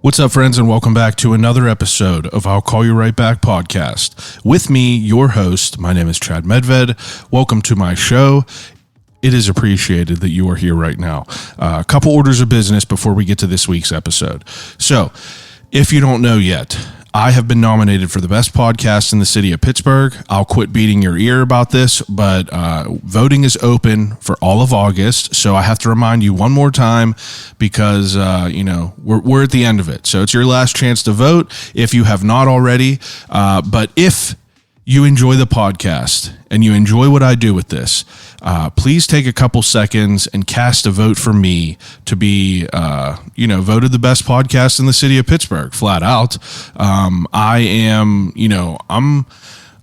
What's up, friends, and welcome back to another episode of I'll Call You Right Back podcast. With me, your host, my name is Chad Medved. Welcome to my show. It is appreciated that you are here right now. A couple orders of business before we get to this week's episode. So, if you don't know yet, I have been nominated for the best podcast in the city of Pittsburgh. I'll quit beating your ear about this, but voting is open for all of August. So I have to remind you one more time because, we're at the end of it. So it's your last chance to vote if you have not already. But if you enjoy the podcast and you enjoy what I do with this, please take a couple seconds and cast a vote for me to be, voted the best podcast in the city of Pittsburgh, flat out.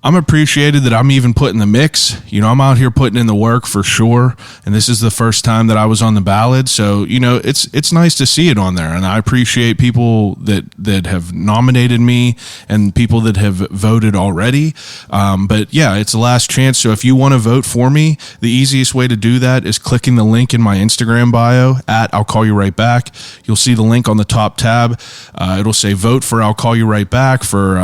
I'm appreciated that I'm even put in the mix. I'm out here putting in the work for sure. And this is the first time that I was on the ballot. So, it's nice to see it on there. And I appreciate people that have nominated me and people that have voted already. But yeah, it's the last chance. So if you want to vote for me, the easiest way to do that is clicking the link in my Instagram bio at I'll Call You Right Back. You'll see the link on the top tab. It'll say vote for I'll Call You Right Back for,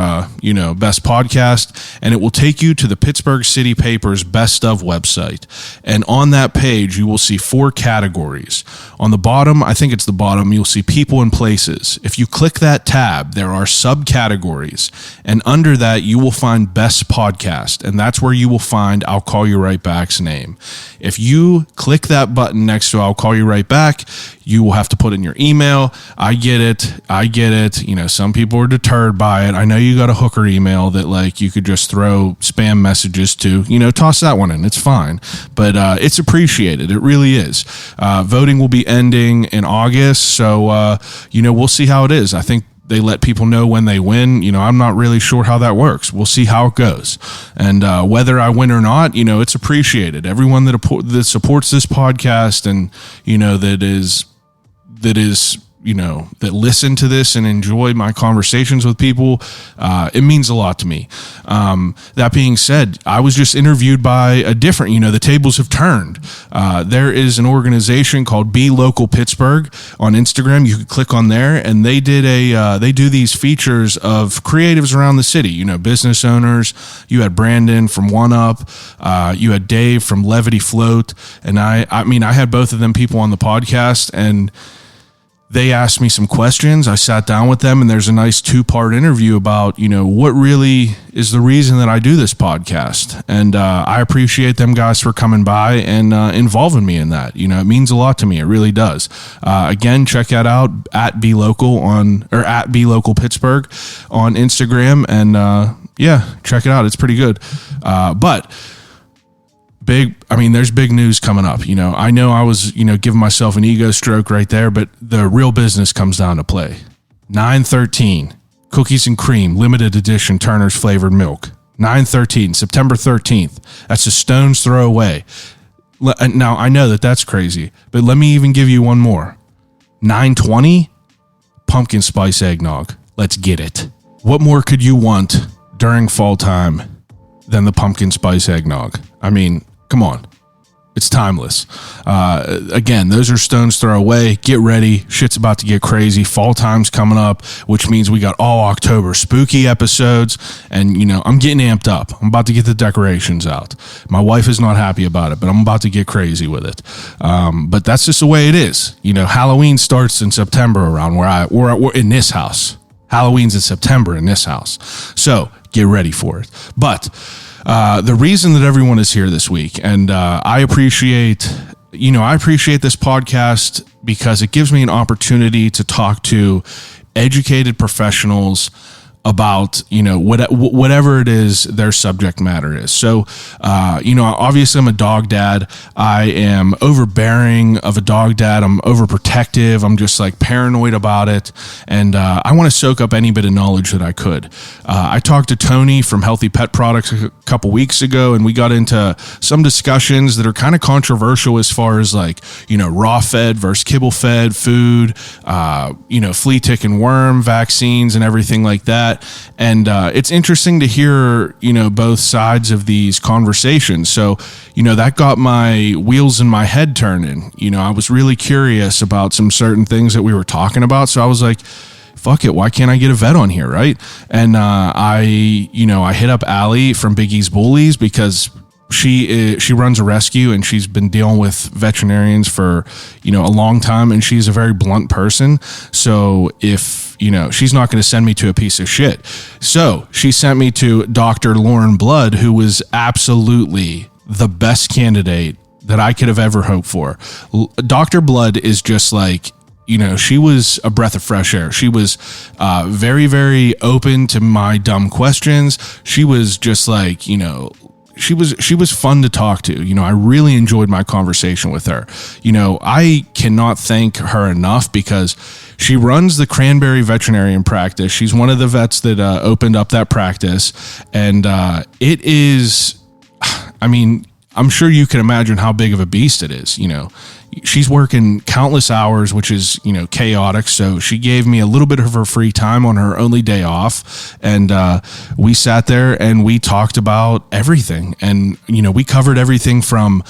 best podcast. And it will take you to the Pittsburgh City Paper's Best Of website. And on that page, you will see 4 categories. On the bottom, I think it's the bottom, you'll see people and places. If you click that tab, there are subcategories. And under that, you will find Best Podcast. And that's where you will find I'll Call You Right Back's name. If you click that button next to I'll Call You Right Back, you will have to put in your email. I get it. Some people are deterred by it. I know you got a hooker email that you could just throw spam messages to, toss that one in. It's fine. But it's appreciated. It really is. Voting will be ending in August. So, we'll see how it is. I think they let people know when they win. I'm not really sure how that works. We'll see how it goes. And whether I win or not, it's appreciated. Everyone that supports this podcast and, that listen to this and enjoy my conversations with people, it means a lot to me. That being said, I was just interviewed by a different, the tables have turned. There is an organization called Be Local Pittsburgh on Instagram. You could click on there, and they do these features of creatives around the city, business owners. You had Brandon from One Up, you had Dave from Levity Float, and I had both of them people on the podcast, and they asked me some questions. I sat down with them, and there's a nice 2-part interview about, what really is the reason that I do this podcast. And I appreciate them guys for coming by and involving me in that. It means a lot to me. It really does. Again, check that out at Be Local at Be Local Pittsburgh on Instagram. And check it out. It's pretty good. There's big news coming up. I know I was, giving myself an ego stroke right there, but the real business comes down to play. 9/13, cookies and cream, limited edition Turner's flavored milk. 9/13, September 13th. That's a stone's throw away. Now, I know that's crazy, but let me even give you one more. 9/20, pumpkin spice eggnog. Let's get it. What more could you want during fall time than the pumpkin spice eggnog? Come on. It's timeless. Again, those are stones throw away. Get ready. Shit's about to get crazy. Fall time's coming up, which means we got all October spooky episodes. And, I'm getting amped up. I'm about to get the decorations out. My wife is not happy about it, but I'm about to get crazy with it. But that's just the way it is. Halloween starts in September around where we're in this house. Halloween's in September in this house. So get ready for it. But the reason that everyone is here this week, and I appreciate this podcast because it gives me an opportunity to talk to educated professionals about, whatever it is their subject matter is. So, obviously I'm a dog dad. I am overbearing of a dog dad. I'm overprotective. I'm just paranoid about it. And I want to soak up any bit of knowledge that I could. I talked to Tony from Healthy Pet Products a couple weeks ago, and we got into some discussions that are kind of controversial as far as raw fed versus kibble fed food, flea, tick, and worm vaccines and everything like that. And it's interesting to hear, both sides of these conversations. So, that got my wheels in my head turning. I was really curious about some certain things that we were talking about. So I was like, fuck it, why can't I get a vet on here, right? And I hit up Allie from Big E's Bullies because she runs a rescue and she's been dealing with veterinarians for, a long time, and she's a very blunt person. So if, she's not going to send me to a piece of shit. So she sent me to Dr. Lauren Blood, who was absolutely the best candidate that I could have ever hoped for. Dr. Blood is just like, she was a breath of fresh air. She was very, very open to my dumb questions. She was just like, she was fun to talk to. I really enjoyed my conversation with her. I cannot thank her enough because she runs the Cranberry Veterinarian practice. She's one of the vets that opened up that practice. And it is, I'm sure you can imagine how big of a beast it is. She's working countless hours, which is, chaotic. So she gave me a little bit of her free time on her only day off. And we sat there and we talked about everything. And, we covered everything from,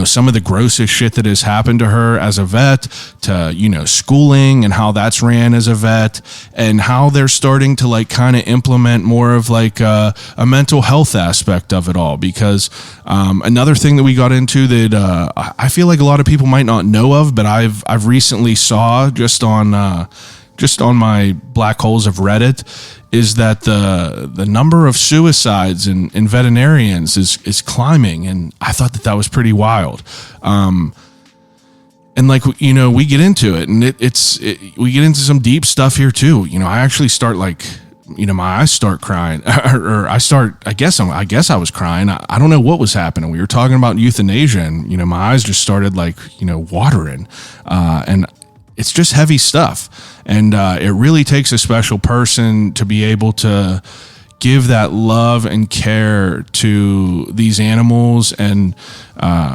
some of the grossest shit that has happened to her as a vet to, schooling and how that's ran as a vet, and how they're starting to like kind of implement more of like a mental health aspect of it all. Because another thing that we got into that I feel like a lot of people might not know of, but I've recently saw just on my black holes of Reddit, is that the number of suicides in veterinarians is climbing, and I thought that was pretty wild. And like, we get into it, and we get into some deep stuff here too. I actually start like, my eyes start crying, or I guess I was crying. I don't know what was happening. We were talking about euthanasia, and, my eyes just started like, watering, and it's just heavy stuff. And, it really takes a special person to be able to give that love and care to these animals. And,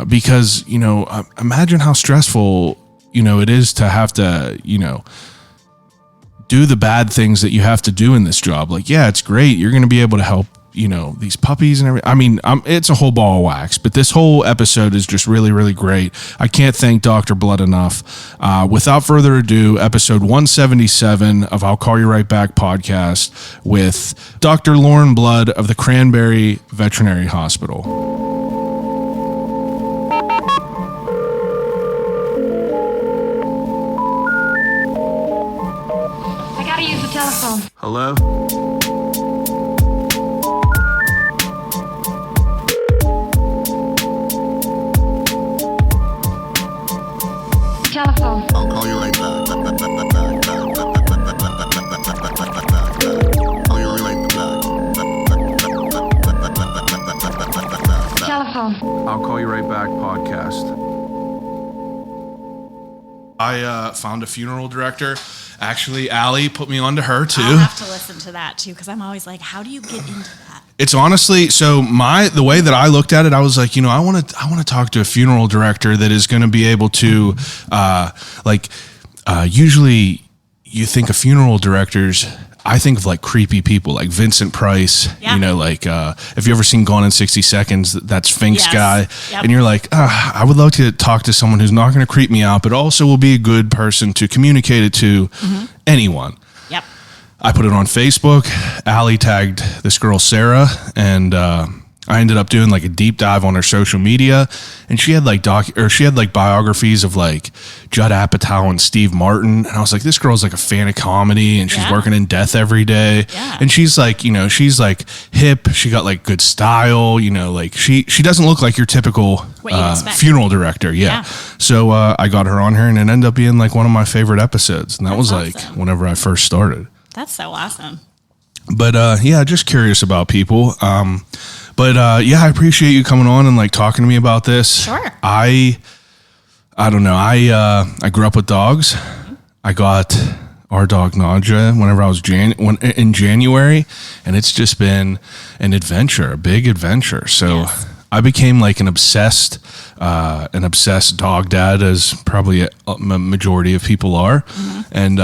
because, imagine how stressful, it is to have to, do the bad things that you have to do in this job. Like, yeah, it's great. You're going to be able to help, these puppies and everything. It's a whole ball of wax, but this whole episode is just really, really great. I can't thank Dr. Blood enough. Without further ado, episode 177 of I'll Call You Right Back podcast with Dr. Lauren Blood of the Cranberry Veterinary Hospital. Telephone. Hello? Telephone. I'll call you right back. Call you right back. Telephone. I'll Call You Right Back podcast. I found a funeral director. Actually, Allie put me onto her too. I'll have to listen to that too, because I'm always like, how do you get into that? It's honestly, so the way that I looked at it, I was like, I want to talk to a funeral director that is going to be able to, usually you think of funeral directors, I think of like creepy people like Vincent Price, Yeah. Have you ever seen Gone in 60 Seconds? That's Fink's Yes. guy. Yep. And you're like, I would love to talk to someone who's not going to creep me out, but also will be a good person to communicate it to anyone. Yep. I put it on Facebook. Allie tagged this girl, Sarah, and I ended up doing like a deep dive on her social media, and she had like biographies of like Judd Apatow and Steve Martin, and I was like, this girl's like a fan of comedy, and she's Yeah. working in death every day, Yeah. and she's like, she's like hip, she got like good style, like she doesn't look like your typical What you'd expect. funeral director, Yeah. So I got her on here, and it ended up being like one of my favorite episodes, and that was That's like awesome. whenever I first started. That's so awesome. But just curious about people. I appreciate you coming on and like talking to me about this. Sure. I don't know. I grew up with dogs. I got our dog Nadja whenever I was in January, and it's just been an adventure, a big adventure. So Yes. I became like an obsessed dog dad, as probably a majority of people are, and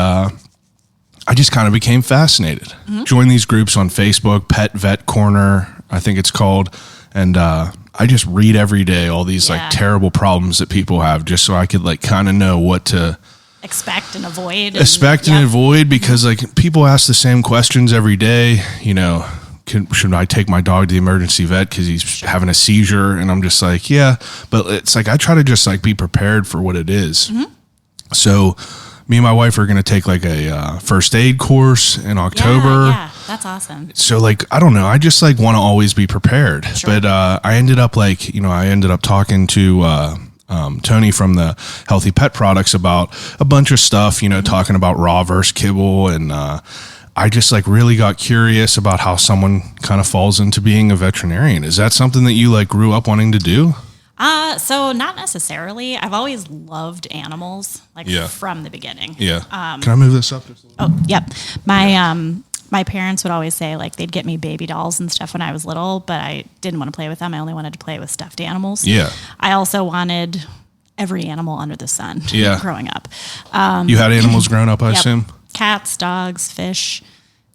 I just kind of became fascinated. Joined these groups on Facebook, Pet Vet Corner, I think it's called. And I just read every day all these like Yeah. terrible problems that people have, just so I could like kind of know what to expect and avoid. Expect and avoid, because like people ask the same questions every day. You know, should I take my dog to the emergency vet because he's having a seizure? And I'm just like, yeah, but it's like I try to just like be prepared for what it is. So me and my wife are going to take like a first aid course in October. Yeah, that's awesome. So like, I don't know. I just like want to always be prepared. Sure. But I ended up talking to Tony from the Healthy Pet Products about a bunch of stuff, you know, talking about raw versus kibble. And I just like really got curious about how someone kind of falls into being a veterinarian. Is that something that you like grew up wanting to do? So not necessarily. I've always loved animals, like from the beginning. Yeah. Can I move this up? Just a little? Oh, yep. My parents would always say like they'd get me baby dolls and stuff when I was little, but I didn't want to play with them. I only wanted to play with stuffed animals. Yeah. I also wanted every animal under the sun growing up. You had animals growing up, I assume? Cats, dogs, fish,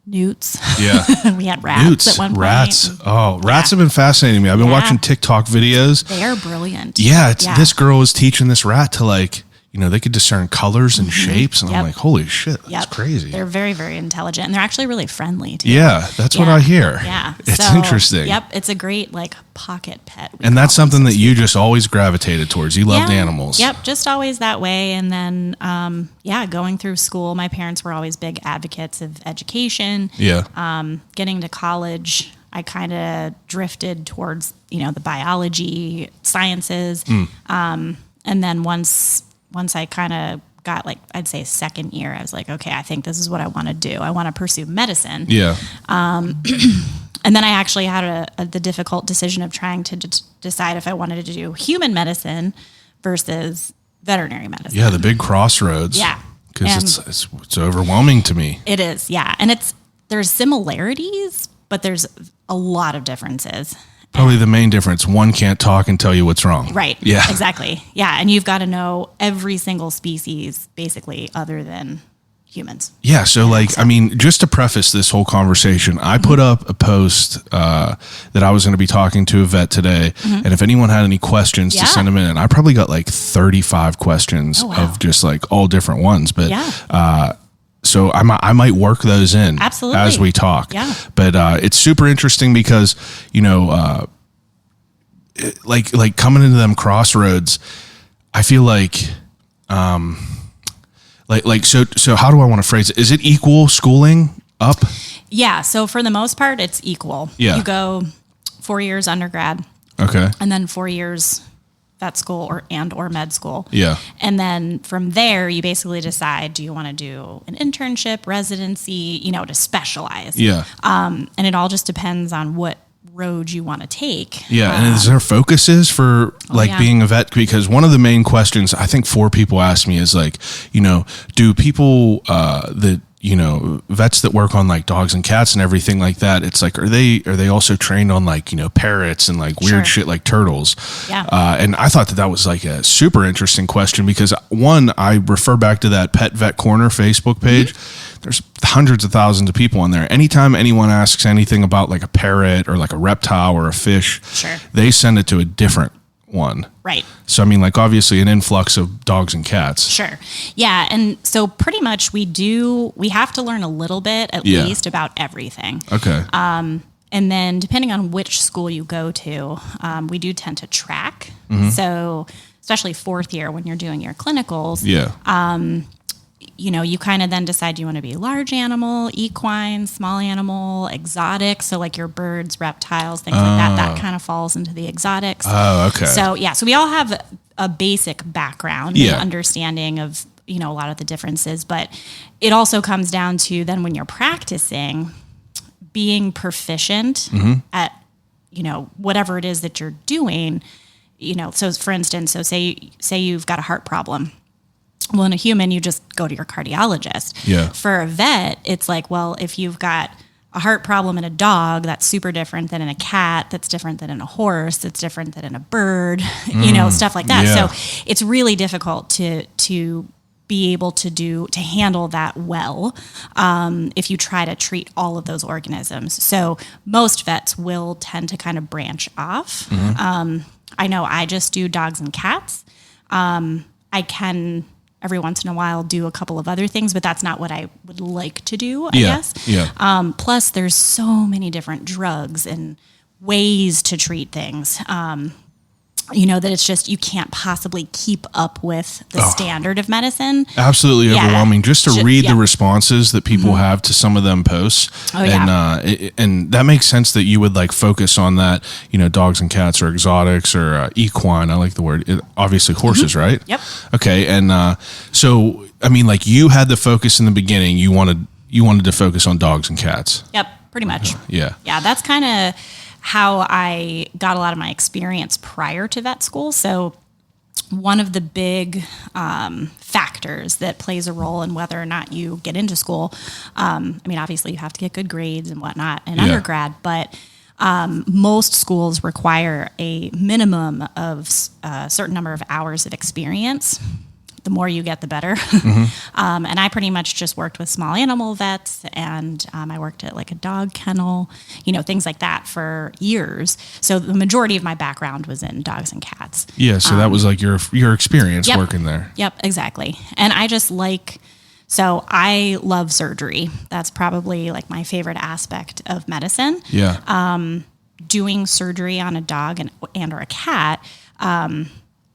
newts. Yeah. We had rats at one point. Rats. Oh, rats have been fascinating me. I've been watching TikTok videos. They are brilliant. Yeah, this girl was teaching this rat to like, you know, they could discern colors and shapes. And I'm like, holy shit, that's crazy. They're very, very intelligent. And they're actually really friendly too. Yeah, that's what I hear. Yeah. It's interesting. Yep. It's a great like pocket pet. And that's something that you just always gravitated towards. You loved animals. Yep. Just always that way. And then, going through school, my parents were always big advocates of education. Yeah. Getting to college, I kind of drifted towards, you know, the biology sciences. And then once I kind of got like, I'd say second year, I was like, okay, I think this is what I want to do. I want to pursue medicine. Yeah. And then I actually had the difficult decision of trying to decide if I wanted to do human medicine versus veterinary medicine. Yeah, the big crossroads. Yeah. Because it's overwhelming to me. It is, yeah. And there's similarities, but there's a lot of differences. Probably the main difference, one can't talk and tell you what's wrong. Right. Yeah. Exactly. Yeah. And you've got to know every single species, basically, other than humans. Yeah. So, like, I mean, just to preface this whole conversation, I put up a post that I was going to be talking to a vet today. And if anyone had any questions to send them in, and I probably got like 35 questions of just like all different ones. But so I might work those in as we talk. Yeah. But it's super interesting because, you know, like coming into them crossroads, I feel like, so how do I want to phrase it? Is it equal schooling up? Yeah. So for the most part, it's equal. Yeah. You go 4 years undergrad. Okay. And then 4 years vet school or med school. Yeah. And then from there, you basically decide, do you want to do an internship, residency, you know, to specialize? Yeah. And it all just depends on what road you want to take. Yeah. And is there focuses for being a vet? Because one of the main questions I think 4 people ask me is like, you know, do people that, you know, vets that work on like dogs and cats and everything like that, it's like, are they also trained on like, you know, parrots and like weird shit like turtles? Yeah. And I thought that was like a super interesting question because one, I refer back to that Pet Vet Corner Facebook page. There's hundreds of thousands of people on there. Anytime anyone asks anything about like a parrot or like a reptile or a fish, they send it to a different one. Right. So, I mean, like obviously an influx of dogs and cats. Sure. Yeah. And so pretty much we have to learn a little bit at least about everything. Okay. And then depending on which school you go to, we do tend to track. So especially 4th year when you're doing your clinicals, you know, you kind of then decide, do you want to be large animal, equine, small animal, exotic? So like your birds, reptiles, things like that kind of falls into the exotics. Oh, okay. So so we all have a basic background and understanding of, you know, a lot of the differences, but it also comes down to then when you're practicing, being proficient at, you know, whatever it is that you're doing, you know, so for instance, say you've got a heart problem. Well, in a human, you just go to your cardiologist. Yeah. For a vet, it's like, well, if you've got a heart problem in a dog, that's super different than in a cat, that's different than in a horse, that's different than in a bird, you know, stuff like that. Yeah. So it's really difficult to be able to handle that well if you try to treat all of those organisms. So most vets will tend to kind of branch off. I know I just do dogs and cats. I can every once in a while do a couple of other things, but that's not what I would like to do, I guess. Yeah. Plus, there's so many different drugs and ways to treat things. That it's just, you can't possibly keep up with the standard of medicine. Absolutely overwhelming. Just to read the responses that people Mm-hmm. have to some of them posts. Oh, yeah. And that makes sense that you would like focus on that, dogs and cats or exotics or equine. I like the word, obviously horses, Mm-hmm. right? Yep. Okay. And so, I mean, like you had the focus in the beginning, you wanted to focus on dogs and cats. Yep. Pretty much. Yeah. Yeah. That's kind of how I got a lot of my experience prior to vet school. So one of the big factors that plays a role in whether or not you get into school, obviously you have to get good grades and whatnot in undergrad, but most schools require a minimum of a certain number of hours of experience. The more you get, the better. And I pretty much just worked with small animal vets, and I worked at like a dog kennel, things like that for years. So the majority of my background was in dogs and cats. Yeah. So that was like your experience working there. Yep, exactly. And I just so I love surgery. That's probably like my favorite aspect of medicine. Yeah. Doing surgery on a dog and or a cat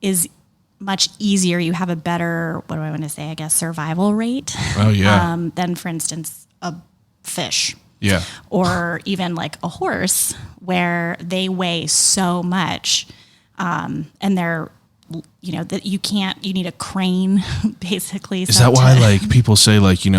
is much easier. You have a better, what do I want to say, I guess, survival rate. Oh, yeah. Than, for instance, a fish. Yeah. Or even like a horse, where they weigh so much, and they're, that you need a crane, basically. Is that why like people say like, you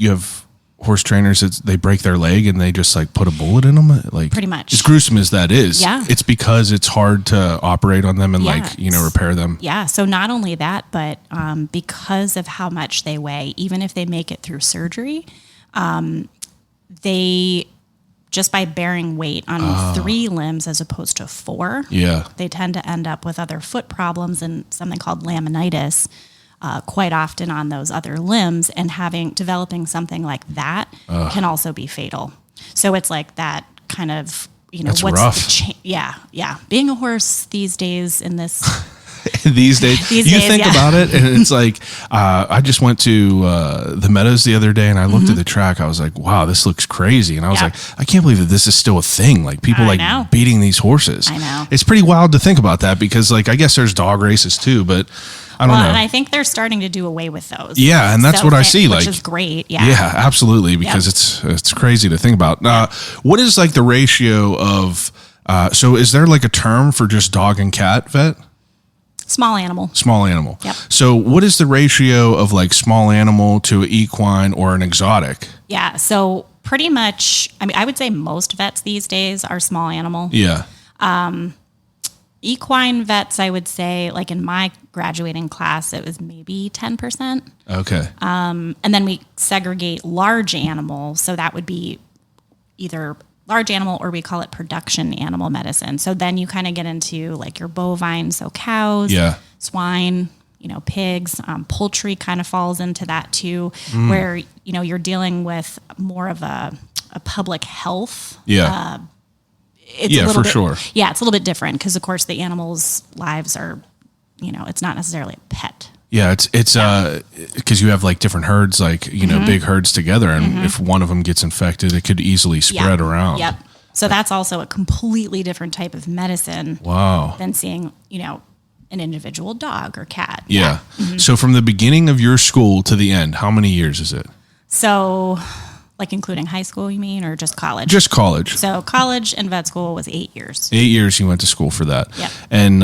have horse trainers, they break their leg and they just like put a bullet in them? Like pretty much. As gruesome as that is. Yeah. It's because it's hard to operate on them and repair them. Yeah. So not only that, but because of how much they weigh, even if they make it through surgery, they, just by bearing weight on 3 limbs as opposed to 4, they tend to end up with other foot problems and something called laminitis quite often on those other limbs, and developing something like that can also be fatal. So it's like that kind of, That's rough. Yeah. Being a horse these days in this... These days, think about it, and it's like I just went to the Meadows the other day, and I looked at the track. I was like, "Wow, this looks crazy!" And I was like, "I can't believe that this is still a thing. Like people beating these horses. I know. It's pretty wild to think about that, because like I guess there's dog races too, but I don't know. And I think they're starting to do away with those. Yeah, and that's what I see. Which like, is great. Yeah. Yeah, absolutely, because it's crazy to think about. What is like the ratio of? So is there like a term for just dog and cat vet? Small animal. Small animal. Yep. So what is the ratio of like small animal to equine or an exotic? Yeah. So pretty much, I would say most vets these days are small animal. Yeah. Equine vets, I would say, like in my graduating class, it was maybe 10%. Okay. And then we segregate large animal. So that would be either large animal, or we call it production animal medicine. So then you kind of get into like your bovine, so cows, swine, pigs, poultry kind of falls into that too, where, you're dealing with more of a public health. Yeah. It's a little bit, sure. Yeah, it's a little bit different because, of course, the animals' lives are, it's not necessarily a pet. Yeah, it's because you have like different herds, like big herds together, and if one of them gets infected, it could easily spread around. Yep. So that's also a completely different type of medicine. Wow. Than seeing an individual dog or cat. Yeah. So from the beginning of your school to the end, how many years is it? So, like including high school, you mean, or just college? Just college. So college and vet school was 8 years. 8 years you went to school for that. Yep. And,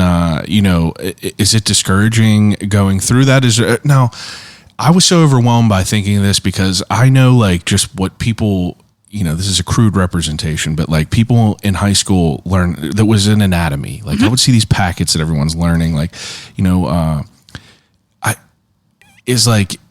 is it discouraging going through that? Now, I was so overwhelmed by thinking of this because I know like just what people, this is a crude representation, but like people in high school learn that was in anatomy. Like I would see these packets that everyone's learning, like,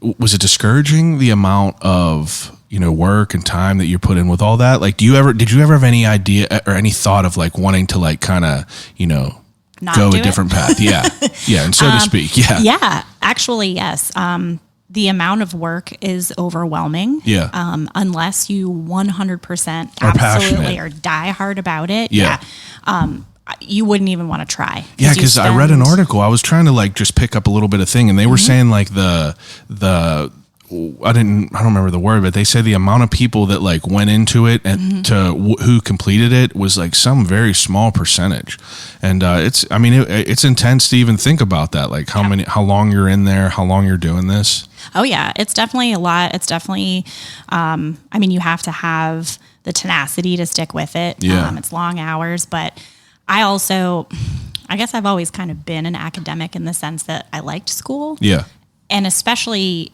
was it discouraging the amount of, work and time that you put in with all that? Like, did you ever have any idea or any thought of like wanting to like kind of, go a different path? Yeah. Yeah. And so to speak. Yeah. Yeah. Actually, yes. The amount of work is overwhelming. Yeah. Unless you 100% Are absolutely passionate. are die hard about it. Yeah. you wouldn't even want to try. Yeah, because I read an article. I was trying to like just pick up a little bit of thing, and they were saying like the I don't remember the word, but they said the amount of people that like went into it and who completed it was like some very small percentage. And it's intense to even think about that. Like how long you're in there, how long you're doing this. Oh yeah, it's definitely a lot. It's definitely, you have to have the tenacity to stick with it. Yeah. It's long hours, but I guess I've always kind of been an academic in the sense that I liked school. Yeah. And especially,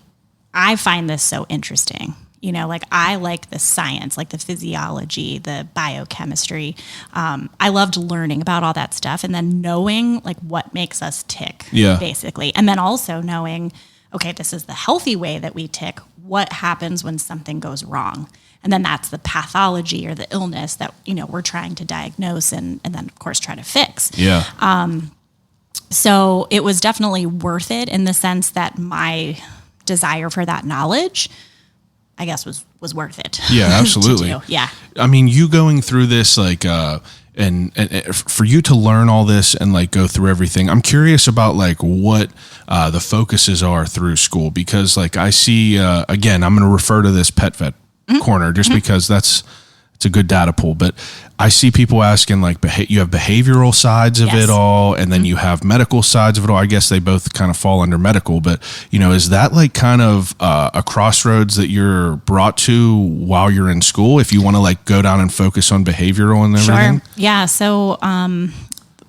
I find this so interesting. Like I like the science, like the physiology, the biochemistry. I loved learning about all that stuff and then knowing like what makes us tick, basically. And then also knowing, okay, this is the healthy way that we tick. What happens when something goes wrong? And then that's the pathology or the illness that, we're trying to diagnose and then, of course, try to fix. Yeah. So it was definitely worth it in the sense that my desire for that knowledge, I guess, was worth it. Yeah, absolutely. To do. Yeah. I mean, you going through this, like, and for you to learn all this and like go through everything, I'm curious about like what the focuses are through school, because like I see, again, I'm going to refer to this pet vet corner just because it's a good data pool, but I see people asking like, you have behavioral sides of it all, and then you have medical sides of it all. I guess they both kind of fall under medical, but is that like kind of a crossroads that you're brought to while you're in school, if you want to like go down and focus on behavioral and everything? Sure. Yeah. So,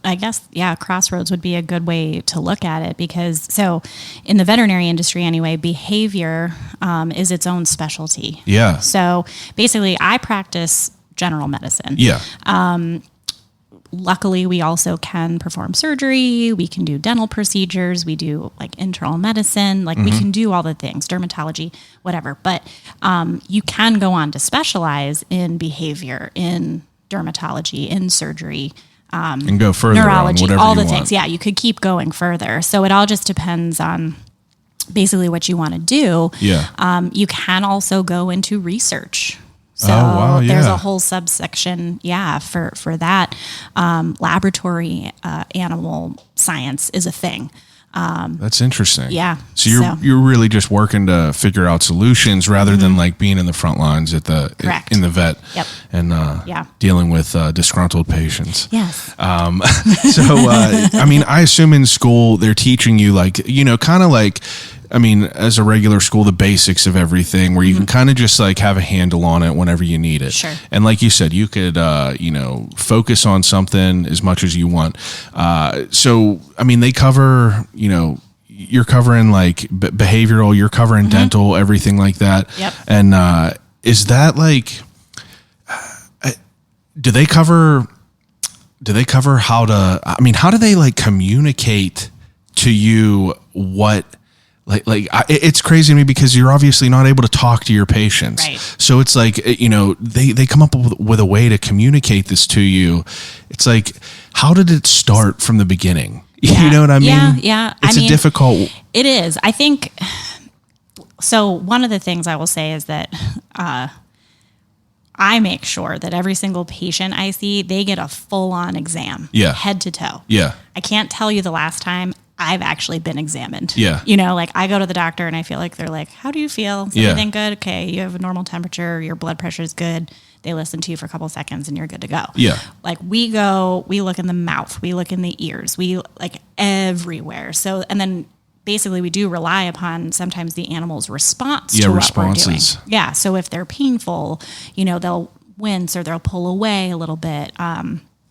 I guess, crossroads would be a good way to look at it, because in the veterinary industry anyway, behavior is its own specialty. Yeah. So basically I practice general medicine. Yeah. Luckily, we also can perform surgery. We can do dental procedures. We do like internal medicine. Like we can do all the things, dermatology, whatever. But you can go on to specialize in behavior, in dermatology, in surgery, and go further neurology, on whatever all the you want. things. Yeah, you could keep going further. So it all just depends on basically what you want to do. Yeah. You can also go into research. So there's a whole subsection, for that. Laboratory animal science is a thing. That's interesting. Yeah. So you're really just working to figure out solutions rather than like being in the front lines in the vet and dealing with disgruntled patients. Yes. I assume in school they're teaching you like, kind of like, as a regular school, the basics of everything, where you can kind of just like have a handle on it whenever you need it. Sure. And like you said, you could, focus on something as much as you want. They cover, you're covering like behavioral, you're covering dental, everything like that. Yep. And is that like, do they cover how do they like communicate to you what, it's crazy to me, because you're obviously not able to talk to your patients. Right. So it's like, they come up with a way to communicate this to you. It's like, how did it start from the beginning? Yeah. You know what I mean? Yeah. It's a difficult. It is. I think, so one of the things I will say is that, I make sure that every single patient I see, they get a full-on exam. Yeah. Head to toe. Yeah. I can't tell you the last time I've actually been examined. Yeah. Like I go to the doctor and I feel like they're like, how do you feel? Is everything good? Okay, you have a normal temperature, your blood pressure is good. They listen to you for a couple of seconds and you're good to go. Yeah. Like we look in the mouth, we look in the ears, we like everywhere. So, and then basically we do rely upon sometimes the animal's response to what we're doing. Yeah. So if they're painful, they'll wince or they'll pull away a little bit.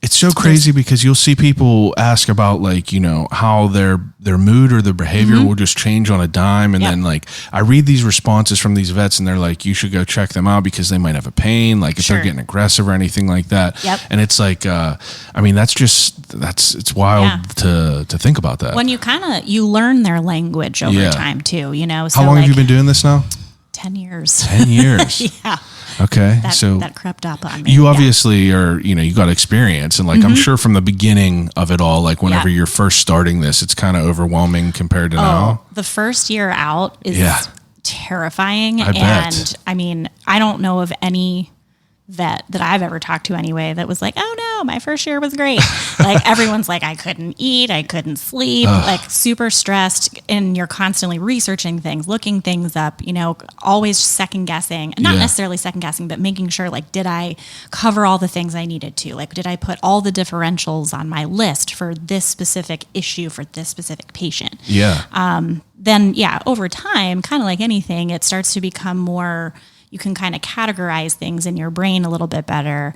It's so crazy because you'll see people ask about like, how their mood or their behavior will just change on a dime. And then like, I read these responses from these vets and they're like, you should go check them out because they might have a pain, like if they're getting aggressive or anything like that. Yep. And it's like, it's wild to think about that. When you learn their language over time too, So how long have you been doing this now? 10 years. 10 years. Yeah. Okay. That crept up on me. You obviously are, you got experience, and like, I'm sure from the beginning of it all, like whenever you're first starting this, it's kind of overwhelming compared to now. The first year out is terrifying. I bet. I don't know of any vet that I've ever talked to anyway that was like, oh no, my first year was great. Like everyone's like, I couldn't eat, I couldn't sleep, like super stressed, and you're constantly researching things, looking things up, always second guessing, not necessarily second guessing, but making sure like, did I cover all the things I needed to? Like, did I put all the differentials on my list for this specific issue for this specific patient? Yeah. Then over time, kind of like anything, it starts to become more, you can kind of categorize things in your brain a little bit better.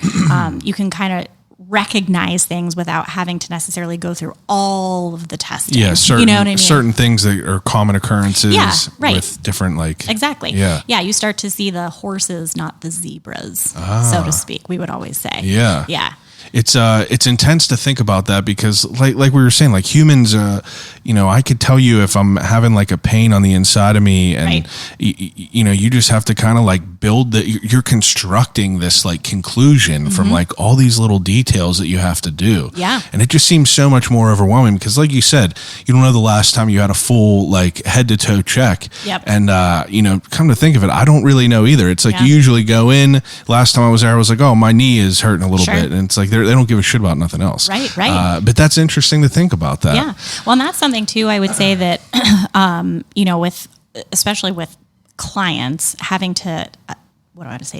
You can kind of recognize things without having to necessarily go through all of the testing. Yeah, certain, you know what I mean? Certain things that are common occurrences with different Exactly. Yeah, you start to see the horses, not the zebras, so to speak, we would always say. Yeah. Yeah. It's intense to think about that because like we were saying, like humans, I could tell you if I'm having like a pain on the inside of me and, you just have to kind of like build you're constructing this like conclusion from like all these little details that you have to do. Yeah. And it just seems so much more overwhelming because like you said, you don't know the last time you had a full like head to toe check. Yep. And, come to think of it, I don't really know either. It's like you usually go in. Last time I was there, I was like, oh, my knee is hurting a little bit. And it's like, they don't give a shit about nothing else. Right. But that's interesting to think about that. Yeah. Well, and that's something too, I would say that, especially with clients having to,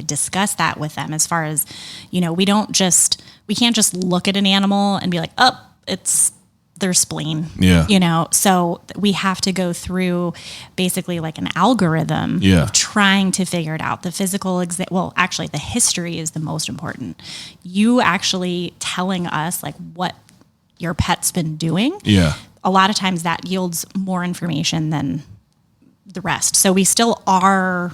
discuss that with them as far as, we can't just look at an animal and be like, oh, it's their spleen. Yeah. So we have to go through basically like an algorithm of trying to figure it out. The physical, actually the history is the most important. You actually telling us like what your pet's been doing. Yeah. A lot of times that yields more information than the rest. So we still are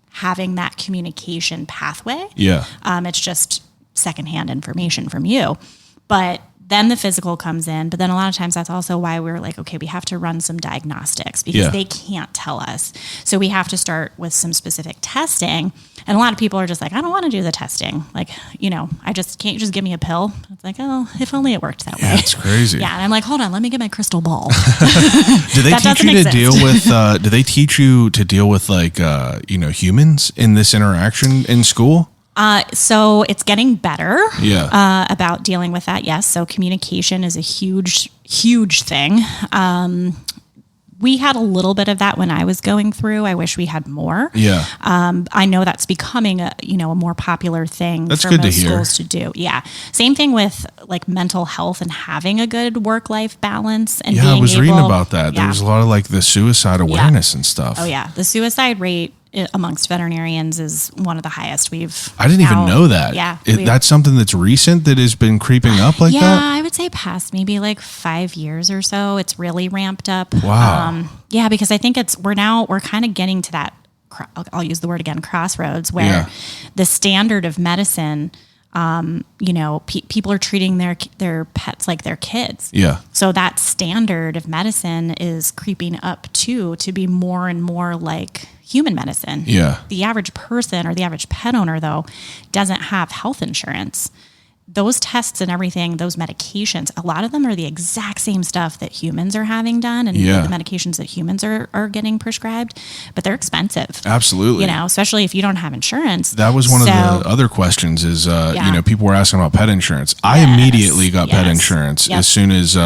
having that communication pathway. Yeah. It's just secondhand information from you. But then the physical comes in, but then a lot of times that's also why we're like, okay, we have to run some diagnostics because they can't tell us. So we have to start with some specific testing. And a lot of people are just like, I don't want to do the testing. Like, I just can't just give me a pill. It's like, oh, if only it worked that way. It's crazy. Yeah. And I'm like, hold on, let me get my crystal ball. Do they teach you to deal with, do they teach you to deal with like, humans in this interaction in school? So it's getting better about dealing with that. Yes. So communication is a huge, huge thing. We had a little bit of that when I was going through. I wish we had more. Yeah. I know that's becoming a more popular thing that's for good most to hear. schools to do. Yeah. Same thing with like mental health and having a good work-life balance and being I was reading about that. Yeah. There was a lot of like the suicide awareness and stuff. Oh yeah. The suicide rate amongst veterinarians is one of the highest I didn't even know that. Yeah. That's something that's recent that has been creeping up like that? Yeah, I would say past maybe like 5 years or so, it's really ramped up. Wow. Because I think we're kind of getting to that, I'll use the word again, crossroads, where the standard of medicine, people are treating their pets like their kids. Yeah. So that standard of medicine is creeping up to be more and more like human medicine. Yeah. The average person or the average pet owner, though, doesn't have health insurance. Those tests and everything, those medications, a lot of them are the exact same stuff that humans are having done and the medications that humans are getting prescribed, but they're expensive. Absolutely. Especially if you don't have insurance. That was one of the other questions is, people were asking about pet insurance. I immediately got pet insurance as soon as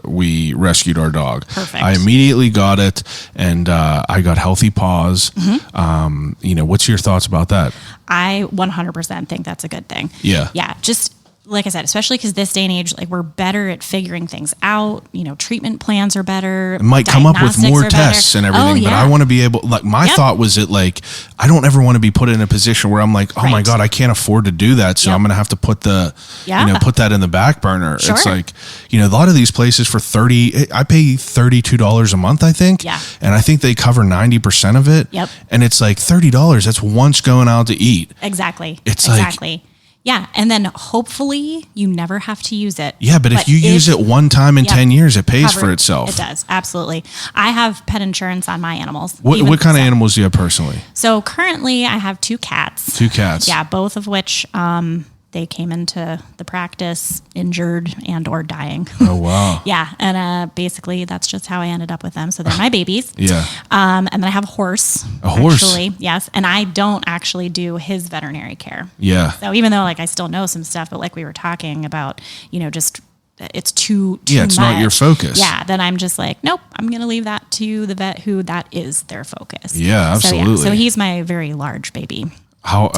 we rescued our dog. Perfect. I immediately got it and I got Healthy Paws. Mm-hmm. What's your thoughts about that? I 100% think that's a good thing. Yeah. Yeah. Just like I said, especially because this day and age, like we're better at figuring things out. Treatment plans are better. It might come up with more tests and everything, but I want to be able, like my thought was that like, I don't ever want to be put in a position where I'm like, oh my God, I can't afford to do that. So I'm going to have to put put that in the back burner. Sure. It's like, a lot of these places for I pay $32 a month, I think. Yeah. And I think they cover 90% of it. Yep. And it's like $30. That's once going out to eat. Exactly. It's like, yeah, and then hopefully you never have to use it. Yeah, but if you use it one time in 10 years, it pays for itself. It does, absolutely. I have pet insurance on my animals. What kind of animals do you have personally? So currently I have 2 cats. 2 cats. Yeah, both of which they came into the practice injured and or dying. Oh, wow. Yeah. And basically that's just how I ended up with them. So they're my babies. Yeah. And then I have a horse. A horse? Actually, yes. And I don't actually do his veterinary care. Yeah. So even though like I still know some stuff, but like we were talking about, just it's too it's much. not your focus. Yeah. Then I'm just like, nope, I'm going to leave that to the vet who that is their focus. Yeah, absolutely. So he's my very large baby. How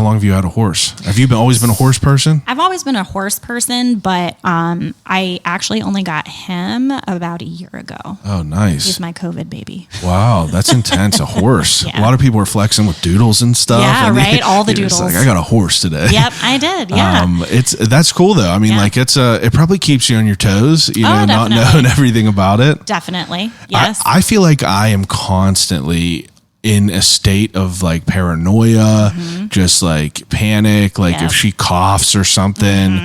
long have you had a horse? Have you always been a horse person? I've always been a horse person, but I actually only got him about a year ago. Oh, nice. He's my COVID baby. Wow, that's intense. A horse. Yeah. A lot of people are flexing with doodles and stuff. Yeah, and right. All the you're just doodles. like, I got a horse today. Yep, I did. Yeah. That's cool though. I mean, Yeah. like it probably keeps you on your toes, not definitely. knowing everything about it. Definitely. Yes. I feel like I am constantly in a state of like paranoia, just like panic. Like if she coughs or something,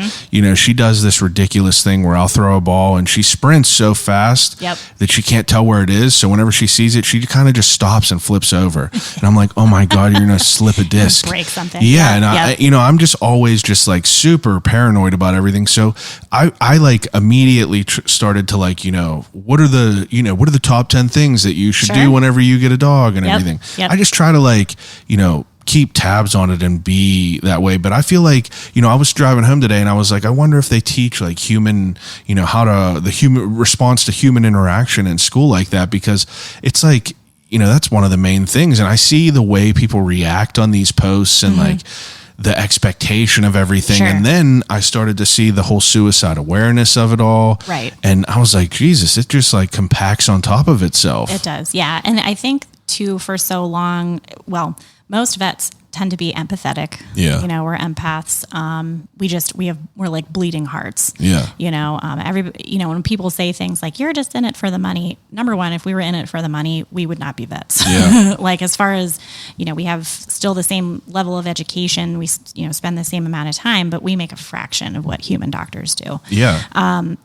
she does this ridiculous thing where I'll throw a ball and she sprints so fast that she can't tell where it is. So whenever she sees it, she kind of just stops and flips over. And I'm like, oh my God, you're going to slip a disc. Break something. Yeah. And I'm just always just like super paranoid about everything. So I like immediately started to like, what are the top 10 things that you should do whenever you get a dog and everything. Yep. I just try to like, keep tabs on it and be that way. But I feel like, I was driving home today and I was like, I wonder if they teach like human, the human response to human interaction in school like that, because it's like, that's one of the main things. And I see the way people react on these posts and like the expectation of everything. Sure. And then I started to see the whole suicide awareness of it all. Right. And I was like, Jesus, it just like compacts on top of itself. It does. Yeah. And I think too, for so long, well, most vets tend to be empathetic. Yeah. We're empaths. We're like bleeding hearts. Yeah. When people say things like, you're just in it for the money. Number one, if we were in it for the money, we would not be vets. Yeah. Like as far as, we have still the same level of education. We, spend the same amount of time, but we make a fraction of what human doctors do. Yeah.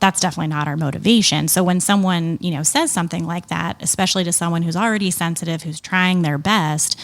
That's definitely not our motivation. So when someone, says something like that, especially to someone who's already sensitive, who's trying their best,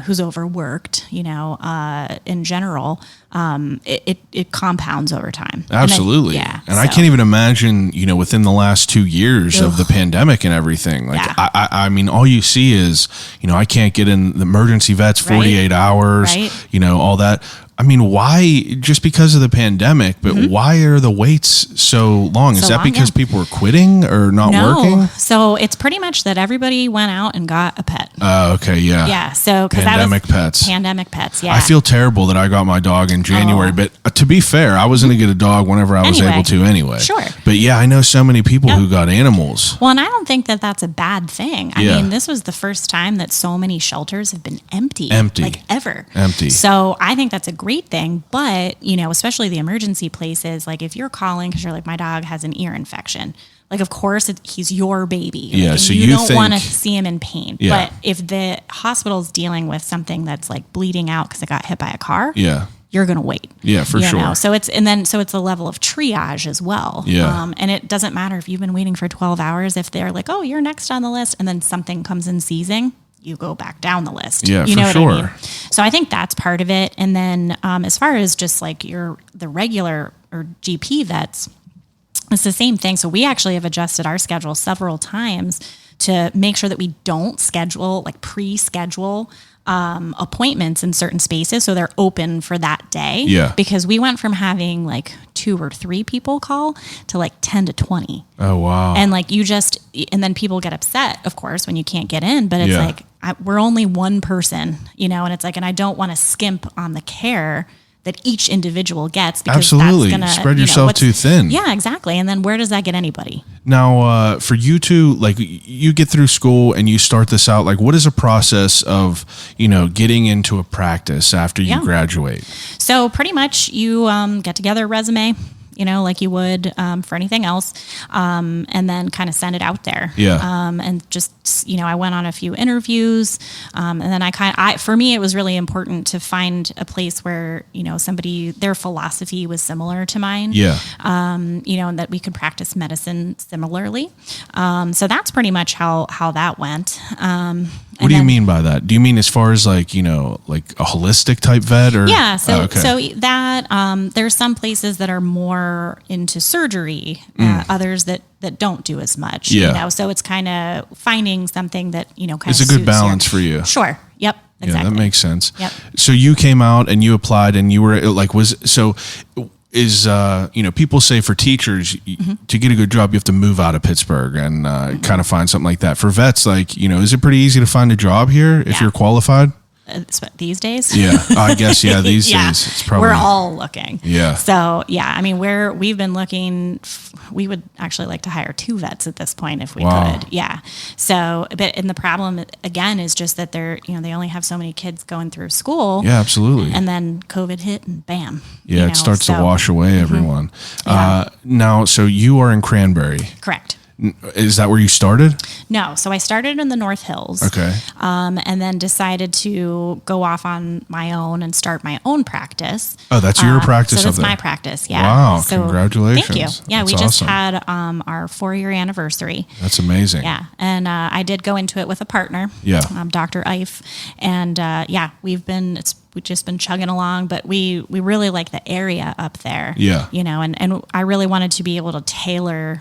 who's overworked, in general, it compounds over time. Absolutely. And I can't even imagine, within the last 2 years of the pandemic and everything, like, I mean, all you see is, I can't get in the emergency vets 48 hours, all that. I mean, why? Just because of the pandemic, but why are the waits so long? Is that because people are quitting or not working? So it's pretty much that everybody went out and got a pet. Oh, okay, yeah. Yeah, so because pandemic pets. Pandemic pets, yeah. I feel terrible that I got my dog in January, but to be fair, I was going to get a dog whenever I was able to anyway. Sure. But yeah, I know so many people who got animals. Well, and I don't think that that's a bad thing. I mean, this was the first time that so many shelters have been empty. Like ever. Empty. So I think that's a great thing, but especially the emergency places, like if you're calling because you're like, my dog has an ear infection, like of course he's your baby. Yeah, so you don't want to see him in pain. Yeah. But if the hospital's dealing with something that's like bleeding out because it got hit by a car, you're gonna wait. Yeah, for sure. So it's a level of triage as well. Yeah. And it doesn't matter if you've been waiting for 12 hours, if they're like, oh, you're next on the list, and then something comes in seizing, you go back down the list. Yeah, you know for sure. what I mean? So I think that's part of it. And then as far as just like the regular or GP vets, it's the same thing. So we actually have adjusted our schedule several times to make sure that we don't pre-schedule appointments in certain spaces so they're open for that day. Yeah. Because we went from having like 2 or 3 people call to like 10 to 20. Oh, wow. And like and then people get upset, of course, when you can't get in, but it's like, we're only one person, and it's like, and I don't want to skimp on the care that each individual gets because absolutely that's gonna spread yourself too thin. Yeah, exactly. And then where does that get anybody? Now, for you to like, you get through school and you start this out, like what is a process of, getting into a practice after you graduate? So pretty much you get together a resume, like you would for anything else, and then kind of send it out there. Yeah. And just, I went on a few interviews, and then for me, it was really important to find a place where, their philosophy was similar to mine. Yeah. And that we could practice medicine similarly. So that's pretty much how that went. What do you mean by that? Do you mean as far as like, like a holistic type vet or? Yeah. So, okay. so that, there's some places that are more into surgery, others that don't do as much, Yeah. so it's kind of finding something that, kind of It's a good balance for you. Sure. Yep. Exactly. Yeah, that makes sense. Yep. So you came out and you applied and you were like, people say for teachers to get a good job, you have to move out of Pittsburgh and kind of find something like that. For vets, like, is it pretty easy to find a job here if you're qualified? These days? Yeah, I guess, these days. It's probably, we're all looking. Yeah. So, I mean, we've been looking, we would actually like to hire 2 vets at this point if we could. Yeah. So, and the problem, again, is just that they only have so many kids going through school. Yeah, absolutely. And then COVID hit and bam. Yeah, it starts to wash away everyone. Yeah. Now, so you are in Cranberry. Correct. Is that where you started? No. So I started in the North Hills. Okay. And then decided to go off on my own and start my own practice. Oh, that's your practice so up that's there? my practice, yeah. Wow, so, congratulations. Thank you. Yeah, That's we just awesome. had our 4-year anniversary. That's amazing. Yeah, and I did go into it with a partner, Dr. Ife. And we've just been chugging along, but we really like the area up there. Yeah. And I really wanted to be able to tailor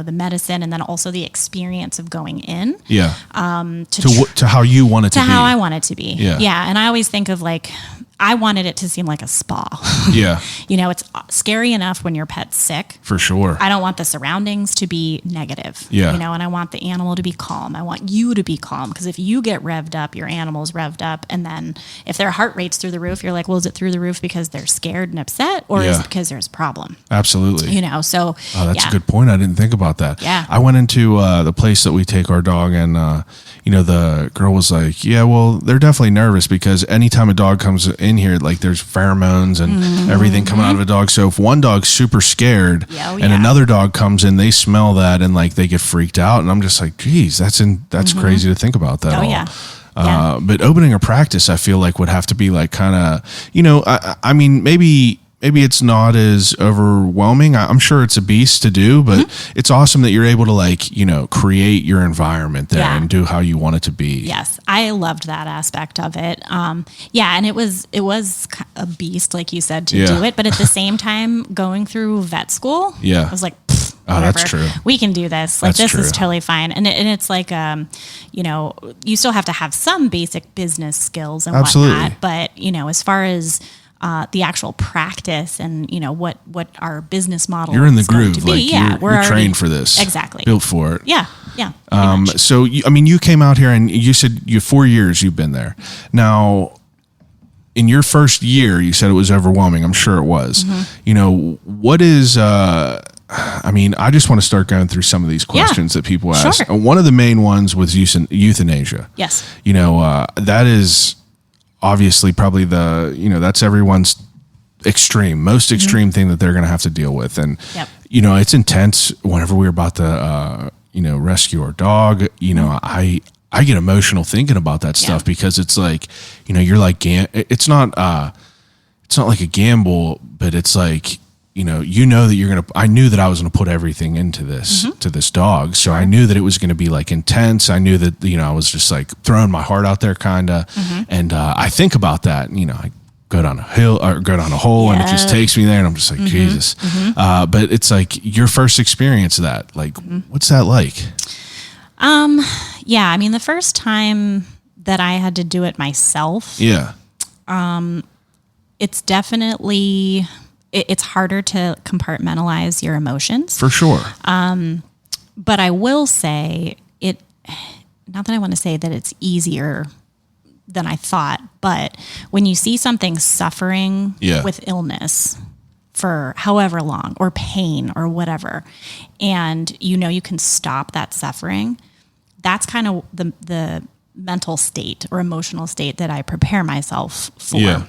the medicine and then also the experience of going in. Yeah. To how you want it to be. how I want it to be. Yeah. Yeah. And I always think of I wanted it to seem like a spa. Yeah. It's scary enough when your pet's sick. For sure. I don't want the surroundings to be negative. Yeah. And I want the animal to be calm. I want you to be calm because if you get revved up, your animal's revved up. And then if their heart rate's through the roof, you're like, well, is it through the roof because they're scared and upset or is it because there's a problem? Absolutely. So. Oh, that's a good point. I didn't think about that. Yeah. I went into the place that we take our dog and, the girl was like, yeah, well, they're definitely nervous because anytime a dog comes in here, like there's pheromones and everything coming out of a dog. So if one dog's super scared and another dog comes in, they smell that and like they get freaked out. And I'm just like, geez, that's crazy to think about that. Oh, yeah. But opening a practice, I feel like would have to be like kind of, I mean, maybe it's not as overwhelming. I'm sure it's a beast to do, but it's awesome that you're able to create your environment there and do how you want it to be. Yes. I loved that aspect of it. And it was a beast, like you said, to do it. But at the same time, going through vet school, I was like, oh, that's true. We can do this. Like, this is totally fine. And it's like, you still have to have some basic business skills and whatnot. But, as far as the actual practice and what our business model you're in the is going groove, to be. like you're trained for this, exactly, built for it. Yeah. So you came out here and you said 4 years you've been there. Now, in your first year, you said it was overwhelming. I'm sure it was. What is? I just want to start going through some of these questions that people ask. Sure. One of the main ones was euthanasia. Yes. That is obviously probably that's everyone's most extreme thing that they're going to have to deal with. And, it's intense. Whenever we were about to, rescue our dog, I get emotional thinking about that stuff because it's like, you're like, it's not like a gamble, but it's like, that I knew that I was going to put everything into this, to this dog. So I knew that it was going to be like intense. I knew that, I was just like throwing my heart out there kind of. And I think about that, I go down a hill or go down a hole and it just takes me there and I'm just like, Jesus. But it's like your first experience of that, like, what's that like? The first time that I had to do it myself. Yeah. It's definitely, it's harder to compartmentalize your emotions. For sure. But I will say not that I want to say that it's easier than I thought, but when you see something suffering with illness for however long or pain or whatever, and you can stop that suffering, that's kind of the mental state or emotional state that I prepare myself for. Yeah.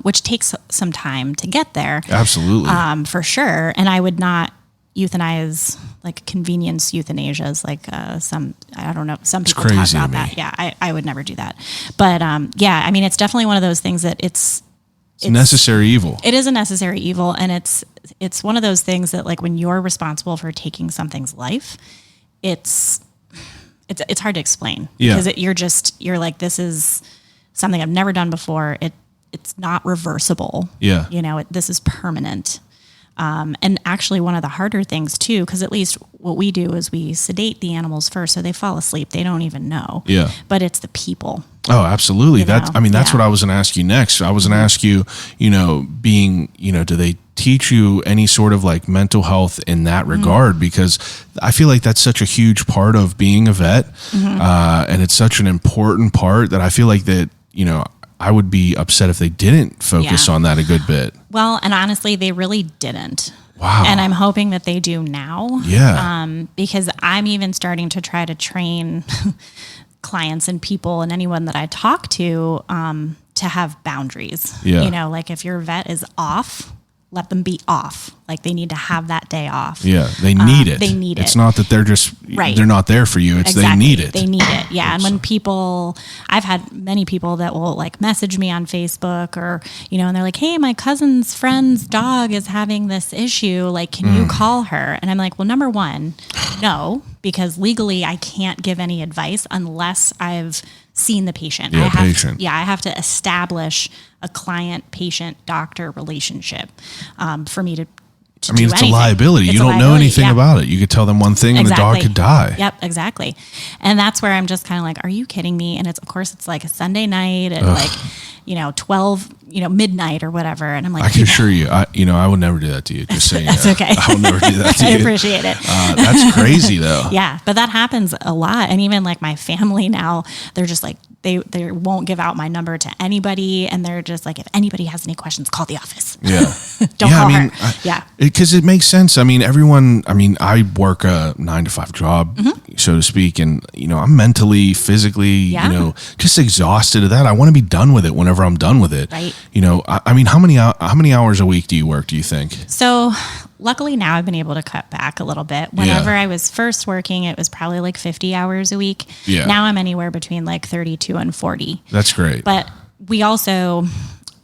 Which takes some time to get there. Absolutely. For sure. And I would not euthanize, like convenience euthanasias, like some people talk about that. Yeah, I would never do that. But it's definitely one of those things that it's necessary evil. It is a necessary evil. And it's one of those things that, like, when you're responsible for taking something's life, it's it's hard to explain Yeah. because you're like, this is something I've never done before. It's not reversible. Yeah. This is permanent. And actually one of the harder things too, because at least what we do is we sedate the animals first so they fall asleep. They don't even know. Yeah. But it's the people. Oh, absolutely. That's Yeah. what I was going to ask you next. I was going to ask you, do they teach you any sort of like mental health in that regard? Because I feel like that's such a huge part of being a vet. And it's such an important part that I feel like that, I would be upset if they didn't focus on that a good bit. Well, and honestly, they really didn't. Wow. And I'm hoping that they do now. Yeah. Because I'm even starting to try to train clients and people and anyone that I talk to have boundaries. Yeah. Like if your vet is off, let them be off. Like they need to have that day off. Yeah. They need it. They need it. It's not that they're just, they're not there for you. It's Exactly. they need it. They need it. Yeah. And when I've had many people that will like message me on Facebook or, and they're like, hey, my cousin's friend's dog is having this issue. Like, can you call her? And I'm like, well, number one, no, because legally I can't give any advice unless I've seen the patient. Yeah, I have to establish a client-patient-doctor relationship for me to it's a anything. liability. It's you a don't know liability, anything yeah. about it. You could tell them one thing and the dog could die. Yep, exactly. And that's where I'm just kind of like, are you kidding me? And it's like a Sunday night at like, 12, midnight or whatever. And I'm like, I can assure you, I would never do that to you. Just saying that's okay. I would never do that to I you. appreciate it. That's crazy though. Yeah, but that happens a lot. And even like my family now, they're just like, they won't give out my number to anybody. And they're just like, if anybody has any questions, call the office. Yeah. Don't call her. Because it makes sense. I work a 9-to-5 job, so to speak. And, I'm mentally, physically, just exhausted of that. I want to be done with it whenever I'm done with it. Right. How many hours a week do you work, do you think? So luckily now I've been able to cut back a little bit. Whenever I was first working, it was probably like 50 hours a week. Yeah. Now I'm anywhere between like 32 and 40. That's great. But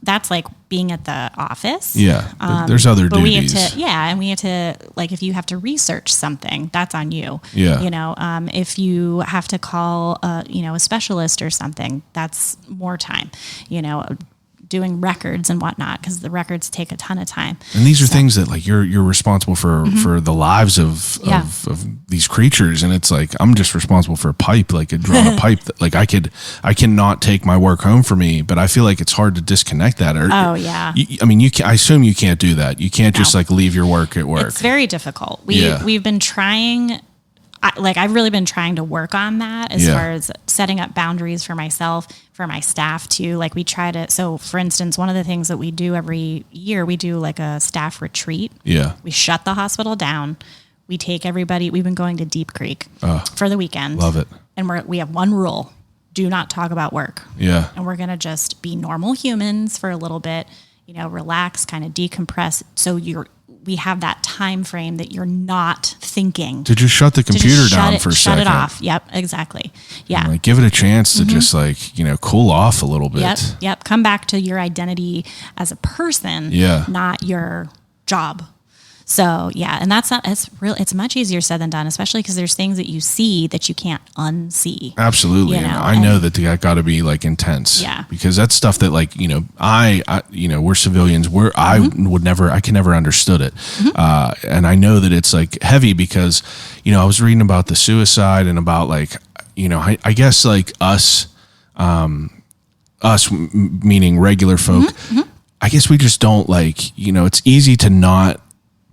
that's like being at the office. Yeah. There's other but duties. we have to, like, if you have to research something, that's on you. Yeah. If you have to call, a specialist or something, that's more time, doing records and whatnot, because the records take a ton of time. And these are things that like you're responsible for the lives of these creatures, and it's like I'm just responsible for a pipe, like a drawn a pipe that like I cannot take my work home for me, but I feel like it's hard to disconnect that. Or, I assume you can't do that. You can't just like leave your work at work. It's very difficult. We've been trying. I've really been trying to work on that as far as setting up boundaries for myself, for my staff too. Like we try to, so for instance, one of the things that we do every year, we do like a staff retreat. Yeah. We shut the hospital down. We take everybody, we've been going to Deep Creek for the weekend. Love it. And we have one rule: do not talk about work. Yeah. And we're going to just be normal humans for a little bit, relax, kind of decompress. So we have that time frame that you're not thinking. To just shut the computer down for a second. Shut it off. Yep, exactly. Yeah. And like give it a chance to just like, cool off a little bit. Yep. Come back to your identity as a person, not your job. So yeah, and it's much easier said than done, especially because there's things that you see that you can't unsee. Absolutely. And I know that got to be like intense. Yeah. Because that's stuff that like, I we're civilians, I can never understood it. And I know that it's like heavy because, I was reading about the suicide and about like, I guess like us meaning regular folk, I guess we just don't like, it's easy to not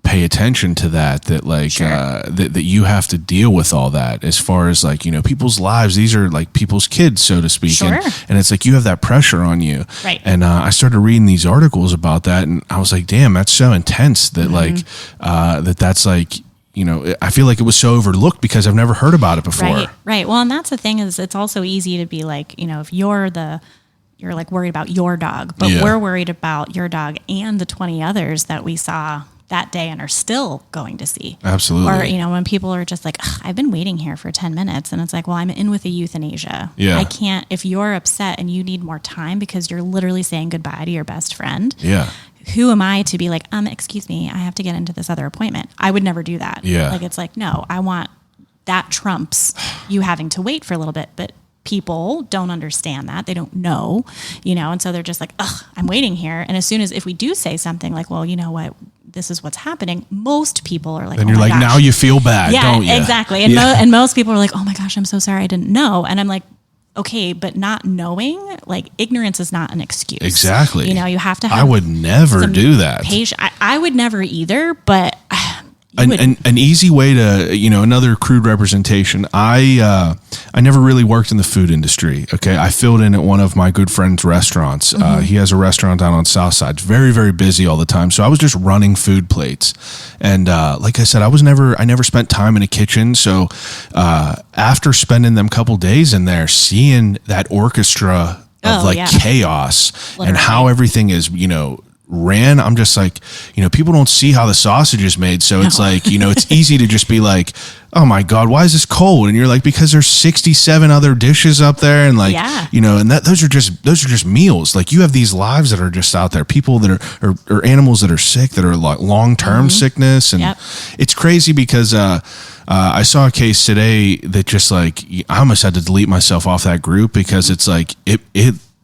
pay attention to that like that you have to deal with all that as far as like people's lives. These are like people's kids, so to speak. And it's like you have that pressure on you, right? And I started reading these articles about that, and I was like, damn, that's so intense that like that's like I feel like it was so overlooked because I've never heard about it before. Right. Well, and that's the thing is it's also easy to be like, if you're like worried about your dog, but we're worried about your dog and the 20 others that we saw that day and are still going to see. Absolutely. Or, when people are just like, I've been waiting here for 10 minutes. And it's like, well, I'm in with a euthanasia. Yeah. I can't, if you're upset and you need more time because you're literally saying goodbye to your best friend. Yeah. Who am I to be like, excuse me, I have to get into this other appointment. I would never do that. Yeah. Like, it's like, no, I want that trumps you having to wait for a little bit. But people don't understand that. They don't know, and so they're just like, ugh, I'm waiting here. And as soon as if we do say something like, well, you know what, this is what's happening, most people are like, and oh you're my like, gosh. now you feel bad, don't you? Exactly. And, and most people are like, oh my gosh, I'm so sorry, I didn't know. And I'm like, okay, but not knowing, like, ignorance is not an excuse. Exactly. You have to have. I would never do that. I would never either, but. An easy way to, another crude representation. I never really worked in the food industry. Okay. I filled in at one of my good friend's restaurants. He has a restaurant down on South Side. It's very, very busy all the time. So I was just running food plates. And, like I said, I never spent time in a kitchen. So, after spending them couple days in there, seeing that orchestra of chaos Literally. And how everything is, ran, I'm just like, people don't see how the sausage is made. So it's like, it's easy to just be like, oh my God, why is this cold? And you're like, because there's 67 other dishes up there. And like, and those are just meals. Like, you have these lives that are just out there, people that are animals that are sick, that are like long-term sickness. And it's crazy because, I saw a case today that just like, I almost had to delete myself off that group because it's like, it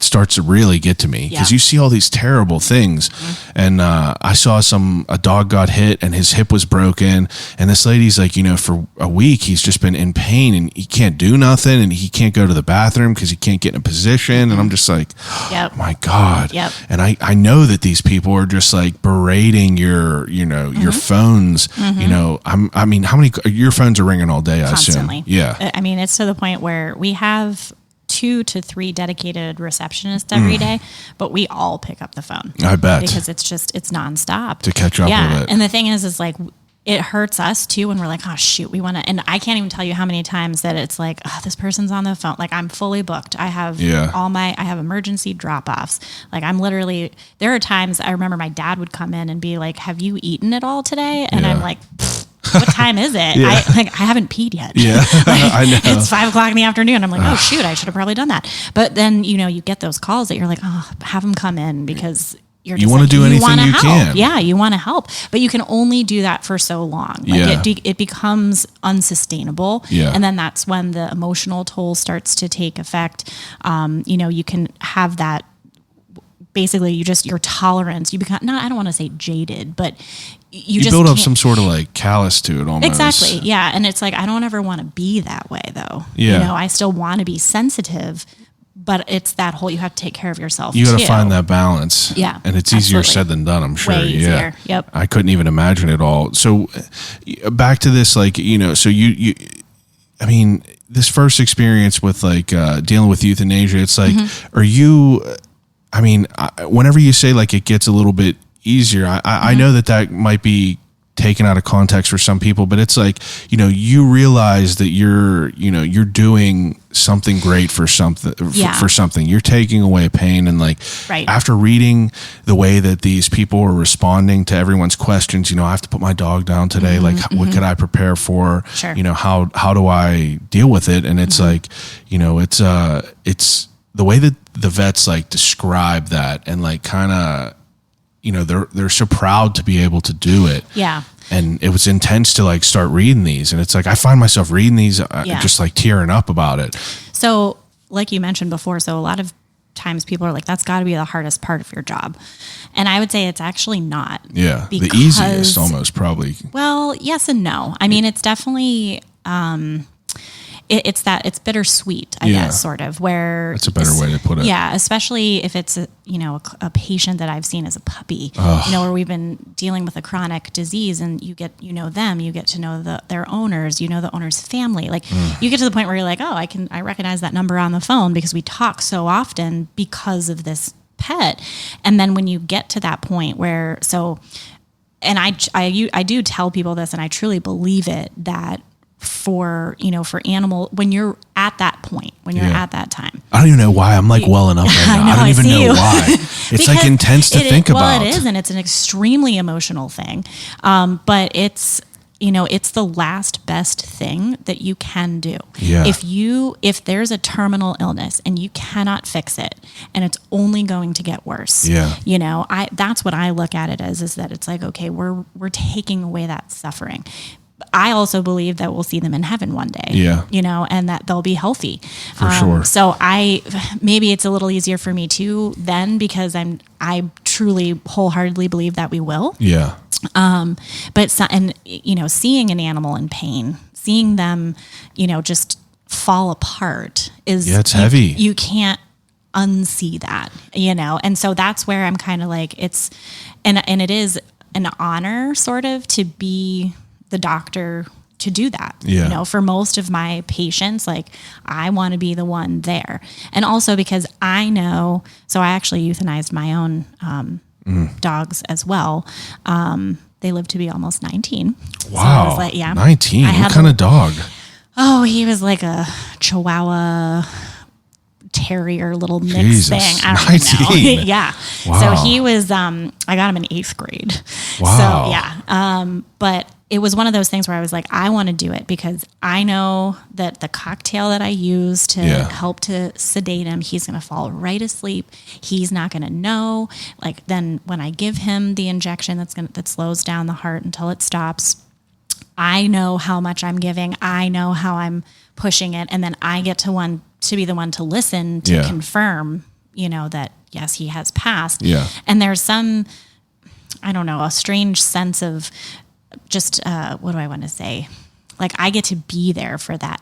starts to really get to me because you see all these terrible things. And I saw a dog got hit and his hip was broken, and this lady's like, for a week he's just been in pain and he can't do nothing and he can't go to the bathroom because he can't get in a position. And I'm just like, my God. And I know that these people are just like berating your your phones. I mean, how many your phones are ringing all day? Constantly. I assume. Yeah. I mean, it's to the point where we have 2 to 3 dedicated receptionists every day, but we all pick up the phone. I bet. Because it's nonstop. To catch up with it. And the thing is like, it hurts us too when we're like, oh shoot, we want to, and I can't even tell you how many times that it's like, oh, this person's on the phone. Like, I'm fully booked. I have I have emergency drop-offs. Like, I'm literally, there are times I remember my dad would come in and be like, have you eaten at all today? And I'm like, what time is it? I haven't peed yet. Yeah, I know. It's 5:00 in the afternoon. I'm like, oh shoot, I should have probably done that. But then, you get those calls that you're like, oh, have them come in because you're just you want to do anything you help. can. Yeah, you want to help, but you can only do that for so long. Like it becomes unsustainable. Yeah. And then that's when the emotional toll starts to take effect. You can have that. Basically, your tolerance, you become, I don't want to say jaded, but you just build up some sort of like callous to it almost. Exactly. Yeah. And it's like, I don't ever want to be that way though. Yeah. I still want to be sensitive, but it's that whole, you have to take care of yourself. You got to find that balance. Yeah. And it's easier said than done, I'm sure. Way easier. Yep. I couldn't even imagine it all. So back to this, like, so you I mean, this first experience with like dealing with euthanasia, it's like, are you, I mean, whenever you say like it gets a little bit easier, I know that might be taken out of context for some people, but it's like, you realize that you're doing something great for something, for something. You're taking away pain. And like, after reading the way that these people are responding to everyone's questions, I have to put my dog down today. Like, what could I prepare for? Sure. How do I deal with it? And it's like, it's the way that the vets like describe that and like kind of, they're so proud to be able to do it. Yeah. And it was intense to like start reading these. And it's like, I find myself reading these just like tearing up about it. So like you mentioned before, so a lot of times people are like, that's got to be the hardest part of your job. And I would say it's actually not. Yeah. The easiest almost probably. Well, yes and no. I mean, it's definitely, it's bittersweet, I guess, sort of, where that's a better way to put it. Yeah. Especially if it's a patient that I've seen as a puppy, where we've been dealing with a chronic disease and you get, them, you get to know their owners, the owner's family. Like you get to the point where you're like, oh, I recognize that number on the phone because we talk so often because of this pet. And then when you get to that point where, and I do tell people this and I truly believe it, that for animal, when you're at that point, when you're at that time. I don't even know why I'm like welling up right now. I don't even know why. It's like intense to think about. Well, it is, and it's an extremely emotional thing. But it's, it's the last best thing that you can do. Yeah. If there's a terminal illness and you cannot fix it and it's only going to get worse. Yeah. That's what I look at it as, is that it's like, okay, we're taking away that suffering. I also believe that we'll see them in heaven one day. Yeah. And that they'll be healthy. For sure. So maybe it's a little easier for me too then, because I truly wholeheartedly believe that we will. Yeah. But seeing an animal in pain, seeing them, just fall apart is, it's heavy. You can't unsee that, and so that's where I'm kind of like, and it is an honor sort of to be the doctor to do that. Yeah. For most of my patients, like I want to be the one there. And also because I know, so I actually euthanized my own dogs as well. They lived to be almost 19. Wow. So I was like, yeah. 19. What kind of dog? Oh, he was like a Chihuahua terrier little mix Jesus, thing. I don't 19. know. Yeah. Wow. So he was, I got him in 8th grade. Wow. So yeah. But it was one of those things where I was like, I want to do it because I know that the cocktail that I use to help to sedate him, he's going to fall right asleep. He's not going to know. Like then when I give him the injection that slows down the heart until it stops, I know how much I'm giving. I know how I'm pushing it. And then I get to be the one to listen to confirm, that yes, he has passed. Yeah. And there's some, I don't know, a strange sense of just, what do I want to say? Like I get to be there for that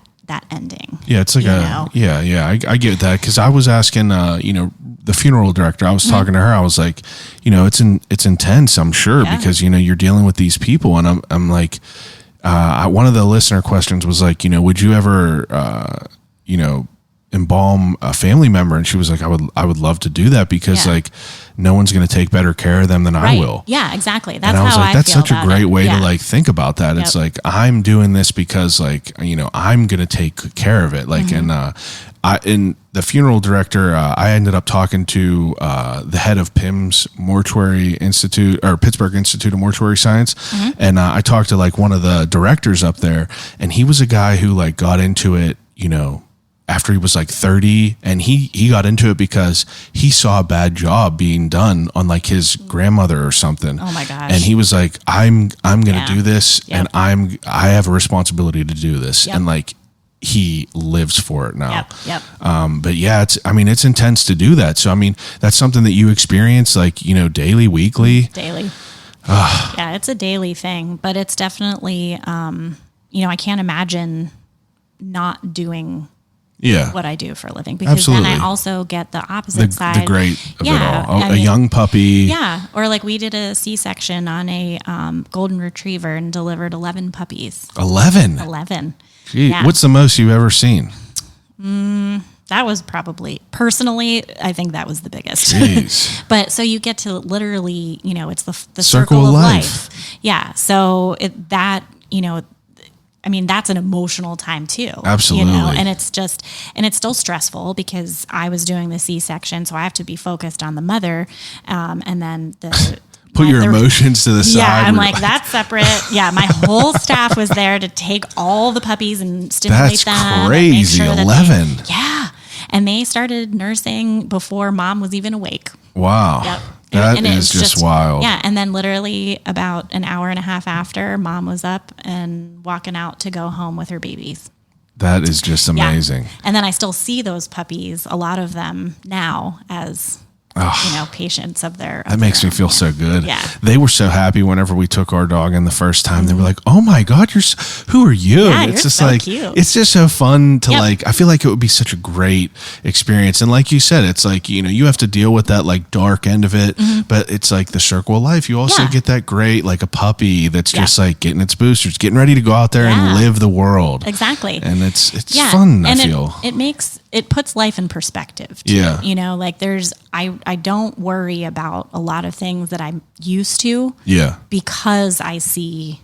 ending. Yeah. It's like I get that. Cause I was asking, the funeral director, I was talking to her, I was like, it's intense, I'm sure, because, you're dealing with these people. And I'm like, one of the listener questions was like, would you ever, embalm a family member? And she was like, I would love to do that because like no one's going to take better care of them than I will. Yeah, exactly. That's and I was how like, I that's feel such a about great it. way to like think about that. It's like, I'm doing this because like, I'm going to take care of it. Like, and, in the funeral director, I ended up talking to the head of PIMS Mortuary Institute or Pittsburgh Institute of Mortuary Science. And I talked to like one of the directors up there, and he was a guy who like got into it, after he was like 30, and he got into it because he saw a bad job being done on like his grandmother or something. Oh my gosh. And he was like, I'm going to do this and I have a responsibility to do this. And like, he lives for it now. Yep. But yeah, it's intense to do that. So, I mean, that's something that you experience like, daily, weekly. Daily. Yeah, it's a daily thing, but it's definitely, I can't imagine not doing what I do for a living, because then I also get the opposite side. The great of it all. A young puppy. Yeah. Or like we did a C-section on a golden retriever and delivered 11 puppies. 11? 11. Gee, what's the most you've ever seen? That was probably, personally, I think that was the biggest. Jeez. But so you get to literally, it's the circle of life. Yeah. So that's an emotional time too. Absolutely. And it's still stressful because I was doing the C-section, so I have to be focused on the mother. And then put your emotions to the side. Yeah, I'm like, that's separate. Yeah, my whole staff was there to take all the puppies and stimulate them. That's crazy. 11. Yeah. And they started nursing before mom was even awake. Wow. Yep. That is just wild. Yeah. And then literally about an hour and a half after, mom was up and walking out to go home with her babies. That is just amazing. Yeah. And then I still see those puppies, a lot of them now, as patients of their. That makes me feel so good. Yeah. They were so happy whenever we took our dog in the first time. They were like, "Oh my God, who are you?" Yeah, it's just so like, cute. It's just so fun to like, I feel like it would be such a great experience. And like you said, it's like, you have to deal with that like dark end of it, but it's like the circle of life. You also get that great, like a puppy that's just like getting its boosters, getting ready to go out there and live the world. Exactly. And it's fun, and I feel. It puts life in perspective too. Yeah. Like I don't worry about a lot of things that I'm used to. Yeah. Because I see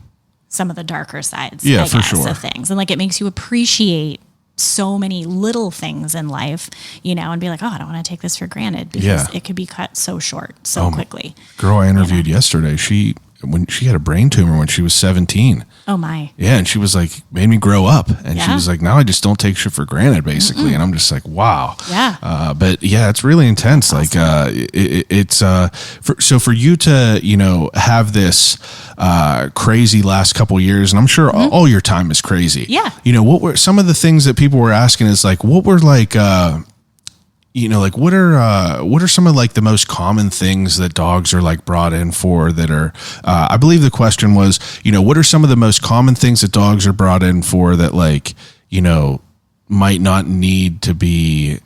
some of the darker sides. Yeah, for sure. Of things. And like it makes you appreciate so many little things in life, and be like, oh, I don't want to take this for granted because it could be cut so short so quickly. Girl I interviewed yesterday, she when she had a brain tumor when she was 17. Oh my. Yeah, and she was like, made me grow up, and she Yeah. was like, now I just don't take shit for granted, basically. And I'm just like, wow. Yeah. But yeah, it's really intense. That's like, it's so for you to have this crazy last couple years, and I'm sure all your time is crazy. Yeah. What were some of the things that people were asking is like, what were like. Like what are some of like the most common things that dogs are like brought in for that are, I believe the question was, what are some of the most common things that dogs are brought in for that like, might not need to be,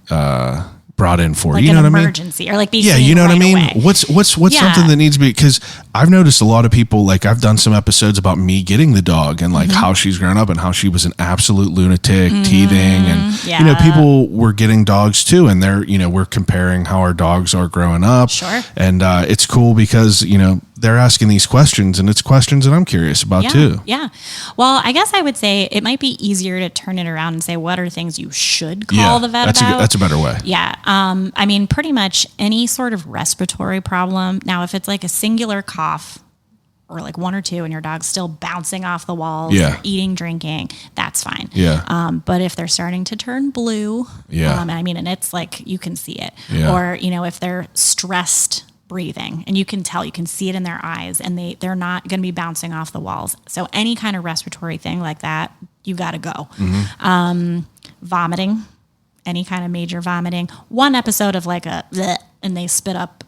brought in for, Like you know an what I mean? emergency or like be Yeah, seen you know what I right mean? away. What's Yeah. something that needs to be, because I've noticed a lot of people, like I've done some episodes about me getting the dog and like how she's grown up and how she was an absolute lunatic, teething, and Yeah. people were getting dogs too, and they're we're comparing how our dogs are growing up. Sure. And it's cool because they're asking these questions, and it's questions that I'm curious about Yeah, too. yeah. Well, I guess I would say it might be easier to turn it around and say, what are things you should call the vet about? That's a better way. Yeah. I mean, pretty much any sort of respiratory problem. Now, if it's like a singular cough or like one or two and your dog's still bouncing off the walls, Yeah. or eating, drinking, that's fine. Yeah. But if they're starting to turn blue, Yeah. and it's like you can see it. Yeah. Or, if they're stressed breathing and you can see it in their eyes and they're not going to be bouncing off the walls. So any kind of respiratory thing like that, you got to go. Vomiting, any kind of major vomiting. One episode of like a bleh, and they spit up,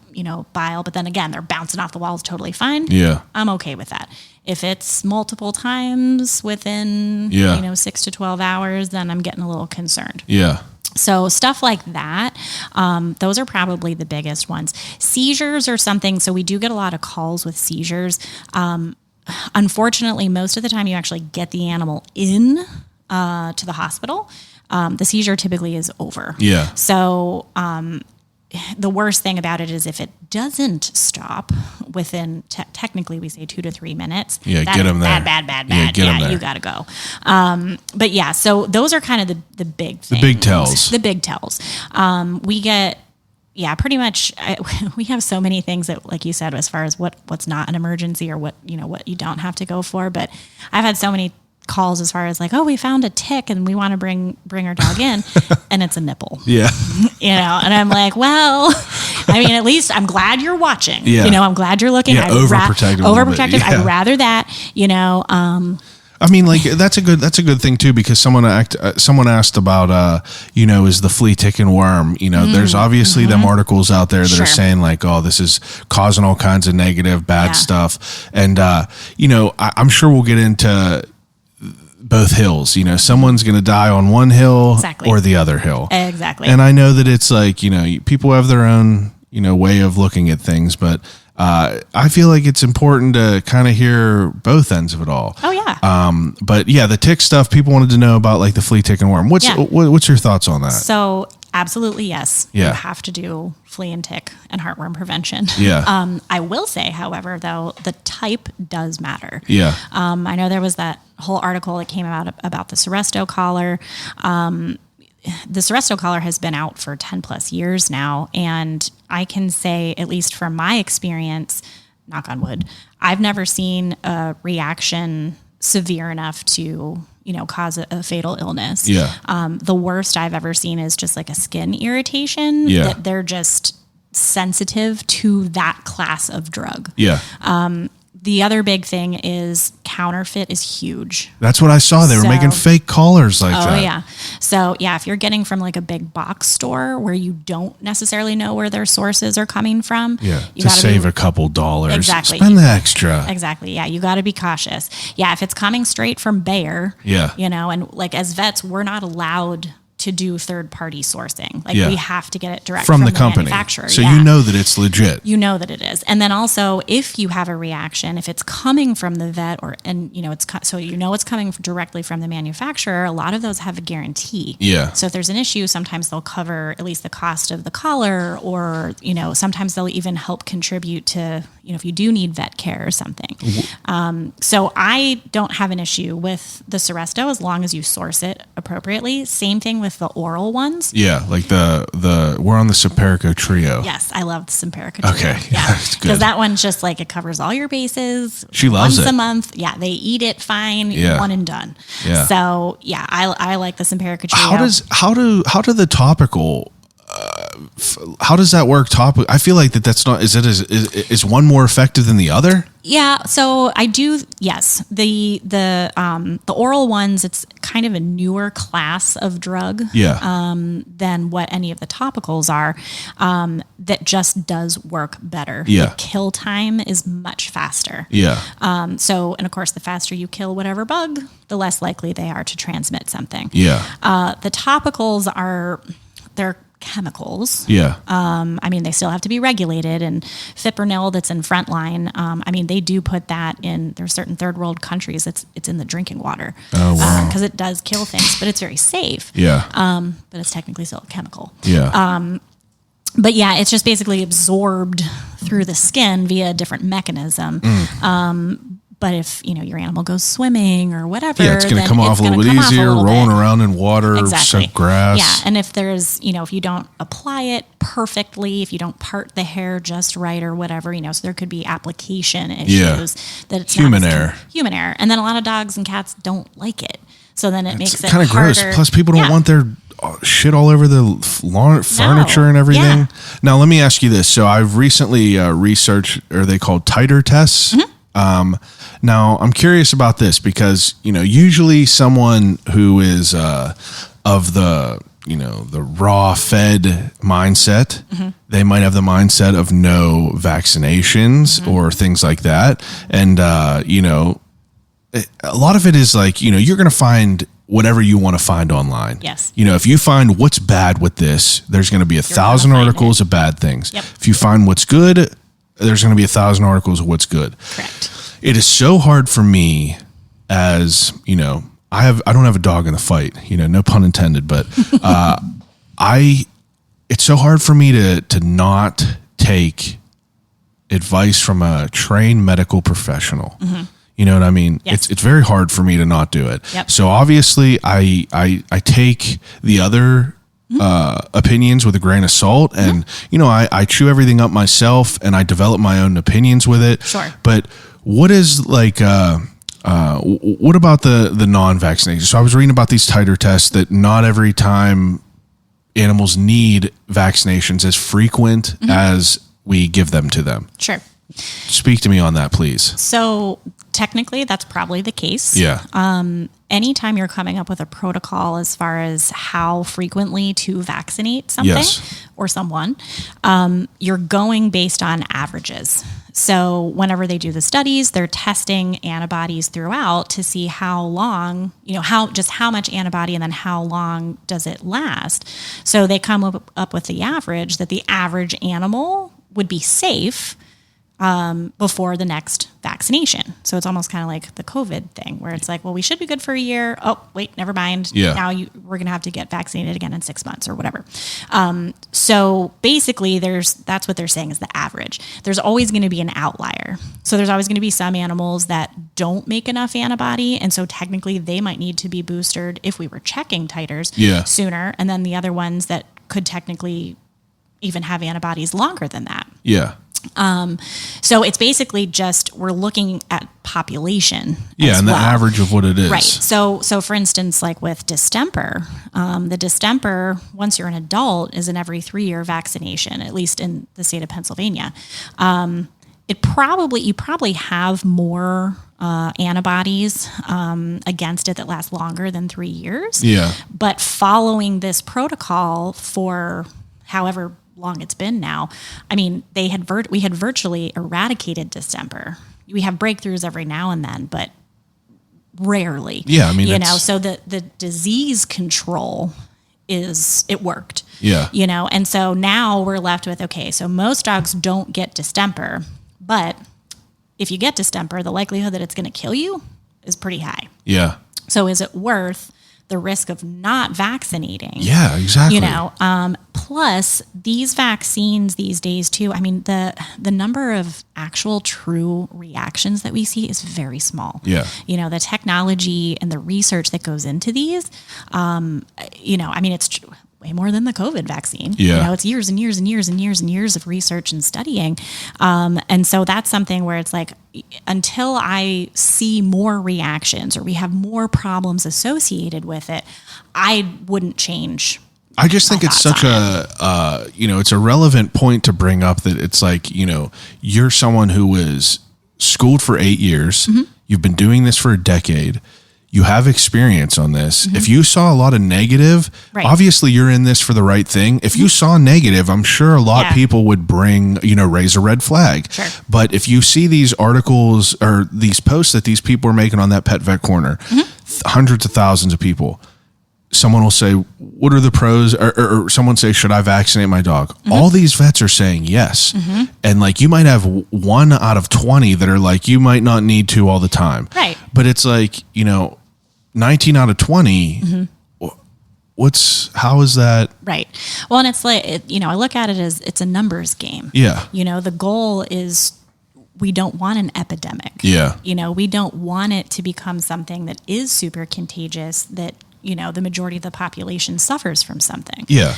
bile, but then again, they're bouncing off the walls, totally fine. Yeah. I'm okay with that. If it's multiple times within, 6 to 12 hours, then I'm getting a little concerned. Yeah. So stuff like that, those are probably the biggest ones. Seizures are something, so we do get a lot of calls with seizures. Unfortunately, most of the time you actually get the animal in to the hospital. The seizure typically is over. Yeah. So the worst thing about it is if it doesn't stop within, technically we say 2 to 3 minutes. Yeah, that get is 'em there. Bad. Yeah, get 'em there. You got to go. But yeah, so those are kind of the big things. The big tells. The big tells. We get, pretty much. We have so many things that, like you said, as far as what's not an emergency or what you don't have to go for. But I've had so many calls as far as like, oh, we found a tick and we want to bring our dog in, and it's a nipple. Yeah. And I'm like, well, at least I'm glad you're watching. Yeah. I'm glad you're looking. Yeah, overprotective. Overprotective. Yeah. I'd rather that. Like that's a good thing too, because someone asked about is the flea, tick, and worm. There's obviously them articles out there that Sure. are saying like, oh, this is causing all kinds of negative, bad stuff, and I'm sure we'll get into both hills. Someone's going to die on one hill Exactly. or the other hill. Exactly. And I know that it's like people have their own way of looking at things, but I feel like it's important to kind of hear both ends of it all. Oh yeah. But yeah, the tick stuff, people wanted to know about like the flea, tick, and worm. What's your thoughts on that? So absolutely, yes. Yeah. You have to do flea and tick and heartworm prevention. Yeah. I will say, however, though, the type does matter. Yeah. I know there was that whole article that came out about the Seresto collar. The Seresto collar has been out for 10 plus years now. And I can say, at least from my experience, knock on wood, I've never seen a reaction severe enough to, cause a fatal illness. Yeah. The worst I've ever seen is just like a skin irritation. Yeah. That they're just sensitive to that class of drug. Yeah. The other big thing is counterfeit is huge. That's what I saw. They were So- making fake collars like that. Oh yeah. So yeah, if you're getting from like a big box store where you don't necessarily know where their sources are coming from, Yeah. you To gotta save be, a couple dollars. Exactly. Spend the extra. Exactly. Yeah, you got to be cautious. Yeah, if it's coming straight from Bayer, Yeah. and like as vets, we're not allowed to do third-party sourcing. Like Yeah. we have to get it direct From the company. manufacturer. So Yeah. you know that it's legit. You know that it is. And then also, if you have a reaction, if it's coming from the vet so it's coming directly from the manufacturer, a lot of those have a guarantee. Yeah. So if there's an issue, sometimes they'll cover at least the cost of the collar, or, sometimes they'll even help contribute to, if you do need vet care or something. So I don't have an issue with the Seresto as long as you source it appropriately. Same thing with with the oral ones. Yeah, like we're on the Simparica trio. Yes, I love the Simparica trio. Okay, Yeah, that's good. because that one's just like it covers all your bases. She loves once it. a month. Yeah, they eat it fine. Yeah. One and done. Yeah. So yeah, I like the Simparica trio. How do the topical? How does that work? I feel like that's not. Is one more effective than the other? Yeah, so I do. Yes, the oral ones. It's kind of a newer class of drug. Yeah. Than what any of the topicals are. That just does work better. Yeah. The kill time is much faster. Yeah. And of course, the faster you kill whatever bug, the less likely they are to transmit something. Yeah. The topicals they're chemicals. Yeah. I mean, they still have to be regulated, and fipronil that's in Frontline. I mean, they do put that in. There's certain third world countries. It's in the drinking water. Oh wow. Because it does kill things, but it's very safe. Yeah. But it's technically still a chemical. Yeah. But yeah, it's just basically absorbed through the skin via a different mechanism. But if your animal goes swimming or whatever, yeah, it's going to come off a little bit easier, rolling around in water, soak grass. Yeah, and if there's, if you don't apply it perfectly, if you don't part the hair just right or whatever, so there could be application issues that it's human error. Human error, and then a lot of dogs and cats don't like it, so then it makes it kind of gross. Plus, people don't want their shit all over the furniture and everything. Yeah. Now, let me ask you this. So, I've recently researched, are they called titer tests? Mm-hmm. Now, I'm curious about this because, usually someone who is of the, the raw fed mindset, mm-hmm. they might have the mindset of no vaccinations mm-hmm. or things like that. And, a lot of it is like, you're going to find whatever you want to find online. Yes. If you find what's bad with this, there's going to be 1,000 articles of bad things. Yep. If you find what's good, there's going to be 1,000 articles of what's good. Correct. It is so hard for me as, I don't have a dog in the fight, no pun intended, but it's so hard for me to not take advice from a trained medical professional. Mm-hmm. You know what I mean? Yes. It's very hard for me to not do it. Yep. So obviously I take the other opinions with a grain of salt, and I chew everything up myself, and I develop my own opinions with it. Sure. But what is what about the non-vaccination? So I was reading about these titer tests that not every time animals need vaccinations as frequent mm-hmm. as we give them to them. Sure. Speak to me on that, please. So technically that's probably the case. Yeah. Anytime you're coming up with a protocol as far as how frequently to vaccinate something or someone, you're going based on averages. So whenever they do the studies, they're testing antibodies throughout to see how long, how much antibody and then how long does it last. So they come up with the average that the average animal would be safe before the next vaccination. So it's almost kind of like the COVID thing where it's like, well, we should be good for a year. Oh, wait, never mind. Yeah. Now we're going to have to get vaccinated again in 6 months or whatever. So basically that's what they're saying is the average. There's always going to be an outlier. So there's always going to be some animals that don't make enough antibody. And so technically they might need to be boosted if we were checking titers sooner. And then the other ones that could technically even have antibodies longer than that. Yeah. So it's basically just we're looking at population. Yeah, and the average of what it is. Right. So for instance, like with distemper, the distemper, once you're an adult, is an every 3-year vaccination, at least in the state of Pennsylvania. You probably have more antibodies against it that last longer than 3 years. Yeah. But following this protocol for however long it's been now, I mean, we had virtually eradicated distemper. We have breakthroughs every now and then, but rarely. Yeah, I mean, so the disease control it worked. Yeah. And so now we're left with, okay, so most dogs don't get distemper, but if you get distemper, the likelihood that it's going to kill you is pretty high. Yeah. So is it worth the risk of not vaccinating? Yeah, exactly. Plus, these vaccines these days too, I mean, the number of actual true reactions that we see is very small. Yeah. The technology and the research that goes into these, I mean, it's way more than the COVID vaccine. Yeah. It's years and years and years and years and years of research and studying. And so that's something where it's like, until I see more reactions or we have more problems associated with it, I wouldn't change. I just think it's such it's a relevant point to bring up, that it's like, you're someone who was schooled for 8 years. Mm-hmm. You've been doing this for a decade. You have experience on this. Mm-hmm. If you saw a lot of negative, obviously you're in this for the right thing. If you saw negative, I'm sure a lot of people would raise a red flag. Sure. But if you see these articles or these posts that these people are making on that Pet Vet Corner, hundreds of thousands of people, someone will say, what are the pros? Or someone say, should I vaccinate my dog? Mm-hmm. All these vets are saying yes. Mm-hmm. And like, you might have 1 out of 20 that are like, you might not need to all the time. Right. But it's like, 19 out of 20, how is that? Right. Well, and it's like, I look at it as it's a numbers game. Yeah. The goal is, we don't want an epidemic. Yeah. We don't want it to become something that is super contagious, that, the majority of the population suffers from something. Yeah.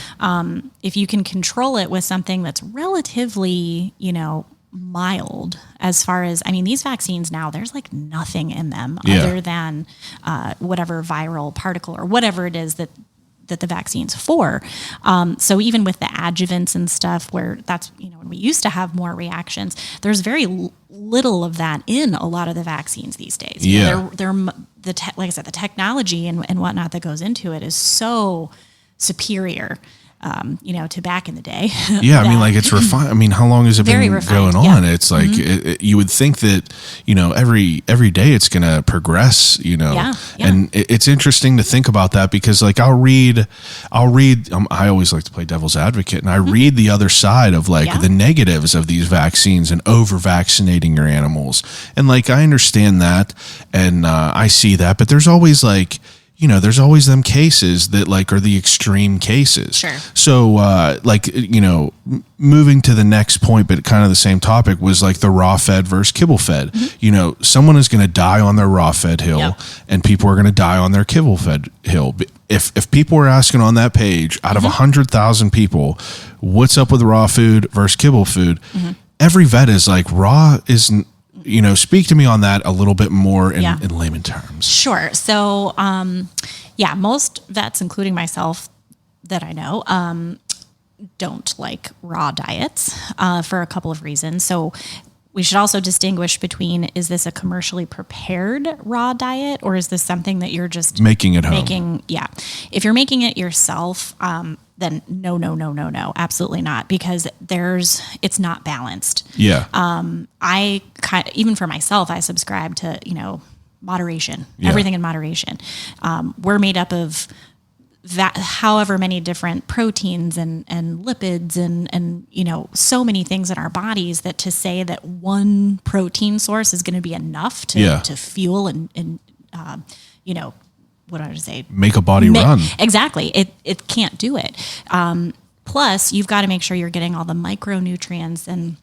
If you can control it with something that's relatively, mild, as far as, I mean, these vaccines now, there's like nothing in them other than whatever viral particle or whatever it is that the vaccine's for. So even with the adjuvants and stuff, where that's, when we used to have more reactions, there's very little of that in a lot of the vaccines these days. Yeah. Like I said, the technology and whatnot that goes into it is so superior, to back in the day. Yeah. I mean, like, it's refined. I mean, how long has it been going on? Yeah. It's like, you would think that, every day it's going to progress, and it's interesting to think about that, because like, I always like to play devil's advocate, and I read the other side of like the negatives of these vaccines and over vaccinating your animals. And like, I understand that. And I see that, but there's always like, there's always them cases that like are the extreme cases. Sure. So moving to the next point, but kind of the same topic, was like the raw fed versus kibble fed. Mm-hmm. Someone is going to die on their raw fed hill, and people are going to die on their kibble fed hill. If people are asking on that page, out of 100,000 people, what's up with raw food versus kibble food? Mm-hmm. Every vet is like, raw isn't. Speak to me on that a little bit more in layman terms. Sure. So, most vets, including myself that I know, don't like raw diets for a couple of reasons. So we should also distinguish between, is this a commercially prepared raw diet, or is this something that you're just making at home? Yeah. If you're making it yourself, then no, absolutely not, because it's not balanced. Yeah. Even for myself, I subscribe to, moderation, everything in moderation. We're made up of however many different proteins and lipids and so many things in our bodies, that to say that one protein source is going to be enough to fuel and what do I say? Make a body run. Exactly. It can't do it. Plus, you've got to make sure you're getting all the micronutrients and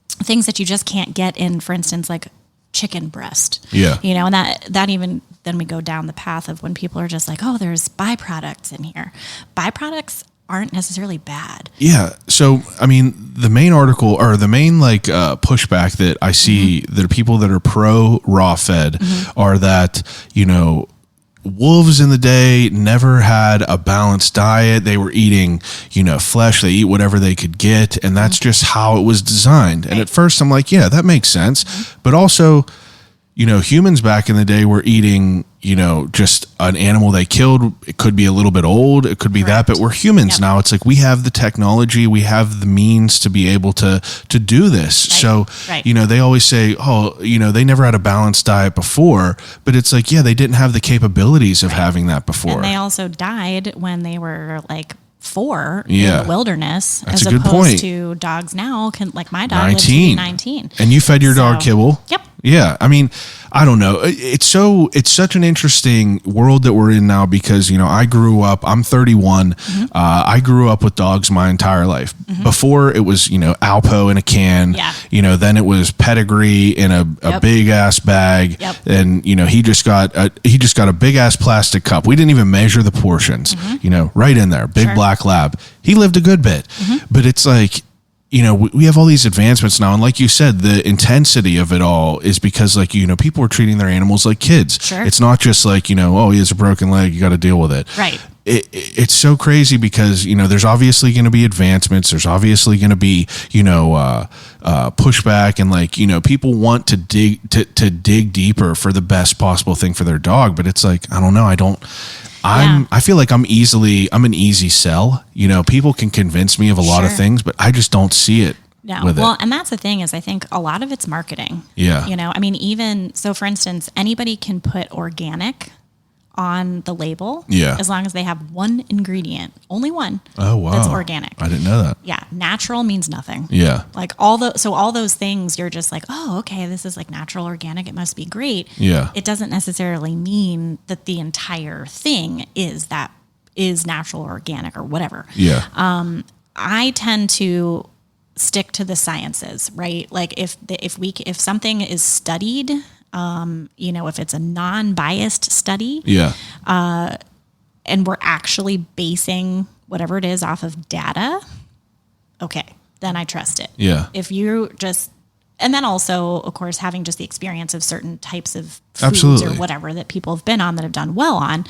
things that you just can't get in, for instance, like chicken breast. Yeah. And that even, then we go down the path of when people are just like, oh, there's byproducts in here. Byproducts aren't necessarily bad. Yeah. So, I mean, the main article, or the main pushback that I see, that are people that are pro raw fed, are that, wolves in the day never had a balanced diet. They were eating, flesh. They eat whatever they could get. And that's just how it was designed. And at first I'm like, yeah, that makes sense. But also, humans back in the day were eating, just an animal they killed. It could be a little bit old. It could be that, but we're humans now. It's like, we have the technology, we have the means to be able to do this. So, they always say, oh, they never had a balanced diet before, but it's like, yeah, they didn't have the capabilities of having that before. And they also died when they were like 4 in the wilderness. That's as a good opposed point. to dogs now, like my dog lives to be 19. And you fed your dog kibble? Yep. Yeah. I mean, I don't know. It's such an interesting world that we're in now because, I grew up, I'm 31. I grew up with dogs my entire life. Before it was, Alpo in a can, then it was pedigree in a big ass bag. And, he just got a big ass plastic cup. We didn't even measure the portions, right in there, big black lab. He lived a good bit, but it's like, we have all these advancements now. And like you said, the intensity of it all is because people are treating their animals like kids. Sure. It's not just like, oh, he has a broken leg, you got to deal with it. Right. It's so crazy because, there's obviously going to be advancements. There's obviously going to be, pushback and people want to dig deeper for the best possible thing for their dog. But it's like, I don't know. I feel like I'm an easy sell. People can convince me of a lot of things, but I just don't see it. No. With well, it. and that's the thing is I think a lot of it's marketing. Yeah. Even so, for instance, anybody can put organic on the label. Yeah. As long as they have one ingredient, only one. Oh, wow. That's organic. I didn't know that. Yeah. Natural means nothing. Yeah. Like all those things, you're just like, oh, okay, this is like natural, organic. It must be great. Yeah. It doesn't necessarily mean that the entire thing is natural, or organic, or whatever. Yeah. I tend to stick to the sciences, right? Like if something is studied, if it's a non-biased study, and we're actually basing whatever it is off of data, okay, then I trust it. Yeah. If you just, and then also, of course, having just the experience of certain types of foods Absolutely. or whatever that people have been on that have done well on.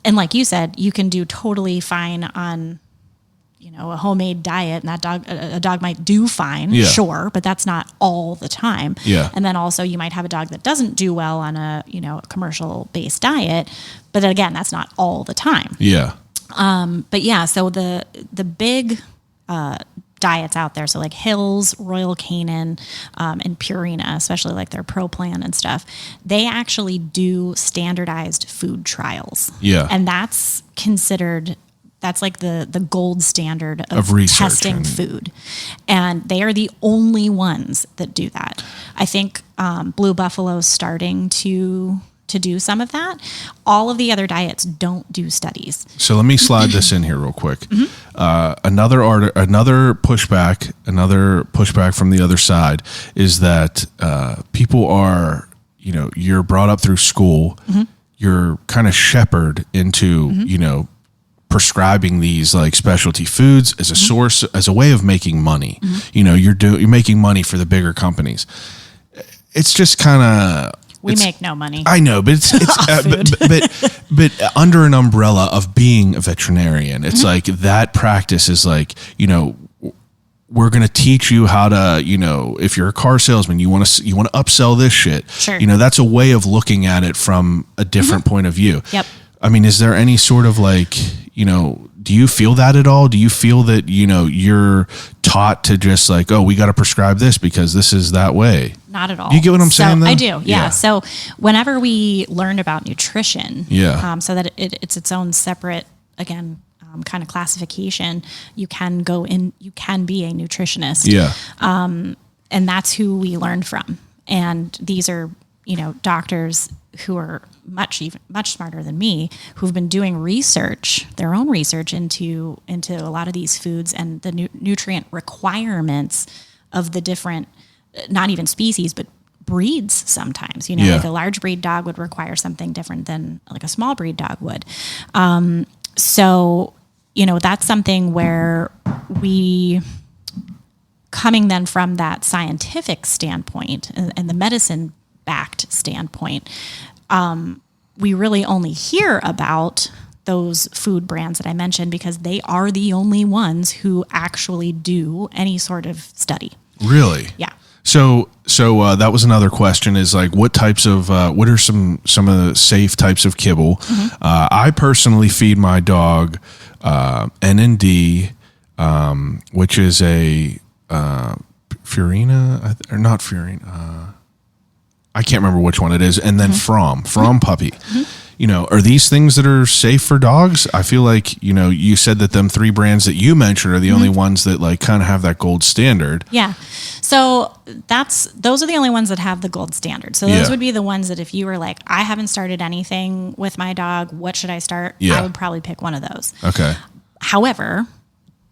And like you said, you can do totally fine on, a homemade diet, and a dog might do fine, sure, but that's not all the time. Yeah. And then also you might have a dog that doesn't do well on a commercial based diet, but then again, that's not all the time. Yeah. But yeah, so the big diets out there, so like Hills, Royal Canin, and Purina, especially like their Pro Plan and stuff, they actually do standardized food trials. Yeah. And that's considered, that's like the gold standard of research testing food. And they are the only ones that do that. I think Blue Buffalo's starting to do some of that. All of the other diets don't do studies. So let me slide this in here real quick. Another pushback from the other side is that people are, you're brought up through school. You're kind of shepherded into, prescribing these like specialty foods as a source, as a way of making money. You're making money for the bigger companies. It's just kind of, we make no money. I know, but it's but under an umbrella of being a veterinarian, it's like that practice is like, we're going to teach you how to, if you're a car salesman, you want to upsell this shit. Sure. That's a way of looking at it from a different point of view. Yep. I mean, is there any sort of like, do you feel that at all? Do you feel that, you're taught to just like, oh, we got to prescribe this because this is that way? Not at all. You get what I'm saying, though? I do, yeah. So whenever we learned about nutrition, so that it's its own separate, again, kind of classification, you can be a nutritionist. Yeah. And that's who we learned from. And these are, doctors who are much smarter than me, who've been doing their own research into a lot of these foods and the nutrient requirements of the different, not even species, but breeds sometimes. Like a large breed dog would require something different than like a small breed dog would. So, that's something where we, coming then from that scientific standpoint and the medicine-backed standpoint, we really only hear about those food brands that I mentioned because they are the only ones who actually do any sort of study. Really? Yeah. So that was another question is like, what types of, what are some of the safe types of kibble? I personally feed my dog N&D, which is a Purina, or not Purina, I can't remember which one it is, and then From Puppy. are these things that are safe for dogs? I feel like, you said that them 3 brands that you mentioned are the only ones that like kind of have that gold standard. Yeah. So those are the only ones that have the gold standard. So those would be the ones that if you were like, I haven't started anything with my dog, what should I start? Yeah. I would probably pick one of those. Okay. However,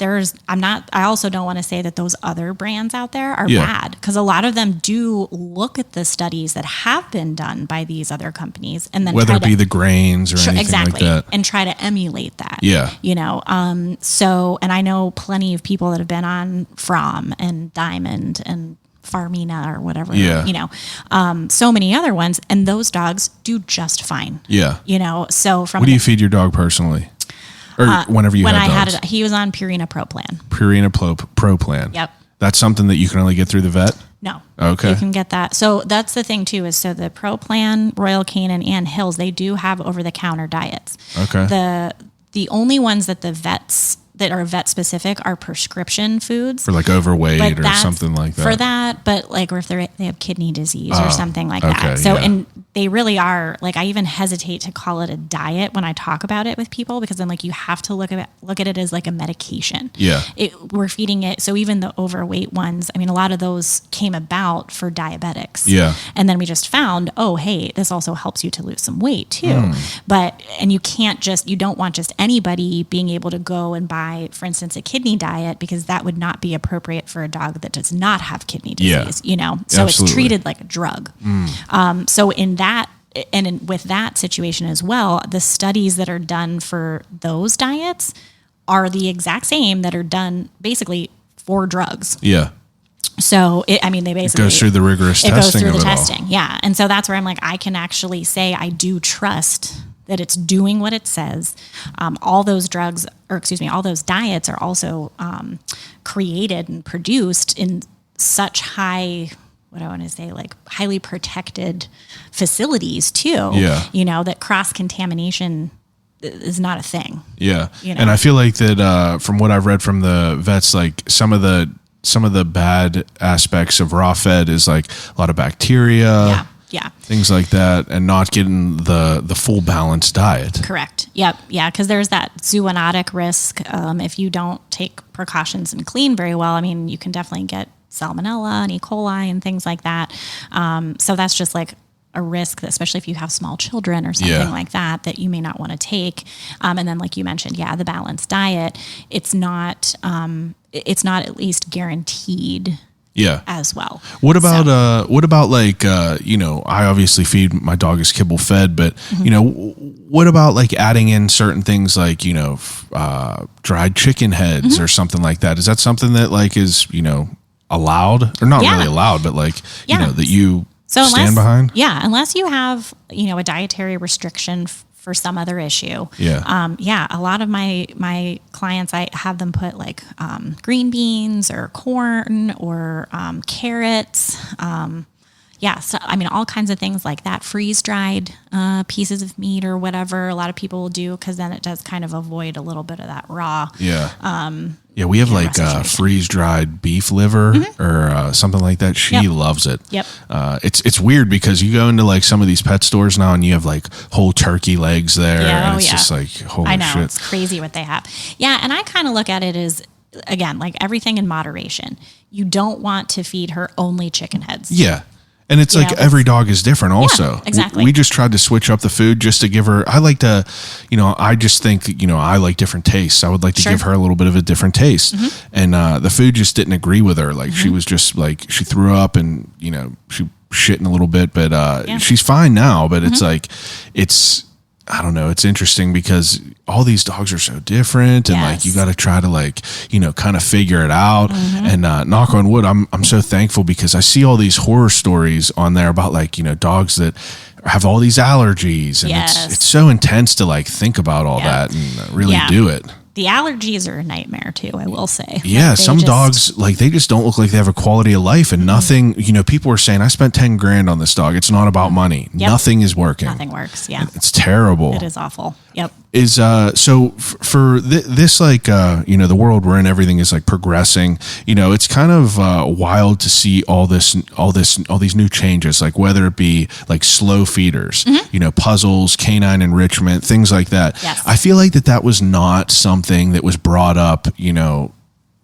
I also don't want to say that those other brands out there are bad, because a lot of them do look at the studies that have been done by these other companies and then whether it be the grains or anything like that, and try to emulate that. Yeah. So, and I know plenty of people that have been on From and Diamond and Farmina or whatever, so many other ones, and those dogs do just fine. Yeah. So what do you feed your dog personally? Or whenever you had dogs? He was on Purina Pro Plan. Purina Pro Plan. Yep. That's something that you can only get through the vet? No. Okay. You can get that. So that's the thing too, is so the Pro Plan, Royal Canin, and Hills, they do have over-the-counter diets. Okay. The only ones that the vets that are vet specific are prescription foods. For like overweight or something like that. For that, but like, or if they have kidney disease or something like that. So, and they really are, like, I even hesitate to call it a diet when I talk about it with people, because I'm like, you have to look at it as like a medication. Yeah. We're feeding it. So even the overweight ones, I mean, a lot of those came about for diabetics. Yeah. And then we just found, oh, hey, this also helps you to lose some weight too. And you don't want just anybody being able to go and buy, for instance, a kidney diet, because that would not be appropriate for a dog that does not have kidney disease, So Absolutely. it's treated like a drug. So in that, with that situation as well, the studies that are done for those diets are the exact same that are done basically for drugs. Yeah. So they basically goes through the rigorous testing. It goes through the of it testing, all. yeah. And so that's where I'm like, I can actually say I do trust that it's doing what it says. All those diets are also created and produced in such highly protected facilities too. Yeah. That cross-contamination is not a thing. Yeah. And I feel like that from what I've read from the vets, like some of the bad aspects of raw fed is like a lot of bacteria. Yeah. Things like that, and not getting the full balanced diet. Correct. Yep. Yeah. Because there's that zoonotic risk. If you don't take precautions and clean very well, you can definitely get salmonella and E. coli and things like that. So that's just like a risk, especially if you have small children or something like that you may not want to take. And then, like you mentioned, the balanced diet, it's not at least guaranteed. Yeah. As well. What about I obviously feed my dog as kibble fed, but what about like adding in certain things like, dried chicken heads or something like that? Is that something that like is, allowed, or not really allowed, but like, that you stand behind? Yeah. Unless you have, a dietary restriction for some other issue. Yeah. A lot of my clients, I have them put like green beans or corn or carrots. So all kinds of things like that. Freeze dried pieces of meat or whatever. A lot of people will do, because then it does kind of avoid a little bit of that raw. Yeah, we have like freeze dried beef liver or something like that. She loves it. Yep. It's weird because you go into like some of these pet stores now and you have like whole turkey legs there, and it's just like, holy I know, shit. it's crazy what they have. Yeah, and I kind of look at it as, again, like everything in moderation. You don't want to feed her only chicken heads. Yeah. And it's like every dog is different also. Yeah, exactly. We just tried to switch up the food just to give her, I like to, I just think, I like different tastes. I would like to give her a little bit of a different taste. And the food just didn't agree with her. Like she was just like, she threw up and, she shitting a little bit, but she's fine now. But it's like, I don't know. It's interesting because all these dogs are so different, and like you got to try to like, kind of figure it out. And knock on wood, I'm so thankful because I see all these horror stories on there about like, dogs that have all these allergies, and it's so intense to like think about all that and really do it. The allergies are a nightmare too, I will say. Yeah, some dogs, like, they just don't look like they have a quality of life, and nothing, people are saying, I spent 10 grand on this dog. It's not about money. Nothing is working. Nothing works, yeah. It's terrible. It is awful. Yep. Is for this like the world we're in, everything is like progressing. It's kind of wild to see all these new changes, like whether it be like slow feeders, puzzles, canine enrichment, things like that. Yes. I feel like that was not something that was brought up,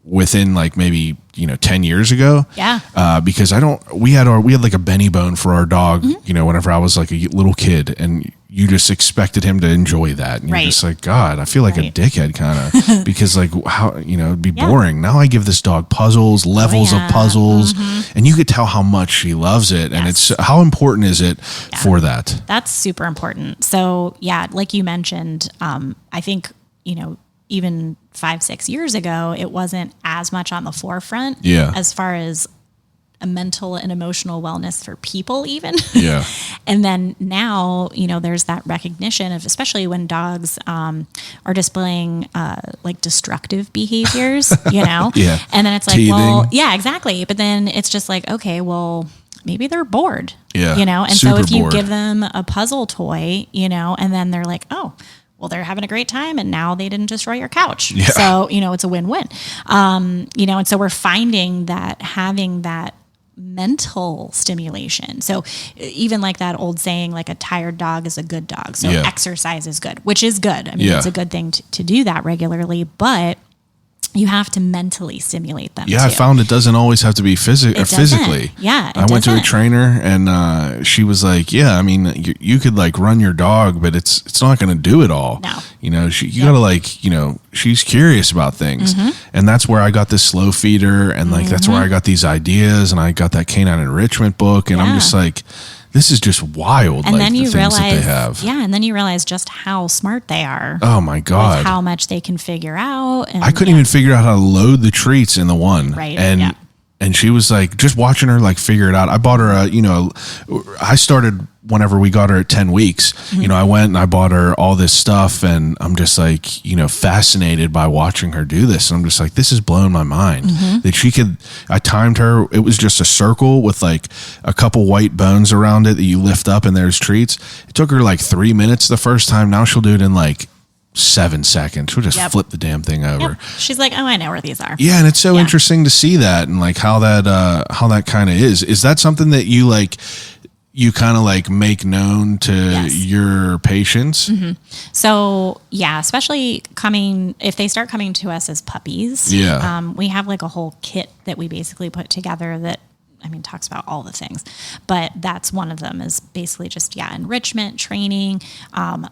within like maybe 10 years ago. Yeah. Because we had like a Benny bone for our dog, whenever I was like a little kid, and you just expected him to enjoy that. And you're just like, God, I feel like a dickhead kind of, because like how, it'd be boring. Now I give this dog puzzles, levels of puzzles, and you could tell how much she loves it. And it's, how important is it for that? That's super important. So yeah, like you mentioned, I think, even 5-6 years ago, it wasn't as much on the forefront as far as a mental and emotional wellness for people even. Yeah. And then now, there's that recognition of, especially when dogs are displaying like destructive behaviors, Yeah. And then it's like, Teething. well, yeah, exactly. But then it's just like, okay, well, maybe they're bored, Yeah. And Super so if you bored. give them a puzzle toy, and then they're like, oh, well, they're having a great time and now they didn't destroy your couch. Yeah. So, it's a win-win. And so we're finding that having that mental stimulation. So even like that old saying, like a tired dog is a good dog. So exercise is good, which is good. I mean, it's a good thing to do that regularly, but you have to mentally stimulate them. Yeah, too. I found it doesn't always have to be physically. Yeah, I went to a trainer and she was like, "Yeah, I mean, you could like run your dog, but it's not going to do it all. No, you got to like, she's curious about things, and that's where I got this slow feeder, and like that's where I got these ideas, and I got that canine enrichment book, and I'm just like, this is just wild. And like, then you realize, that they have. and then you realize just how smart they are. Oh my God. With how much they can figure out. And, I couldn't even figure out how to load the treats in the one. Right. And she was like, just watching her like figure it out. I bought her I started whenever we got her at 10 weeks, I went and I bought her all this stuff, and I'm just like, fascinated by watching her do this. And I'm just like, this is blowing my mind that I timed her. It was just a circle with like a couple white bones around it that you lift up and there's treats. It took her like 3 minutes the first time. Now she'll do it in like 7 seconds. She'll just flip the damn thing over. Yep. She's like, oh, I know where these are. Yeah. And it's so interesting to see that, and like how that kind of is. Is that something that you like, you kind of like make known to your patients? So yeah, especially if they start coming to us as puppies, we have like a whole kit that we basically put together that, talks about all the things, but that's one of them is basically just, enrichment, training,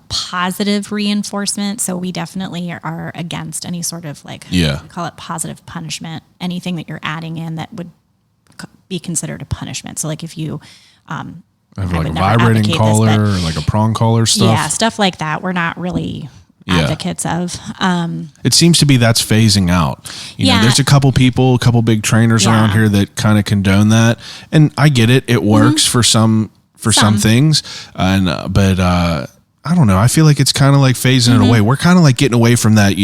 positive reinforcement. So we definitely are against any sort of like, we call it positive punishment, anything that you're adding in that would be considered a punishment. So like if you, have like a vibrating collar or like a prong collar stuff. Yeah, stuff like that. We're not really advocates of. It seems to be that's phasing out. There's a couple big trainers around here that kind of condone that, and I get it. It works for some things, and but I don't know. I feel like it's kind of like phasing it away. We're kind of like getting away from that.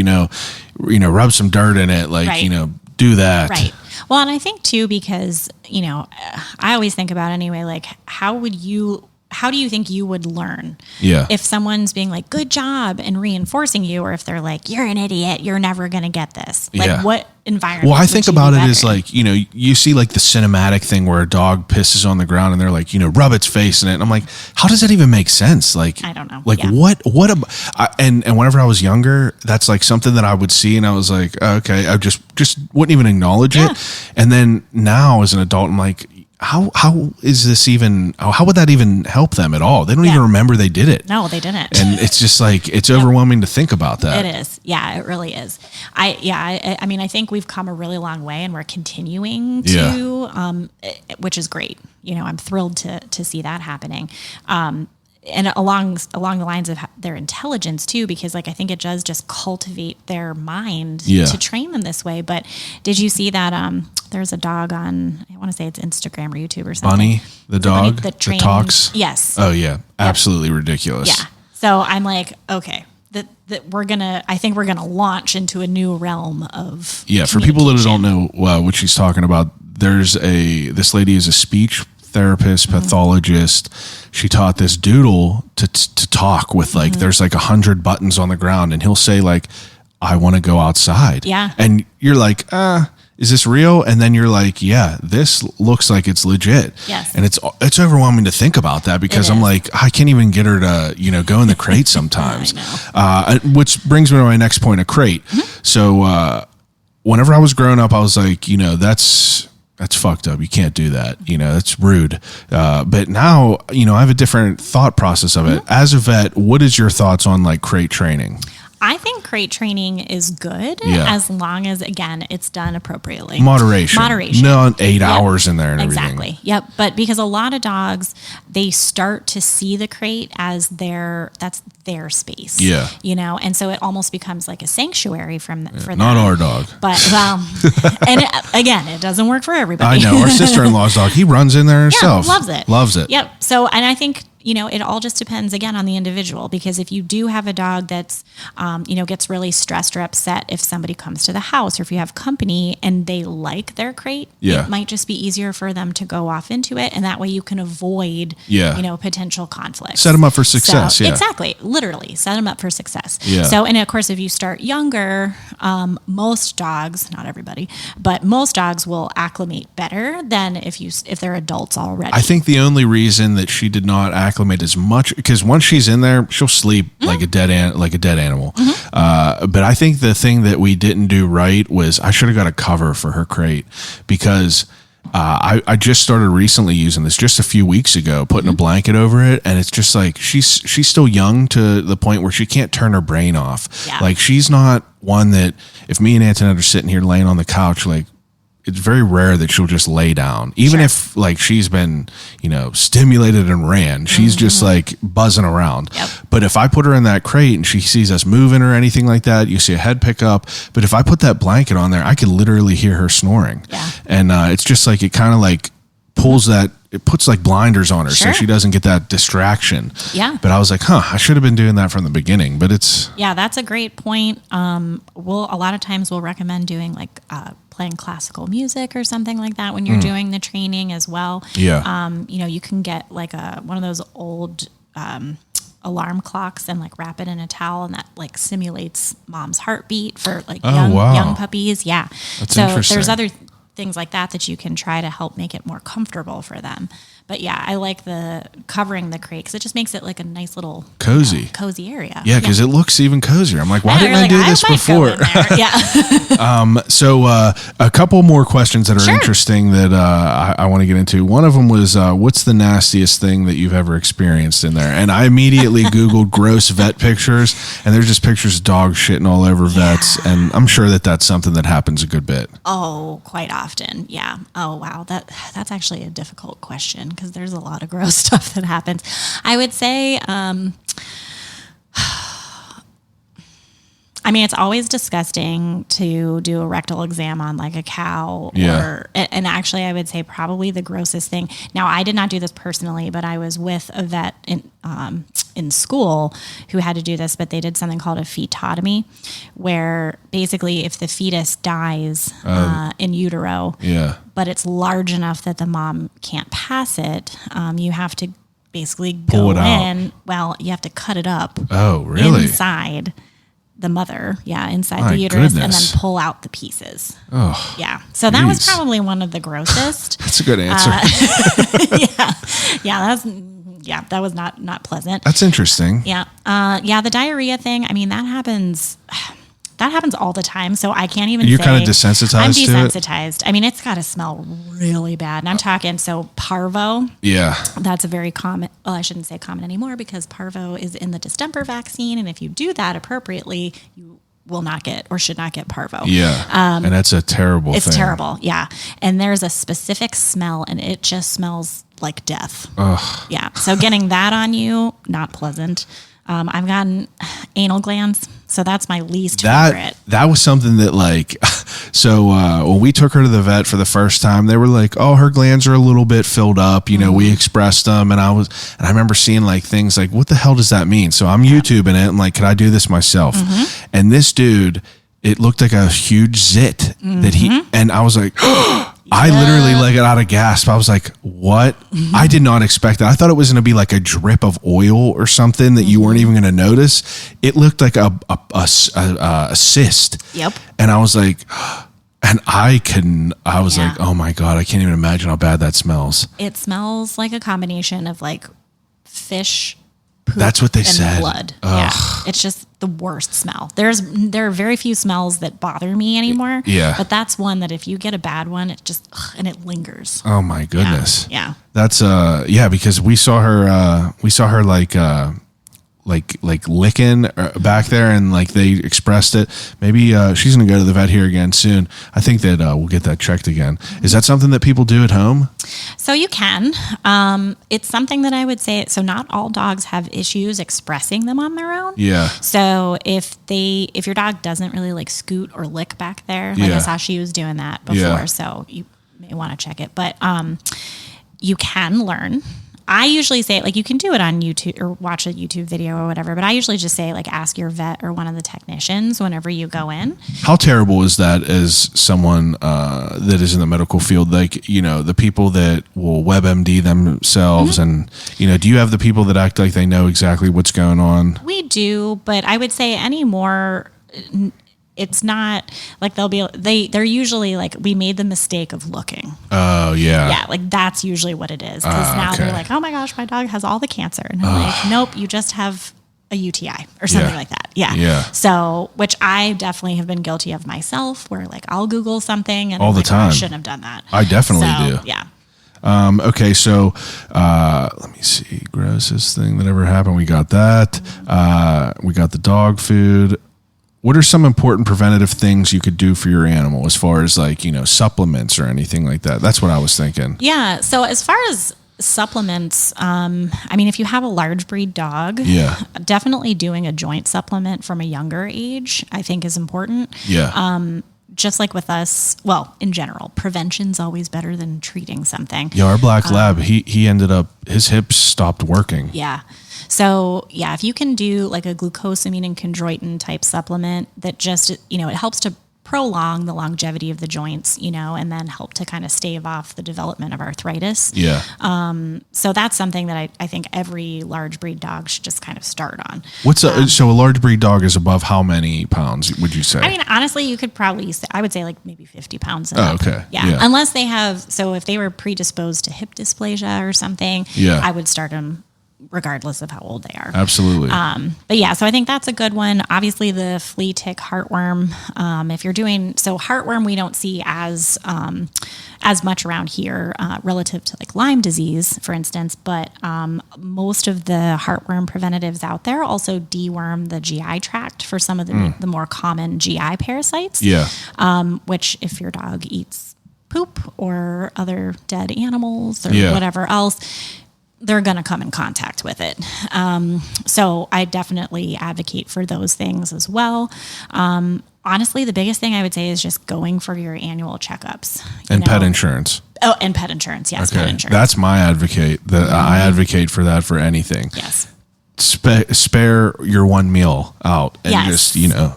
Rub some dirt in it, like do that. Right. Well, and I think too, because I always think about anyway, like how do you think you would learn if someone's being like, good job, and reinforcing you, or if they're like, you're an idiot, you're never going to get this. Like what environment? Well, I think about it as like, you see like the cinematic thing where a dog pisses on the ground and they're like, rub its face in it. And I'm like, how does that even make sense? Like, I don't know. Like and whenever I was younger, that's like something that I would see and I was like, okay, I just wouldn't even acknowledge it. And then now as an adult, I'm like, how is this even, how would that even help them at all? They don't even remember they did it. No, they didn't. And it's just like, it's overwhelming to think about that. It is. Yeah, it really is. I think we've come a really long way and we're continuing to, which is great. I'm thrilled to see that happening. And along the lines of their intelligence too, because like I think it does just cultivate their mind to train them this way. But did you see that there's a dog on, I want to say it's Instagram or YouTube or something. Bunny, the dog that talks? Yes. Oh yeah, absolutely ridiculous. Yeah. So I'm like, okay, that I think we're gonna launch into a new realm of for people that don't know what she's talking about. This lady is a speech therapist, pathologist. She taught this doodle to talk with like, there's like 100 buttons on the ground, and he'll say like, I want to go outside. Yeah. And you're like, is this real? And then you're like, yeah, this looks like it's legit. Yes. And it's overwhelming to think about that, because I'm like, I can't even get her to, go in the crate sometimes. I know. Which brings me to my next point, a crate. So, whenever I was growing up, I was like, that's fucked up. You can't do that. That's rude. But now, I have a different thought process of it. As a vet, what is your thoughts on like crate training? I think crate training is good as long as, again, it's done appropriately. Moderation. No 8 hours in there and everything. Exactly. Yep. But because a lot of dogs, they start to see the crate as that's their space. Yeah. And so it almost becomes like a sanctuary for them. Not our dog. But, and again, it doesn't work for everybody. I know. Our sister-in-law's dog, he runs in there himself. Yeah, loves it. Yep. So, and I think, it all just depends again on the individual, because if you do have a dog that's, gets really stressed or upset if somebody comes to the house, or if you have company and they like their crate, it might just be easier for them to go off into it. And that way you can avoid, potential conflicts. Set them up for success. Exactly. Literally set them up for success. Yeah. So, and of course, if you start younger, most dogs, not everybody, but most dogs will acclimate better than if they're adults already. I think the only reason that she did not acclimate as much, because once she's in there, she'll sleep like a dead animal. But I think the thing that we didn't do right was I should have got a cover for her crate, because I just started recently using this just a few weeks ago, putting a blanket over it, and it's just like she's still young to the point where she can't turn her brain off. Yeah. Like, she's not one that, if me and Antoinette are sitting here laying on the couch, like, it's very rare that she'll just lay down. Even if like she's been, stimulated and ran, she's just like buzzing around. Yep. But if I put her in that crate and she sees us moving or anything like that, you see a head pick up. But if I put that blanket on there, I could literally hear her snoring. Yeah. And it's just like, it kind of like it puts like blinders on her so she doesn't get that distraction. Yeah. But I was like, I should have been doing that from the beginning, but it's. Yeah, that's a great point. A lot of times we'll recommend doing like, playing classical music or something like that when you're doing the training as well. Yeah. You can get like one of those old, alarm clocks and like wrap it in a towel, and that like simulates mom's heartbeat for like young puppies. Yeah. That's so interesting. there's other things like that you can try to help make it more comfortable for them. But yeah, I like the covering the crate because it just makes it like a nice little cozy area. Yeah, because it looks even cozier. I'm like, why didn't I do this before? Yeah. So a couple more questions that are interesting that I want to get into. One of them was, what's the nastiest thing that you've ever experienced in there? And I immediately Googled gross vet pictures, and there's just pictures of dogs shitting all over vets. And I'm sure that that's something that happens a good bit. Oh, quite often. Yeah. Oh, wow. That's actually a difficult question because there's a lot of gross stuff that happens. I would say, it's always disgusting to do a rectal exam on like a cow and actually I would say probably the grossest thing. Now, I did not do this personally, but I was with a vet in school who had to do this, but they did something called a fetotomy, where basically if the fetus dies in utero, but it's large enough that the mom can't pass it, you have to basically go in. Well, you have to cut it up. Oh, really? Inside the mother, inside the uterus, and then pull out the pieces. Oh, yeah. So that was probably one of the grossest. That's a good answer. That was not pleasant. That's interesting. Yeah. The diarrhea thing. That happens. That happens all the time. So I can't even. You're kind of desensitized. I'm desensitized. It's got to smell really bad. And I'm talking parvo. Yeah. That's a very common. Well, I shouldn't say common anymore because parvo is in the distemper vaccine, and if you do that appropriately, you will not get or should not get parvo. Yeah. And that's a terrible thing. It's terrible. Yeah. And there's a specific smell, and it just smells like death. Ugh. Yeah. So getting that on you, not pleasant. I've gotten anal glands, so that's my least favorite. That was something that when we took her to the vet for the first time, they were like, "Oh, her glands are a little bit filled up." We expressed them, and I remember seeing things like, "What the hell does that mean?" So I'm YouTubing it and could I do this myself? Mm-hmm. And this dude, it looked like a huge zit that and I was like, I literally let out a gasp. I was like, what? I did not expect that. I thought it was going to be like a drip of oil or something that you weren't even going to notice. It looked like a cyst. Yep. And I was like, and I was like, oh my God, I can't even imagine how bad that smells. It smells like a combination of like fish poop. That's what they and said. Blood. Ugh. Yeah. It's just the worst smell. There are very few smells that bother me anymore. Yeah. But that's one that if you get a bad one, it just, and it lingers. Oh my goodness. Yeah. That's because we saw her like licking back there, and like they expressed it. Maybe she's gonna go to the vet here again soon. I think that we'll get that checked again. Is that something that people do at home? So you can. It's something that I would say. So not all dogs have issues expressing them on their own. Yeah. So if your dog doesn't really like scoot or lick back there, like I saw she was doing that before. Yeah. So you may want to check it, but you can learn. I usually say, like, you can do it on YouTube or watch a YouTube video or whatever, but I usually just say, like, ask your vet or one of the technicians whenever you go in. How terrible is that as someone that is in the medical field? Like, you know, the people that will WebMD themselves and, you know, do you have the people that act like they know exactly what's going on? We do, but I would say anymore, it's not like they're usually like, we made the mistake of looking. Oh, yeah. Yeah, like that's usually what it is. Because now they're like, oh my gosh, my dog has all the cancer. And I'm like, nope, you just have a UTI or something like that. Yeah. Yeah. So, which I definitely have been guilty of myself, where like I'll Google something and all I'm the like, time. I shouldn't have done that. I definitely do. Yeah. Okay, so let me see. Grossest thing that ever happened. We got that. We got the dog food. What are some important preventative things you could do for your animal as far as like, you know, supplements or anything like that? That's what I was thinking. Yeah. So as far as supplements, I mean, if you have a large breed dog, definitely doing a joint supplement from a younger age, I think is important. Yeah. Just like with us, well, in general, prevention's always better than treating something. Yeah, our black lab, he ended up, his hips stopped working. Yeah. So, yeah, if you can do like a glucosamine and chondroitin type supplement that just, you know, it helps to prolong the longevity of the joints, you know, and then help to kind of stave off the development of arthritis. Yeah. So that's something that I think every large breed dog should just kind of start on. So a large breed dog is above how many pounds, would you say? I mean, honestly, you could probably say, I would say like maybe 50 pounds. Okay. Yeah. Unless they have, so if they were predisposed to hip dysplasia or something, I would start them regardless of how old they are. Absolutely. But yeah, so I think that's a good one. Obviously the flea, tick, heartworm. If you're doing, so heartworm, we don't see as much around here relative to like Lyme disease, for instance, but most of the heartworm preventatives out there also deworm the GI tract for some of the more common GI parasites. Yeah. Which if your dog eats poop or other dead animals or whatever else, they're going to come in contact with it. So I definitely advocate for those things as well. Honestly, the biggest thing I would say is just going for your annual checkups. And pet insurance. Oh, and pet insurance. Yes, pet insurance. That's my advocate. I advocate for that for anything. Yes. Spare your one meal out and just, you know,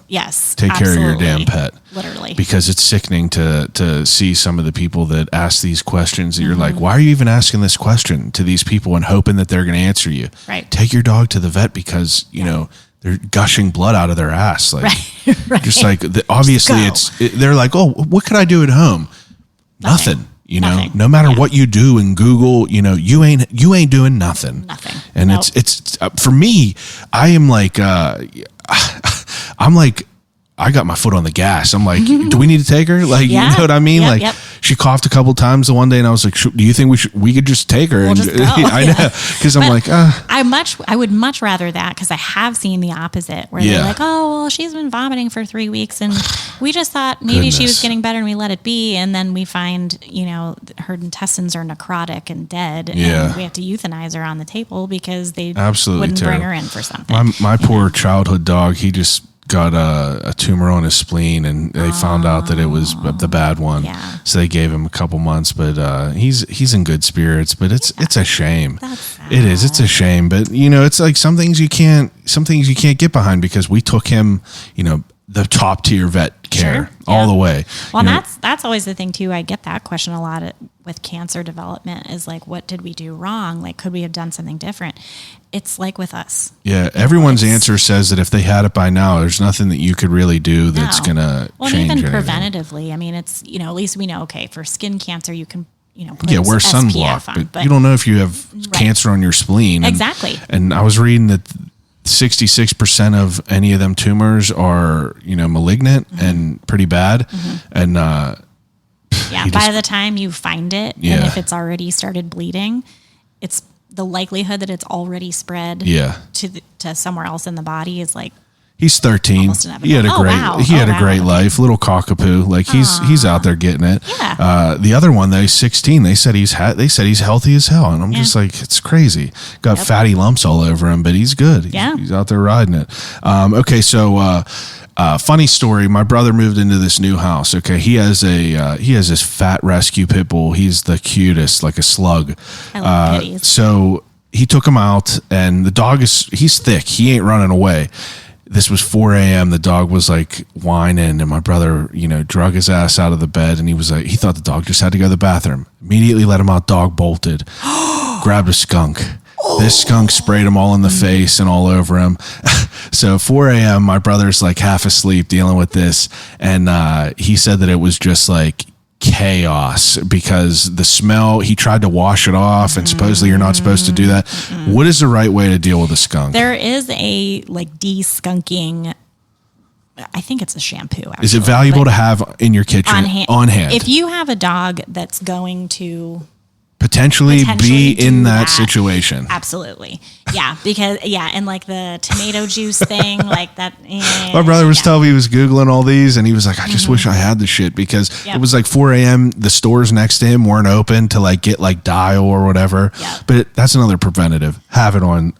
take care of your damn pet. Literally. Because it's sickening to see some of the people that ask these questions that you're like, why are you even asking this question to these people and hoping that they're going to answer you? Right. Take your dog to the vet because, you know, they're gushing blood out of their ass. Like, just like, obviously they're like, oh, what could I do at home? Nothing. You know, no matter what you do in Google, you know, you ain't doing nothing. Nothing. And it's for me, I am like, I got my foot on the gas. I'm like, do we need to take her? Like, you know what I mean? She coughed a couple times the one day and I was like, do you think we could just take her? We'll just go. I know. Cause I'm like, I would much rather that. Cause I have seen the opposite where they're like, oh, well, she's been vomiting for 3 weeks and we just thought maybe she was getting better and we let it be. And then we find, you know, her intestines are necrotic and dead. And we have to euthanize her on the table because they wouldn't bring her in for something. My poor childhood dog, he just got a tumor on his spleen and they found out that it was the bad one. Yeah. So they gave him a couple months, but he's in good spirits, but it's a shame. It is. It's a shame, but you know, it's like some things you can't get behind because we took him, you know, the top tier vet care Sure. all Yeah. the way. Well, You know, that's always the thing too. I get that question a lot with cancer development is like, what did we do wrong? Like, could we have done something different? It's like with us. yeah, everyone's it's- answer says that if they had it by now, there's nothing that you could really do that's No. going to Well, change and even anything. preventatively. I mean, it's, at least we know, okay, for skin cancer, you can, put Yeah, wear SPF sunblock, on, but you don't know if you have cancer on your spleen. And, Exactly. And I was reading that 66% of any of them tumors are, malignant and pretty bad. And Yeah, you by just- the time you find it, and Yeah. if it's already started bleeding, it's the likelihood that it's already spread yeah. to somewhere else in the body is like, He's 13. Almost He had a inevitable. great Wow. he had Oh, a great wow. life, little cockapoo. Like he's out there getting it. Yeah. The other one though, he's 16. They said he's healthy as hell, and I'm just like, it's crazy. Got fatty lumps all over him, but he's good. Yeah. He's out there riding it. Okay, so funny story. My brother moved into this new house. Okay, he has this fat rescue pit bull. He's the cutest, like a slug. I love pitties. So he took him out, and the dog he's thick. He ain't running away. This was 4 a.m. The dog was like whining, and my brother, drug his ass out of the bed, and he was like, he thought the dog just had to go to the bathroom. Immediately let him out. Dog bolted, grabbed a skunk. This skunk sprayed him all in the face and all over him. So 4 a.m. my brother's like half asleep dealing with this, and he said that it was just like chaos because the smell, he tried to wash it off, and supposedly you're not supposed to do that. What is the right way to deal with a skunk? there is a like de-skunking, I think it's a shampoo. Actually. Is it valuable to have in your kitchen on hand? hand? If you have a dog that's going to potentially be do in that that. situation. Absolutely. Yeah. Because, and like the tomato juice thing, like that. My brother was telling me he was Googling all these, and he was like, I just wish I had the shit because Yep. it was like 4 a.m. The stores next to him weren't open to like get like dial or whatever. Yep. But that's another preventative. Have it on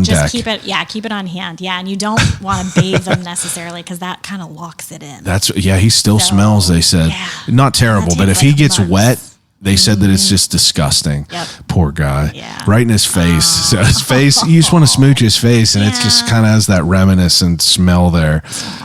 Just deck. keep it on hand. Yeah. And you don't want to bathe them necessarily because that kind of locks it in. He still smells, they said. Yeah. Not terrible, That but if takes, he like, gets months. wet, they said that it's just disgusting. Yep. Poor guy. Yeah. Right in his face. So his face, you just want to smooch his face, and it just Yeah. kind of has that reminiscent smell there.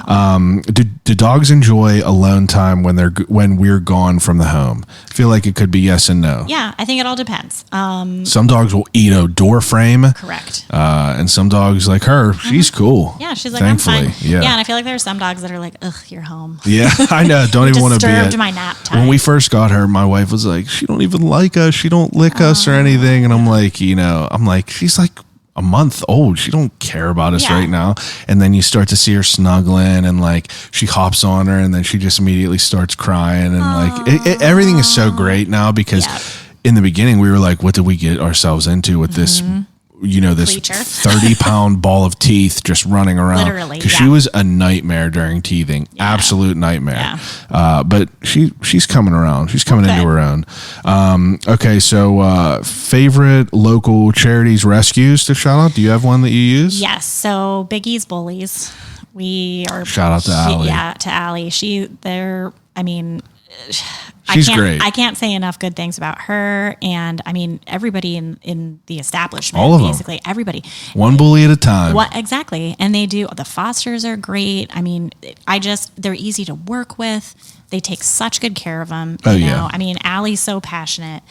Do dogs enjoy alone time when we're gone from the home? I feel like it could be yes and no. Yeah. I think it all depends. Some dogs will eat a door frame. Correct. And some dogs, like her, she's cool. Yeah. She's like, thankfully. I'm fine. Yeah. And I feel like there are some dogs that are like, ugh, you're home. Yeah, I know. Don't even want to be Disturbed it. my nap time. When we first got her, my wife was like, she don't even like us. She don't lick us or anything. And I'm like, she's like a month old. She don't care about us Yeah. right now. And then you start to see her snuggling, and like she hops on her, and then she just immediately starts crying. And like everything is so great now because Yeah. in the beginning we were like, what did we get ourselves into with this? This Creature. 30-pound ball of teeth just running around. Literally, Because she yeah. was a nightmare during teething. Absolute nightmare. But she's coming around. She's coming into Good. her own. Okay, so favorite local charities rescues to shout out? Do you have one that you use? Yes. So Biggie's Bullies. We are Shout out to Allie. Yeah, to Allie. She's great. I can't say enough good things about her, and I mean everybody in the establishment. All of them. basically everybody. One bully at a time. What exactly? And they do. The fosters are great. I mean, they're easy to work with. They take such good care of them. Oh, you yeah. know? I mean, Allie's so passionate.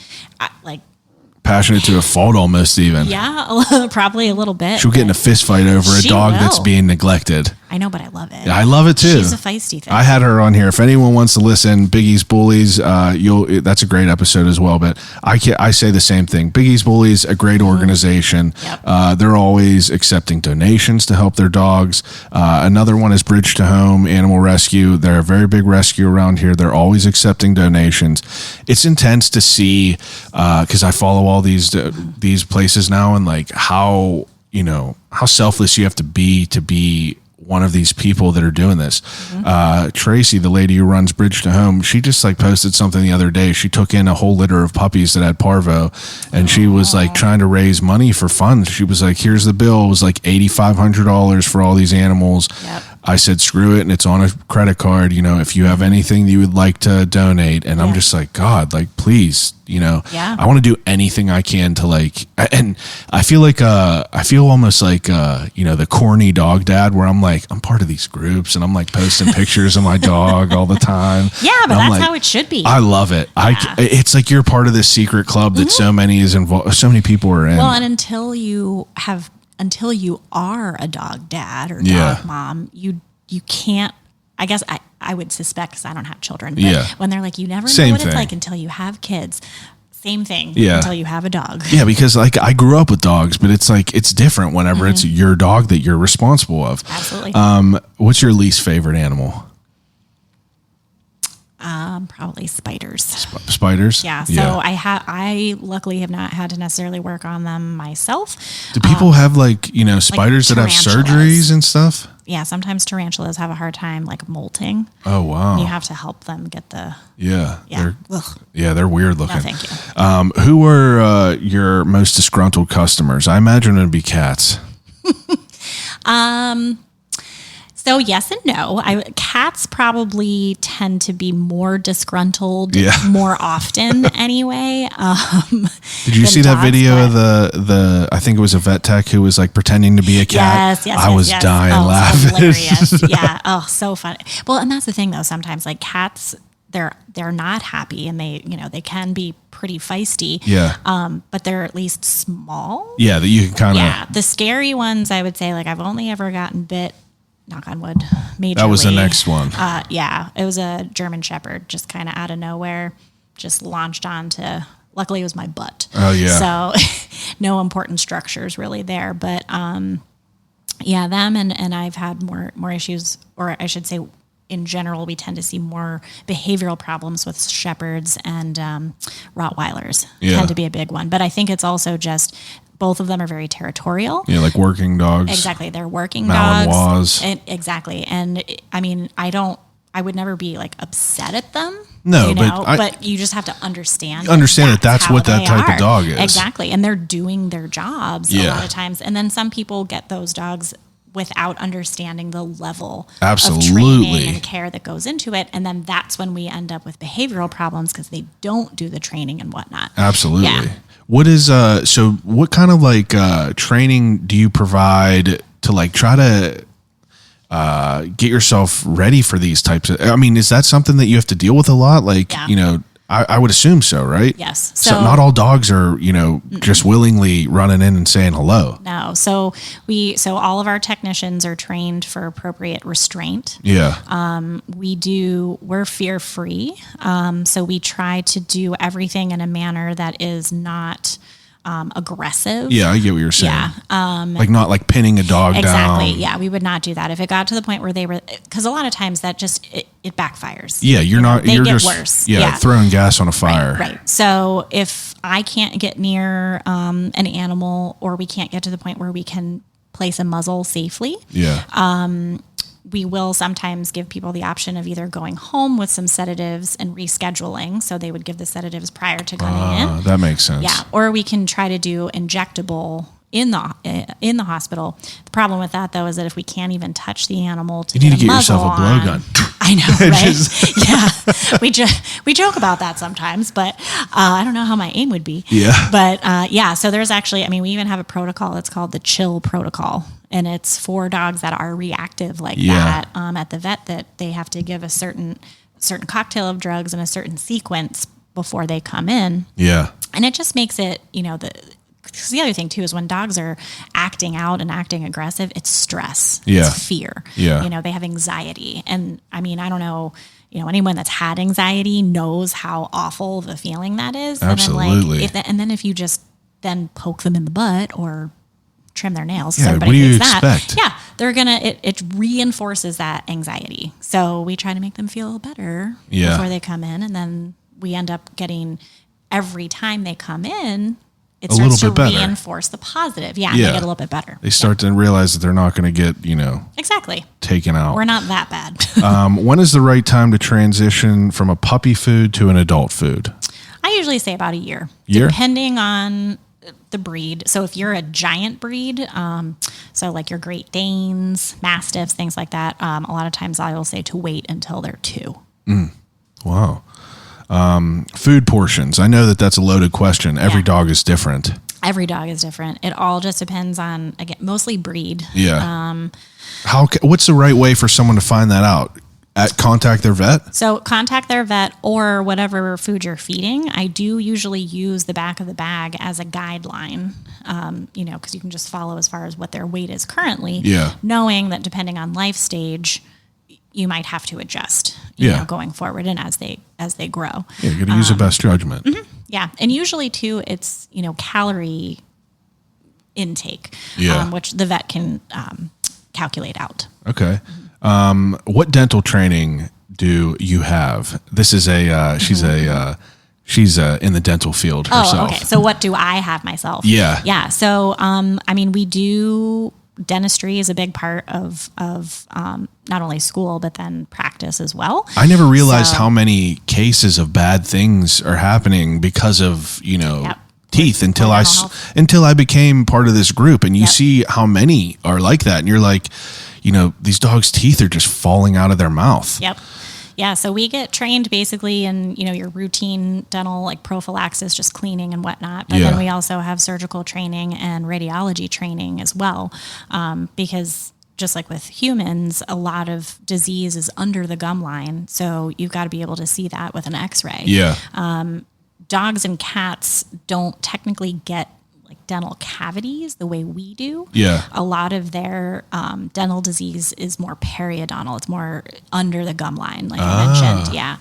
Passionate to a fault almost even. Yeah, probably a little bit. She'll get in a fist fight over a She dog that's will. being neglected. I know, but I love it. I love it too. She's a feisty thing. I had her on here. If anyone wants to listen, Biggie's Bullies, that's a great episode as well. But I say the same thing. Biggie's Bullies, a great organization. Yep. They're always accepting donations to help their dogs. Another one is Bridge to Home Animal Rescue. They're a very big rescue around here. They're always accepting donations. It's intense to see because I follow all these places now, and like how selfless you have to be one of these people that are doing this. Tracy, the lady who runs Bridge to Home, she just like posted something the other day. She took in a whole litter of puppies that had parvo, and she was like trying to raise money for funds. She was like, here's the bill. It was like $8,500 for all these animals. Yep. I said, screw it. And it's on a credit card. You know, if you have anything that you would like to donate. And I'm just like, God, like, please, you know, I want to do anything I can to like, and I feel like, I feel almost like, you know, the corny dog dad where I'm like, I'm part of these groups and I'm like posting pictures of my dog all the time. Yeah, but I'm that's like, how it should be. I love it. It's like you're part of this secret club that so many is involved. So many people are in. Well, and until you are a dog dad or dog mom, you can't. I guess I would suspect, because I don't have children, but when they're like, you never know what it's like until you have kids. Same thing until you have a dog. Yeah, because like I grew up with dogs, but it's like it's different whenever it's your dog that you're responsible of. Absolutely. What's your least favorite animal? Probably spiders. Spiders? Yeah. So I luckily have not had to necessarily work on them myself. Do people have like, you know, spiders that have surgeries and stuff? Yeah. Sometimes tarantulas have a hard time like molting. Oh, wow. And you have to help them get the. Yeah. Yeah. They're weird looking. No, thank you. Who were your most disgruntled customers? I imagine it'd be cats. So yes and no. Cats probably tend to be more disgruntled more often anyway. Did you see that video of the I think it was a vet tech who was like pretending to be a cat? Yes, I was dying laughing. Hilarious. Yeah. Oh, so funny. Well, and that's the thing though. Sometimes like cats, they're not happy and they can be pretty feisty. Yeah. But they're at least small. Yeah, that you can kind of. Yeah. The scary ones, I would say, like I've only ever gotten bit. Knock on wood. Majorly. That was the next one. Yeah, it was a German Shepherd, just kind of out of nowhere, just launched onto. Luckily, it was my butt. Oh yeah. So, no important structures really there, but yeah, them and I've had more issues, or I should say, in general, we tend to see more behavioral problems with shepherds and Rottweilers. Tend to be a big one, but I think it's also just. Both of them are very territorial. Yeah, like working dogs. Exactly. They're working Malinois. dogs. Exactly. And I mean, I would never be like upset at them. No, you know, but but you just have to understand. That's what that type of dog is. Exactly. And they're doing their jobs a lot of times. And then some people get those dogs without understanding the level of training and care that goes into it. And then that's when we end up with behavioral problems because they don't do the training and whatnot. Absolutely. Yeah. What is so what kind of like training do you provide to like try to get yourself ready for these types of, I mean, is that something that you have to deal with a lot? Like, you know, I would assume so, right? Yes. So not all dogs are, you know, just willingly running in and saying hello. No. So all of our technicians are trained for appropriate restraint. Yeah. We're fear-free. So we try to do everything in a manner that is not aggressive. Yeah, I get what you're saying. Yeah. Like not like pinning a dog down. Exactly. Yeah, we would not do that. If it got to the point where they were, because a lot of times that just, it backfires. Yeah, you're get just worse. Yeah, throwing gas on a fire. Right. So if I can't get near an animal, or we can't get to the point where we can place a muzzle safely, we will sometimes give people the option of either going home with some sedatives and rescheduling. So they would give the sedatives prior to coming in. That makes sense. Yeah. Or we can try to do injectable in the hospital. The problem with that though is that if we can't even touch the animal to you need to get muzzle yourself a blowgun. I know, right? We joke about that sometimes, but I don't know how my aim would be. Yeah. But so there's actually, I mean, we even have a protocol that's called the chill protocol, and it's for dogs that are reactive like that at the vet, that they have to give a certain cocktail of drugs in a certain sequence before they come in. Yeah. And it just makes it, you know, because the other thing too is when dogs are acting out and acting aggressive, it's stress, it's fear. Yeah. You know, they have anxiety. And I mean, I don't know, you know, anyone that's had anxiety knows how awful the feeling that is. Absolutely. And then if you just then poke them in the butt or trim their nails, what do you expect? Yeah, they're gonna. It reinforces that anxiety. So we try to make them feel better before they come in, and then we end up getting every time they come in, it starts to reinforce the positive. Yeah, they get a little bit better. They start to realize that they're not going to get, you know, taken out. We're not that bad. When is the right time to transition from a puppy food to an adult food? I usually say about a year. Depending on, the breed. So if you're a giant breed, so like your Great Danes, Mastiffs, things like that, a lot of times I will say to wait until they're 2. Wow. Food portions. I know that that's a loaded question. Every dog is different. Every dog is different. It all just depends on, again, mostly breed. Yeah. What's the right way for someone to find that out? Contact their vet? So contact their vet or whatever food you're feeding. I do usually use the back of the bag as a guideline, because you can just follow as far as what their weight is currently, knowing that depending on life stage, you might have to adjust, going forward and as they grow. Yeah, you got to use your best judgment. Mm-hmm. Yeah, and usually too, it's calorie intake, which the vet can calculate out. Okay. What dental training do you have? This is she's in the dental field herself. Oh, okay. So what do I have myself? Yeah. Yeah. So, we do, dentistry is a big part of not only school, but then practice as well. I never realized how many cases of bad things are happening because of, teeth until I became part of this group, and you see how many are like that. And you're like, these dogs' teeth are just falling out of their mouth. Yep. Yeah. So we get trained basically in, your routine dental, like prophylaxis, just cleaning and whatnot. But then we also have surgical training and radiology training as well. Because just like with humans, a lot of disease is under the gum line. So you've got to be able to see that with an x-ray. Yeah. Dogs and cats don't technically get like dental cavities the way we do. Yeah. A lot of their dental disease is more periodontal. It's more under the gum line, like I mentioned. Yeah.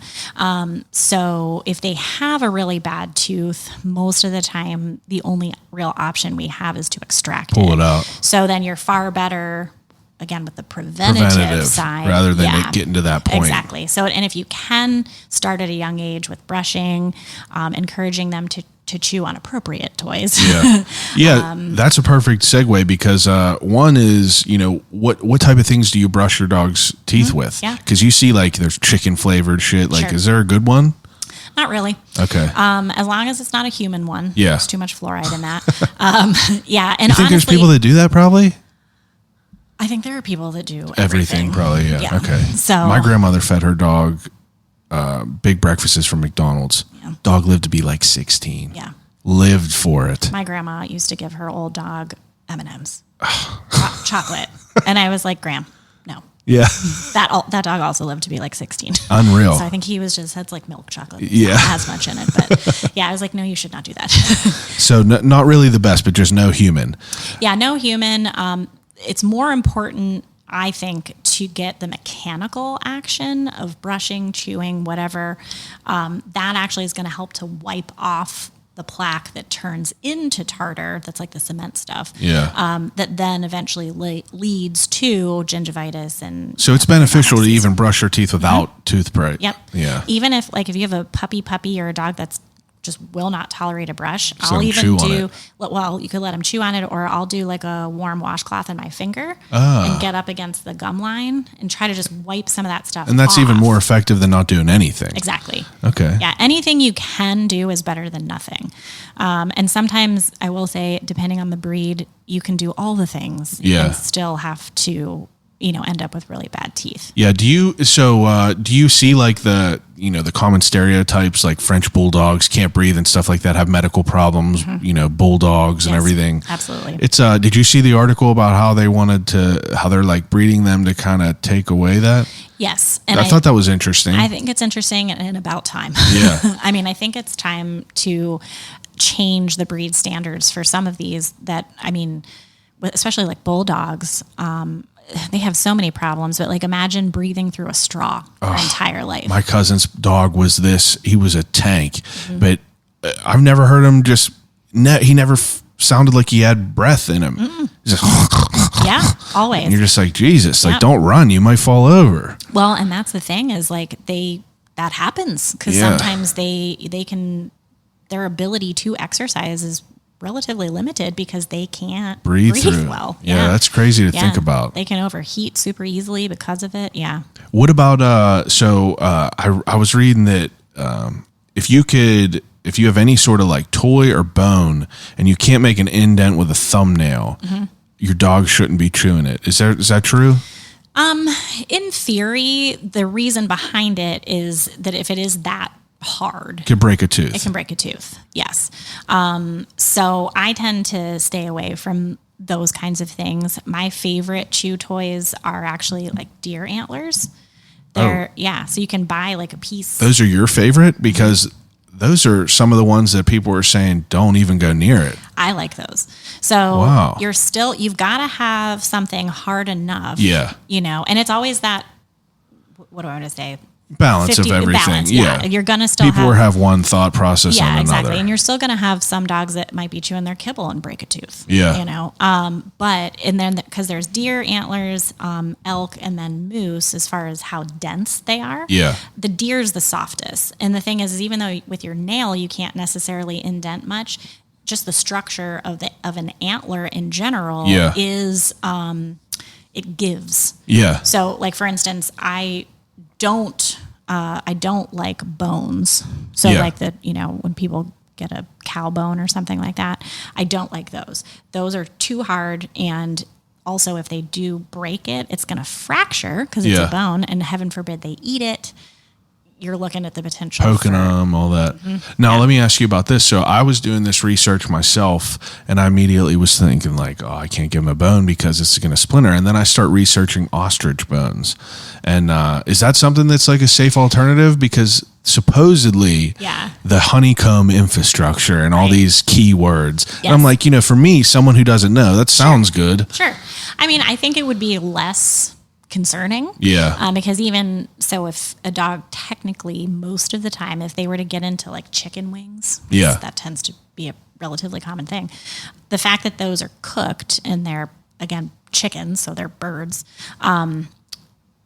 So if they have a really bad tooth, most of the time, the only real option we have is to extract Pull it out. So then you're far better, again, with the preventative side. Rather than it getting to that point. Exactly. So, and if you can start at a young age with brushing, encouraging them to chew on appropriate toys. Yeah. That's a perfect segue because one is, what type of things do you brush your dog's teeth with? Yeah. Because you see like there's chicken flavored shit. Like, is there a good one? Not really. Okay. As long as it's not a human one. Yeah. There's too much fluoride in that. Yeah. And you think there's people that do that probably? I think there are people that do everything probably. Yeah. Okay. So my grandmother fed her dog big breakfasts from McDonald's. Yeah. Dog lived to be like 16. Yeah. Lived for it. My grandma used to give her old dog M&Ms, chocolate, and I was like, "Gram, no." Yeah. That dog also lived to be like 16. Unreal. So I think he was had like milk chocolate. Yeah. Not as much in it, but yeah, I was like, "No, you should not do that." So not really the best, but just no human. Yeah, no human. It's more important, I think, to get the mechanical action of brushing, chewing, whatever. That actually is going to help to wipe off the plaque that turns into tartar. That's like the cement stuff. Yeah. That then eventually leads to gingivitis. And so it's beneficial to even brush your teeth without toothbrush. Yep. Yeah. Even if you have a puppy or a dog that's just will not tolerate a brush, I'll even do, well, you could let them chew on it, or I'll do like a warm washcloth in my finger and get up against the gum line and try to just wipe some of that stuff And that's off. even more effective than not doing anything. Exactly. Okay. Yeah, anything you can do is better than nothing. And sometimes I will say, depending on the breed, you can do all the things and still have to end up with really bad teeth. Yeah. Do you see like the common stereotypes like French bulldogs can't breathe and stuff like that, have medical problems, bulldogs and everything? Absolutely. It's, did you see the article about how they're like breeding them to kind of take away that? Yes. And I thought that was interesting. I think it's interesting and about time. Yeah. I think it's time to change the breed standards for some of these that, especially like bulldogs, they have so many problems, but like imagine breathing through a straw your entire life. My cousin's dog was he was a tank, but I've never heard him he never sounded like he had breath in him. He's like, yeah, always. And you're just like, Jesus, like don't run, you might fall over. Well, and that's the thing is like that happens because sometimes their ability to exercise is relatively limited because they can't breathe well. Yeah, that's crazy to think about. They can overheat super easily because of it. Yeah. What about I was reading that if you could if you have any sort of like toy or bone and you can't make an indent with a thumbnail, your dog shouldn't be chewing it. Is that true? In theory, the reason behind it is that if it is that hard, It can break a tooth. it can break a tooth. Yes. So I tend to stay away from those kinds of things. My favorite chew toys are actually like deer antlers. So you can buy like a piece. Those are your favorite? Because those are some of the ones that people are saying don't even go near it. I like those. So Wow. you've got to have something hard enough. Yeah. And it's always that, what do I want to say? Balance of everything. Balance, yeah. You're going to still people have one thought process on another. exactly. And you're still going to have some dogs that might be chewing their kibble and break a tooth. Yeah. And then because there's deer antlers, elk, and then moose, as far as how dense they are. Yeah. The deer's the softest. And the thing is even though with your nail you can't necessarily indent much, just the structure of an antler in general is it gives. Yeah. So like for instance, I don't like bones. So like when people get a cow bone or something like that, I don't like those. Those are too hard. And also if they do break it, it's going to fracture because it's a bone, and heaven forbid they eat it. You're looking at the potential poking them, all that. Now, let me ask you about this. So I was doing this research myself, and I immediately was thinking like, I can't give him a bone because it's going to splinter. And then I start researching ostrich bones. And is that something that's like a safe alternative? Because supposedly the honeycomb infrastructure and all these keywords. Yes. And I'm like, for me, someone who doesn't know, that sounds good. Sure. I mean, I think it would be less concerning. Yeah. Because even so, if a dog technically most of the time, if they were to get into like chicken wings, that tends to be a relatively common thing. The fact that those are cooked and they're, again, chickens, so they're birds,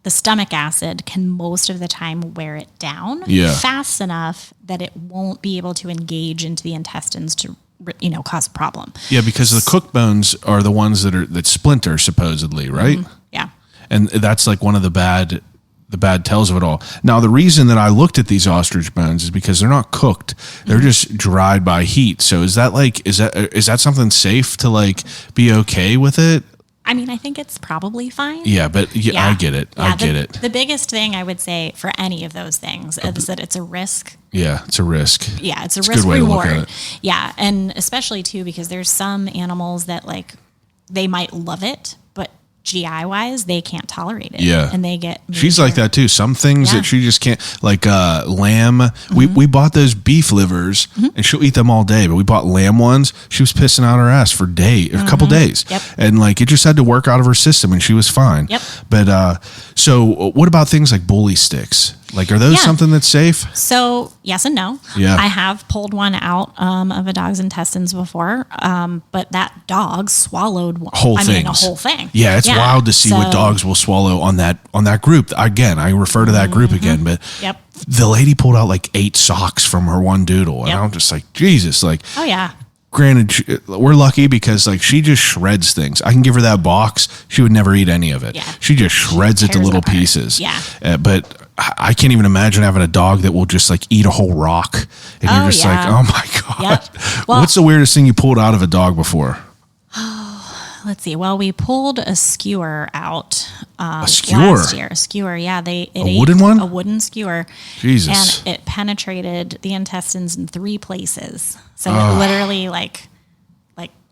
the stomach acid can most of the time wear it down fast enough that it won't be able to engage into the intestines to cause a problem. Yeah, because the cooked bones are the ones that splinter supposedly, right? Yeah. And that's like one of the bad tells of it all. Now, the reason that I looked at these ostrich bones is because they're not cooked; they're just dried by heat. So is that something safe to like be okay with it? I mean, I think it's probably fine. Yeah, but I get it. Yeah, I get it. The biggest thing I would say for any of those things is that it's a risk. Yeah, it's a risk. Yeah, it's a good risk way reward. To look at it. Yeah, and especially too because there's some animals that like they might love it, but GI wise, they can't tolerate it. Yeah. And they get major. She's like that too. Some things that she just can't, like lamb. We bought those beef livers and she'll eat them all day, but we bought lamb ones. She was pissing out her ass for a couple days. Yep. And like it just had to work out of her system and she was fine. Yep. But so what about things like bully sticks? Like, are those something that's safe? So yes and no. Yeah. I have pulled one out of a dog's intestines before, but that dog swallowed a whole thing. Yeah, it's wild to see what dogs will swallow on that group. Again, I refer to that group again, but the lady pulled out like 8 socks from her one doodle, and I'm just like, Jesus, like, oh yeah. Granted, we're lucky because like she just shreds things. I can give her that box; she would never eat any of it. Yeah. She just shreds it to little pieces. Yeah, but I can't even imagine having a dog that will just like eat a whole rock, and you're just like, oh my god. Yep. Well, what's the weirdest thing you pulled out of a dog before? Let's see. Well, we pulled a skewer out last year. A skewer, yeah. A wooden one? A wooden skewer. Jesus. And it penetrated the intestines in 3 places. So it literally like,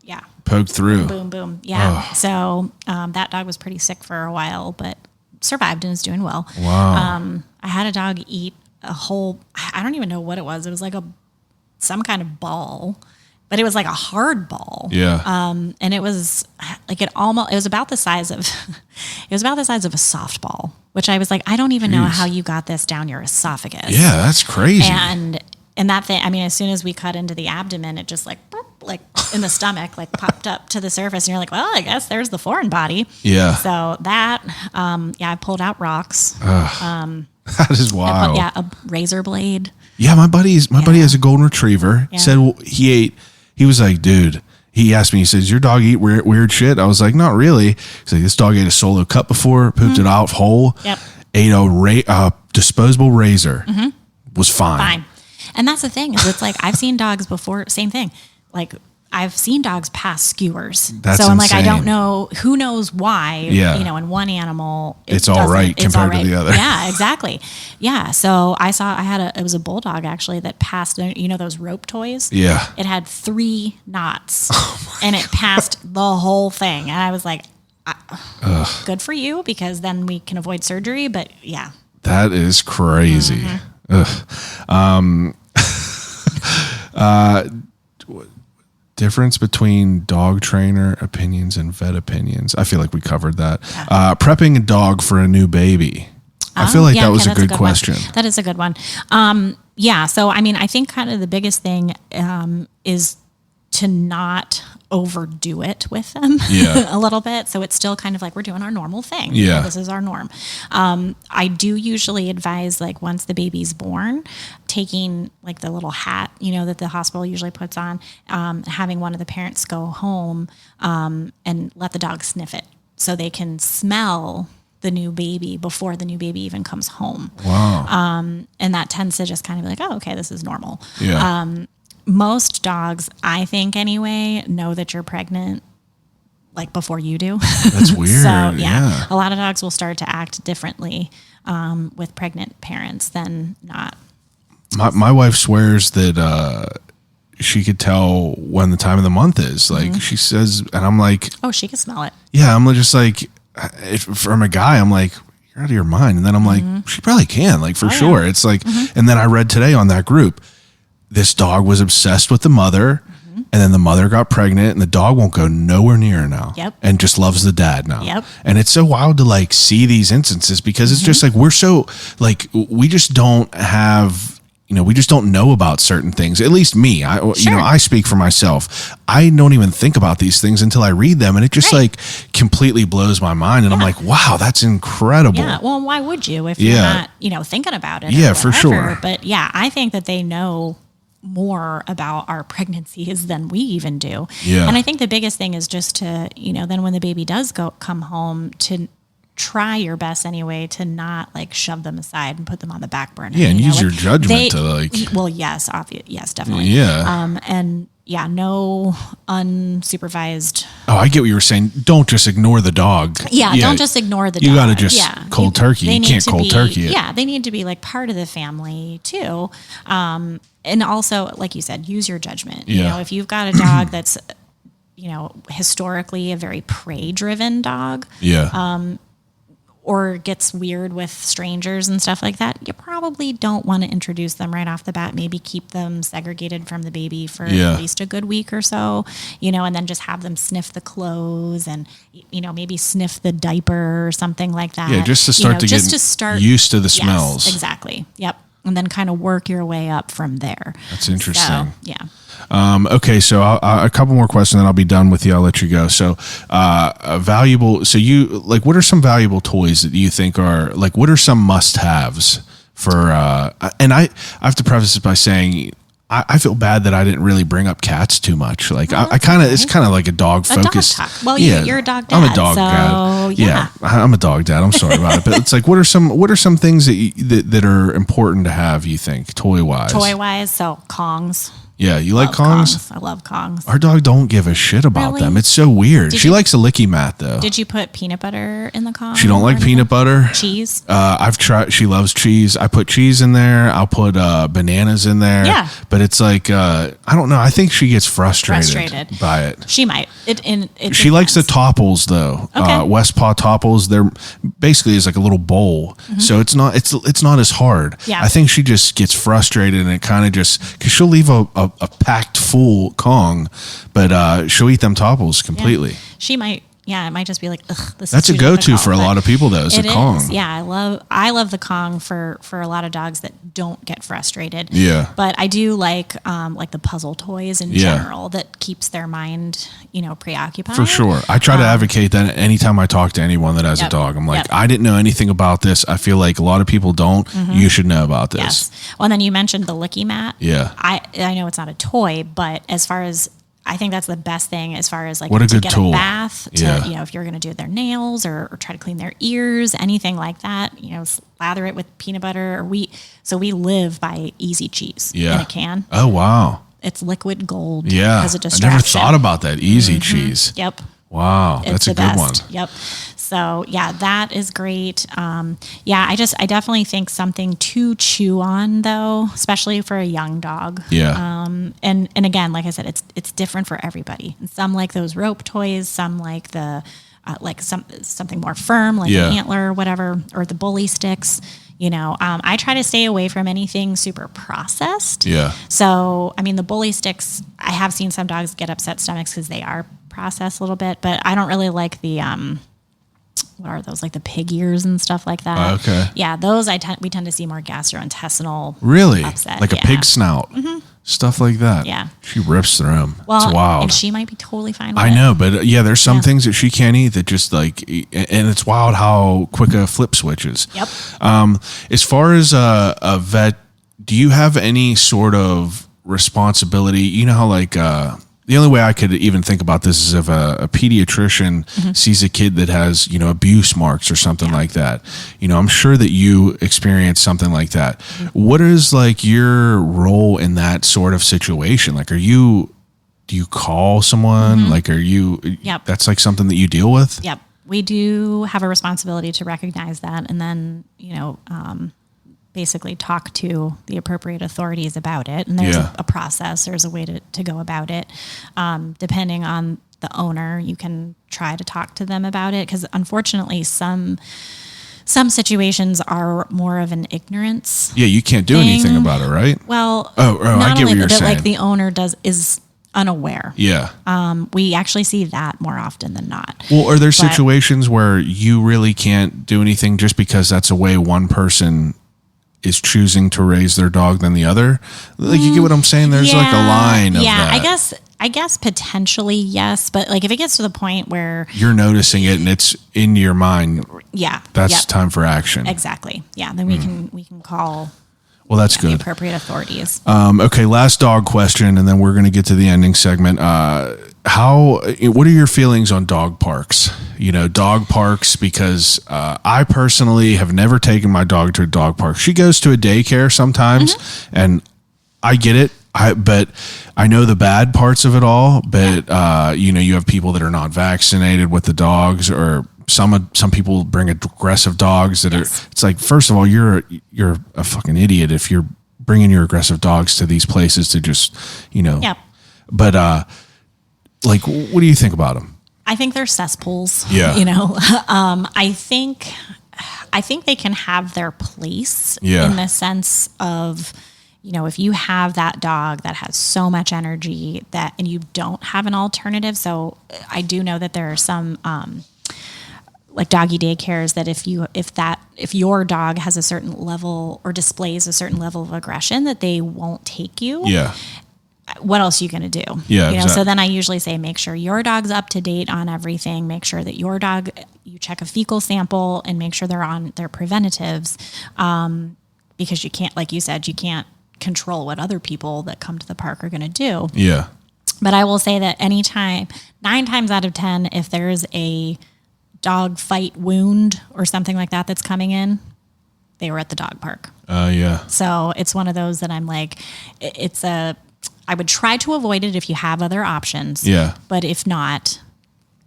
yeah. Poked through. Boom, boom. Yeah. Oh. So that dog was pretty sick for a while, but survived and is doing well. Wow. I had a dog eat a whole, I don't even know what it was. It was like some kind of ball. But it was like a hard ball. Yeah. And it was like it was about the size of a softball, which I was like, I don't even know how you got this down your esophagus. Yeah, that's crazy. And that thing, I mean, as soon as we cut into the abdomen, it just like in the stomach, like popped up to the surface, and you're like, well, I guess there's the foreign body. Yeah. So that, I pulled out rocks. That is wild. A razor blade. Yeah, my buddy has a golden retriever. Yeah. Said he was like, dude, he asked me, he says, your dog eat weird shit? I was like, not really. He's like, this dog ate a solo cut before, pooped it out whole, ate a disposable razor, was fine. And that's the thing is it's like, I've seen dogs before, same thing. Like I've seen dogs pass skewers. That's so I'm like, I insane. don't know, who knows why, Yeah. you know, in one animal, It's all right compared to the other. Yeah, exactly. Yeah. So it was a bulldog actually that passed, you know, those rope toys. Yeah. It had 3 knots and it passed the whole thing. And I was like, good for you, because then we can avoid surgery. But yeah. That is crazy. Mm-hmm. Difference between dog trainer opinions and vet opinions. I feel like we covered that. Prepping a dog for a new baby. I feel like that was a good question. That is a good one. Yeah. So, I mean, I think kind of the biggest thing is to not overdo it with them a little bit. So it's still kind of like we're doing our normal thing. Yeah. You know, this is our norm. I do usually advise, like, once the baby's born, taking like the little hat, you know, that the hospital usually puts on, having one of the parents go home and let the dog sniff it so they can smell the new baby before the new baby even comes home. Wow. And that tends to just kind of be like, oh, okay, this is normal. Yeah. Most dogs, I think anyway, know that you're pregnant like before you do. That's weird. So yeah. A lot of dogs will start to act differently with pregnant parents than not. My wife swears that she could tell when the time of the month is. Like she says, and I'm like, Oh, she can smell it. yeah, I'm just like, from a guy, I'm like, you're out of your mind. And then I'm like, she probably can, like for sure. Yeah. It's like, and then I read today on that group, this dog was obsessed with the mother, and then the mother got pregnant, and the dog won't go nowhere near her now. Yep. And just loves the dad now. Yep. And it's so wild to like see these instances, because it's just like, we're so like, we just don't have, you know, we just don't know about certain things. At least me, you know, I speak for myself. I don't even think about these things until I read them, and it just like completely blows my mind. And I'm like, wow, that's incredible. Yeah. Well, why would you if you're not, you know, thinking about it? Yeah, or for whatever. sure. But yeah, I think that they know more about our pregnancies than we even do. Yeah. And I think the biggest thing is just to, you know, then when the baby does come home, to try your best anyway to not like shove them aside and put them on the back burner. Yeah, and you know? use your judgment to like. Well, yes, yes, definitely. Yeah. And yeah, no unsupervised. Oh, I get what you were saying. Don't just ignore the dog. Yeah, don't just ignore the dog. You got to just cold turkey. You can't cold turkey it. Yeah, they need to be like part of the family too. And also, like you said, use your judgment. You know, if you've got a dog that's, you know, historically a very prey-driven dog, or gets weird with strangers and stuff like that, you probably don't want to introduce them right off the bat. Maybe keep them segregated from the baby for at least a good week or so, you know, and then just have them sniff the clothes and, you know, maybe sniff the diaper or something like that. Yeah, just to start to get used to the smells. Yes, exactly. Yep. And then kind of work your way up from there. That's interesting. So, yeah. Okay, so a couple more questions, and I'll be done with you. I'll let you go. So, valuable. So, you like, what are some valuable toys that you think are like? What are some must-haves for? And I have to preface this by saying, I feel bad that I didn't really bring up cats too much. Like, I kind of, it's kind of like a dog focused. Well, you're a dog dad. I'm a dog dad. Yeah, I'm a dog dad. I'm sorry about it, but it's like, what are some things that are important to have? You think toy wise? So Kongs. Yeah, you like Kongs? I love Kongs. Our dog don't give a shit about Really? them. It's so weird. She likes a licky mat though. Did you put peanut butter in the Kong? She don't like peanut butter. Cheese? I've tried. She loves cheese. I put cheese in there. I'll put bananas in there. Yeah. But it's like, I don't know. I think she gets frustrated by it. She might. She likes the topples though. Okay. West Paw topples. They're basically is like a little bowl. So it's not as hard. Yeah. I think she just gets frustrated, and it kind of just, because she'll leave a packed full Kong, but she'll eat them topples completely. Yeah. She might. Yeah, it might just be like, ugh, this That's is a too go-to difficult, for a lot of people though, is a Kong. Yeah, I love the Kong for a lot of dogs that don't get frustrated. Yeah. But I do like the puzzle toys in general that keeps their mind, you know, preoccupied. For sure. I try to advocate that anytime I talk to anyone that has a dog. I'm like, I didn't know anything about this. I feel like a lot of people don't. You should know about this. Yes. Well, and then you mentioned the licky mat. Yeah. I know it's not a toy, but as far as I think that's the best thing as far as like What a to good get tool. a bath, to, Yeah. if you're going to do their nails or try to clean their ears, anything like that, slather it with peanut butter. We live by Easy Cheese in a can. Oh, wow. It's liquid gold. Yeah. As a I never distraction. thought about that. Easy cheese. Yep. Wow. It's That's a the good best. one. Yep. So yeah, that is great. I definitely think something to chew on though, especially for a young dog. Yeah. And again, like I said, it's different for everybody. And some like those rope toys, some like the something more firm, like an antler or whatever, or the bully sticks. I try to stay away from anything super processed. Yeah. So, I mean, the bully sticks, I have seen some dogs get upset stomachs because they are processed a little bit, but I don't really like the, what are those, like the pig ears and stuff like that. Okay. Yeah, those we tend to see more gastrointestinal Really? upset. Like a pig snout. Mm-hmm. Stuff like that. Yeah. She rips through them. Well, it's wild. and she might be totally fine with I it. know, but there's some things that she can't eat that just like, and it's wild how quick a flip switches. Yep. As far as a vet, do you have any sort of responsibility? You know how like, the only way I could even think about this is if a pediatrician sees a kid that has, abuse marks or something like that. I'm sure that you experience something like that. What is like your role in that sort of situation? Like, do you call someone? Like, Yep. That's like something that you deal with? Yep. We do have a responsibility to recognize that and then, basically talk to the appropriate authorities about it. And there's a process, there's a way to go about it. Depending on the owner, you can try to talk to them about it. Because unfortunately, some situations are more of an ignorance. Yeah, you can't do thing. anything about it, right? Well, I get what you're saying. Like the owner is unaware. Yeah. We actually see that more often than not. Well, are there situations where you really can't do anything just because that's a way one person is choosing to raise their dog than the other? Like, you get what I'm saying? There's like a line of that. I guess potentially yes, but like if it gets to the point where you're noticing it and it's in your mind, that's time for action. Exactly. Yeah, then we can call Well, that's the good. appropriate authorities. Okay, last dog question, and then we're going to get to the ending segment. What are your feelings on dog parks? Dog parks, because I personally have never taken my dog to a dog park. She goes to a daycare sometimes, and I get it. But I know the bad parts of it all. But you have people that are not vaccinated with the dogs, or some people bring aggressive dogs that are. It's like, first of all, you're a fucking idiot if you're bringing your aggressive dogs to these places to just Yep. But like, what do you think about them? I think they're cesspools. Yeah. I think they can have their place in the sense of, if you have that dog that has so much energy and you don't have an alternative. So I do know that there are some, like doggy daycares that if your dog has a certain level or displays a certain level of aggression, that they won't take you. Yeah. What else are you going to do? Yeah, exactly. So then I usually say, make sure your dog's up to date on everything. Make sure that your dog, you check a fecal sample and make sure they're on their preventatives. Because you can't, like you said, you can't control what other people that come to the park are going to do. Yeah. But I will say that 9 times out of 10, if there's a dog fight wound or something like that that's coming in, they were at the dog park. Yeah. So it's one of those that I'm like, I would try to avoid it if you have other options. Yeah. But if not,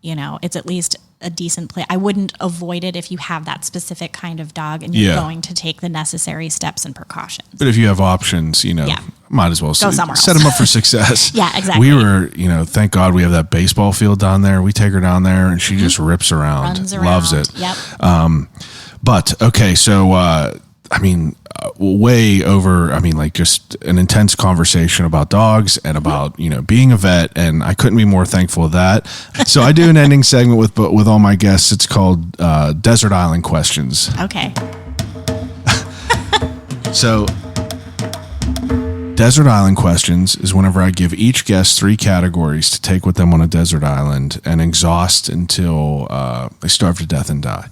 it's at least a decent play. I wouldn't avoid it if you have that specific kind of dog and you're going to take the necessary steps and precautions. But if you have options, might as well Go somewhere set them up for success. Yeah, exactly. We were, thank God we have that baseball field down there. We take her down there and she just rips around, Runs around. loves it. Yep. But okay, so way over, like just an intense conversation about dogs and about, being a vet. And I couldn't be more thankful of that. So I do an ending segment with all my guests. It's called Desert Island Questions. Okay. So Desert Island Questions is whenever I give each guest 3 categories to take with them on a desert island and exhaust until they starve to death and die.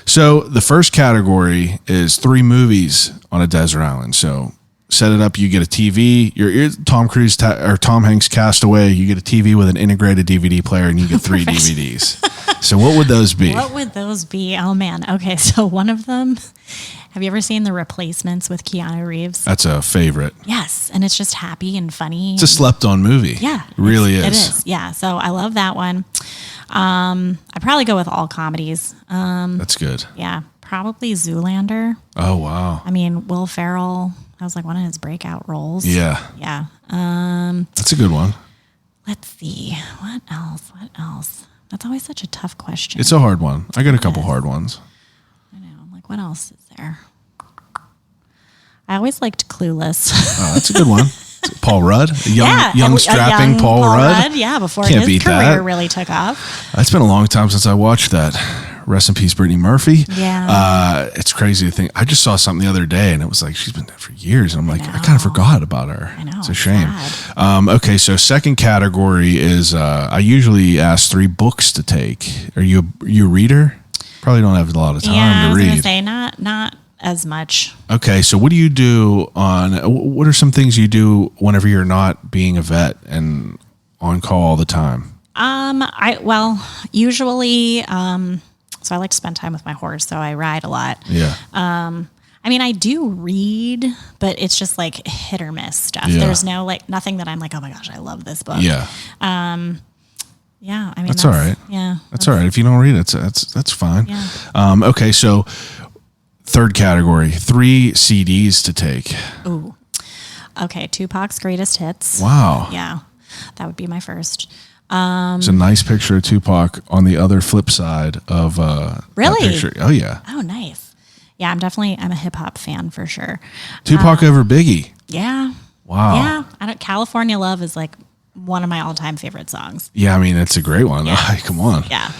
So the first category is 3 movies on a desert island. So set it up. You get a TV. You're Tom Cruise or Tom Hanks Castaway. You get a TV with an integrated DVD player, and you get 3 DVDs. So what would those be? What would those be? Oh man. Okay, so one of them. Have you ever seen The Replacements with Keanu Reeves? That's a favorite. Yes, and it's just happy and funny. It's a slept-on movie. Yeah, it really is. It is. Yeah, so I love that one. I'd probably go with all comedies. That's good. Yeah, probably Zoolander. Oh wow. I mean, Will Ferrell. That was like one of his breakout roles. Yeah. Yeah. That's a good one. Let's see. What else? That's always such a tough question. It's a hard one. I got a couple hard ones. I know. I'm like, what else is there? I always liked Clueless. Oh, that's a good one. Paul Rudd, young strapping Paul Rudd. Yeah, before Can't his beat career that. really took off. It's been a long time since I watched that. Rest in peace, Brittany Murphy. Yeah. It's crazy to think. I just saw something the other day, and it was like she's been there for years, and I'm like, I kind of forgot about her. I know. It's a shame. Sad. Okay, so second category is I usually ask 3 books to take. Are you a reader? Probably don't have a lot of time I to was read. gonna say not as much. Okay, so what do you do what are some things you do whenever you're not being a vet and on call all the time? Usually, so I like to spend time with my horse, so I ride a lot. Yeah. I mean, I do read, but it's just like hit or miss stuff. Yeah. There's no nothing that I'm like, oh my gosh, I love this book. Yeah. Yeah. I mean, That's all right. Yeah. That's all right. If you don't read it, that's fine. Yeah. Okay, so third category, 3 CDs to take. Ooh. Okay, Tupac's Greatest Hits. Wow. Yeah, that would be my first. It's a nice picture of Tupac on the other flip side of that Really? picture. Oh yeah. Oh, nice. Yeah, I'm a hip hop fan for sure. Tupac over Biggie. Yeah. Wow. Yeah. California Love is like one of my all-time favorite songs. Yeah, I mean, it's a great one. Yeah. Come on. Yeah.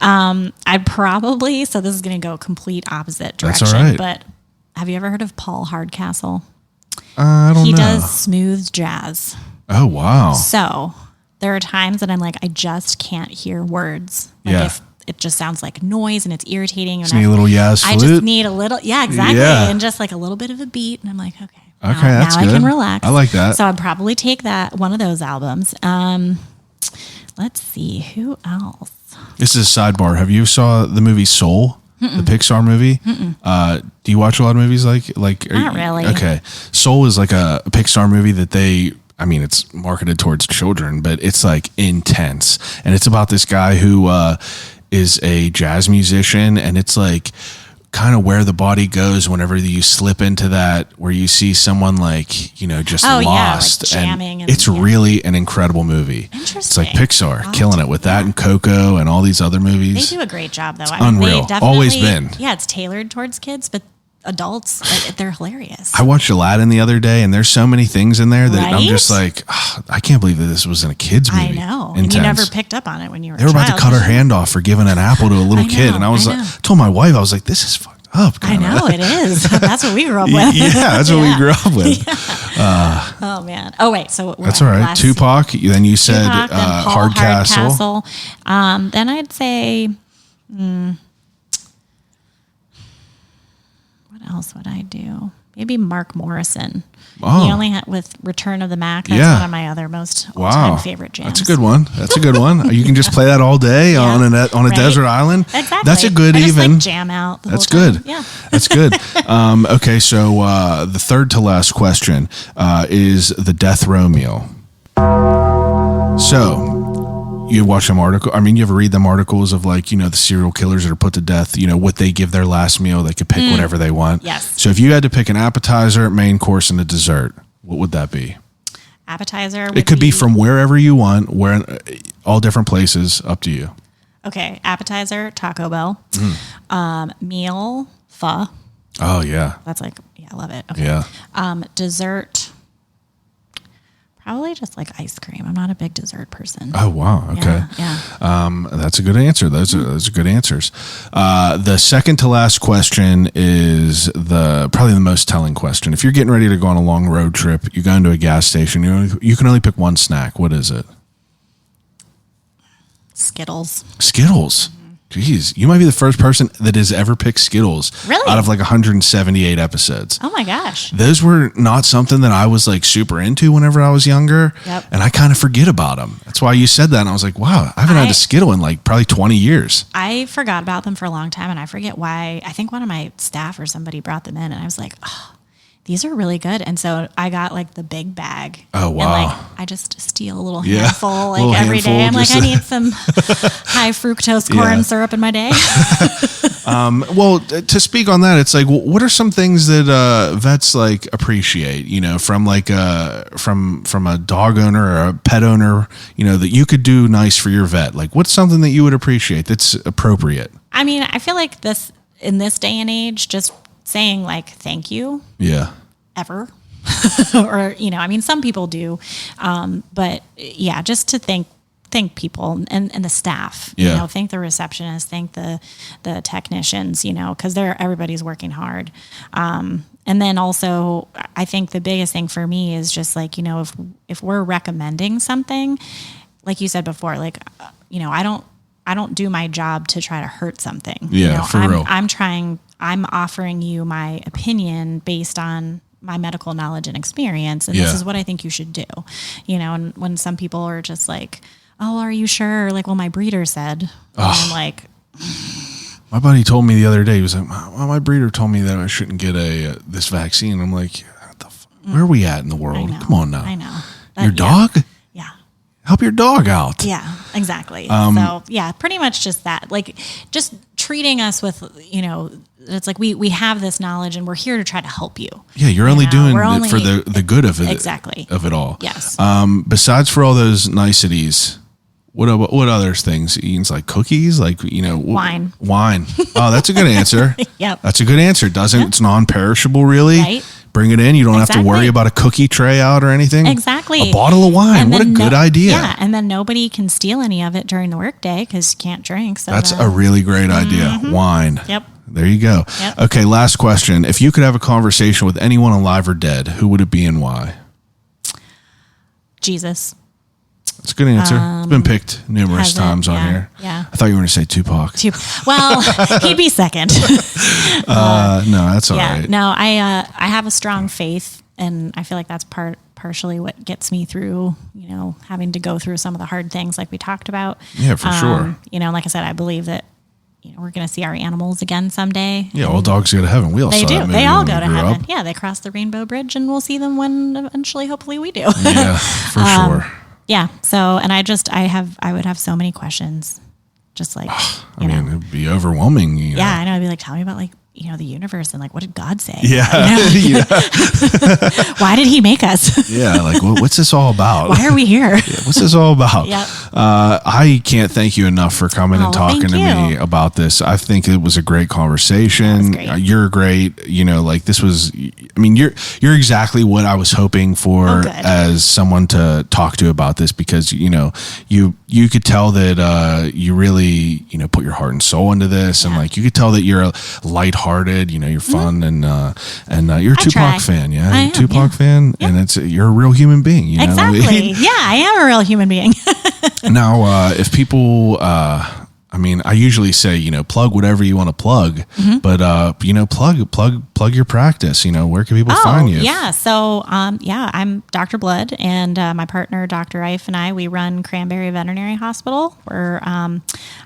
I'd probably, so this is going to go complete opposite direction. That's all right. But have you ever heard of Paul Hardcastle? I don't know. He does smooth jazz. Oh, wow. So there are times that I'm like, I just can't hear words. Like Yeah. if it just sounds like noise and it's irritating. Just need a little Yaz I flute. just need a little, yeah, exactly. Yeah. And just like a little bit of a beat. And I'm like, okay. Okay, now that's I good. can relax. I like that. So I'd probably take one of those albums. Let's see, who else? This is a sidebar. Have you saw the movie Soul? The Pixar movie. Do you watch a lot of movies like? Not really. Okay, Soul is like a Pixar movie that it's marketed towards children, but it's like intense, and it's about this guy who is a jazz musician, and it's like kind of where the body goes whenever you slip into that, where you see someone like, just lost. Like jamming. And it's really an incredible movie. Interesting. It's like Pixar killing it with that and Coco and all these other movies. They do a great job, though. Unreal. They definitely, Always been. Yeah, it's tailored towards kids, but adults, they're hilarious. I watched Aladdin the other day, and there's so many things in there that I'm Right? just like, I can't believe that this was in a kid's movie. I know. Intense. And you never picked up on it when you were They were about to cut her hand off for giving an apple to a little I kid, know, and I was I like, know. told my wife, I was like, this is fucked up. I kinda. know, it is. That's what we grew up with. Yeah, that's what we grew up with. Oh, man. Oh, wait. So That's all right. Tupac. Then you said Tupac, then Paul Hardcastle. Then I'd say, what else would I do? Maybe Mark Morrison. Oh. He only had with Return of the Mac. That's Yeah. one of my other most all-time favorite jams. That's a good one. That's a good one. You can just play that all day on a Right. desert island. Exactly. That's a good I just, even. like, jam out. The That's whole time. good. Yeah. That's good. Okay, so the third to last question is the death row meal. So you watch them article. I mean, you ever read them articles of like, the serial killers that are put to death, what they give their last meal. They could pick whatever they want. Yes. So if you had to pick an appetizer, main course, and a dessert, what would that be? Appetizer. It could be from wherever you want, all different places, up to you. Okay. Appetizer, Taco Bell. Meal, pho. Oh, yeah. That's like, I love it. Okay. Yeah. Dessert, probably just like ice cream. I'm not a big dessert person. Oh, wow. Okay. Yeah. That's a good answer. Those are good answers. The second to last question is probably the most telling question. If you're getting ready to go on a long road trip, you go into a gas station, you can only pick one snack. What is it? Skittles. Skittles. geez, you might be the first person that has ever picked Skittles Really? out of like 178 episodes. Oh my gosh. Those were not something that I was like super into whenever I was younger. Yep. And I kind of forget about them. That's why you said that. And I was like, wow, I haven't had a Skittle in like probably 20 years. I forgot about them for a long time, and I forget why. I think one of my staff or somebody brought them in, and I was like, oh, these are really good. And so I got like the big bag. Oh, wow. And like I just steal a little Yeah. handful like Little every day. handful, I'm like, just- I need some high fructose corn syrup in my day. Well, to speak on that, it's like, what are some things that vets like appreciate, you know, from like from a dog owner or a pet owner, you know, that you could do nice for your vet? Like, what's something that you would appreciate that's appropriate? I mean, I feel like in this day and age, just saying like, thank you. Yeah. Ever. Or, you know, I mean, some people do. But yeah, just to thank people and the staff, Yeah. you know, thank the receptionists, thank the technicians, you know, cause everybody's working hard. And then also I think the biggest thing for me is just like, you know, if we're recommending something, like you said before, like, you know, I don't do my job to try to hurt something. Yeah, you know, for real. I'm offering you my opinion based on my medical knowledge and experience. And Yeah. this is what I think you should do. You know, and when some people are just like, oh, are you sure? Like, well, my breeder said, and I'm like, My buddy told me the other day, he was like, well, my breeder told me that I shouldn't get this vaccine. I'm like, what the where are we at in the world? Come on now. I know. Your dog? Yeah. Help your dog out. Yeah, exactly. So yeah, pretty much just that, like just treating us with, you know, it's like we have this knowledge and we're here to try to help you. Yeah, you're only doing we're it only- for the good of it. Exactly. Of it all. Yes. Besides for all those niceties, what other things? Ian's like cookies, like, you know, Wine. Oh, that's a good answer. Yep. That's a good answer. It's non-perishable really. Right. Bring it in. You don't have to Exactly. worry about a cookie tray out or anything. Exactly. A bottle of wine. And What a then good idea. Yeah, and then nobody can steal any of it during the workday because you can't drink. So That's a really great idea. Wine. Yep. There you go. Yep. Okay, last question. If you could have a conversation with anyone alive or dead, who would it be and why? Jesus. That's a good answer. It's been picked numerous has it? times on Yeah, here. yeah. I thought you were going to say Tupac. Well, he'd be second. No, that's all right. No, I have a strong faith, and I feel like that's partially what gets me through, you know, having to go through some of the hard things like we talked about. Yeah, for sure. You know, like I said, I believe that, you know, we're going to see our animals again someday. Yeah, all dogs go to heaven. We all They saw do. that movie They all when go we to grew heaven. up. Yeah, they cross the Rainbow Bridge, and we'll see them when eventually, hopefully, we do. Yeah, for sure. Yeah. So, and I would have so many questions, just like, I mean, it'd be overwhelming. You know? yeah, I know. I'd be like, tell me about like, you know, the universe and like, what did God say? Yeah. You know? Yeah. Why did he make us? Yeah. Like, what's this all about? Why are we here? What's this all about? Yep. I can't thank you enough for coming and Oh, talking to thank me you. about this. I think it was a great conversation. That was great. You're great. You know, like this was, I mean, you're exactly what I was hoping for Oh, good. as someone to talk to about this, because, you know, you could tell that you really, you know, put your heart and soul into this. And Yeah. like, you could tell that you're lighthearted, you know, you're fun and you're a Tupac try. fan. Yeah. I You're a am, Tupac yeah. fan. Yeah. And you're a real human being. You know what I mean? Exactly. Yeah, I am a real human being. Now, if people, I mean, I usually say, you know, plug whatever you want to plug, Mm-hmm. but, you know, plug your practice. You know, where can people find you? Yeah. So, I'm Dr. Blood, and my partner, Dr. Ife, and I, we run Cranberry Veterinary Hospital. We're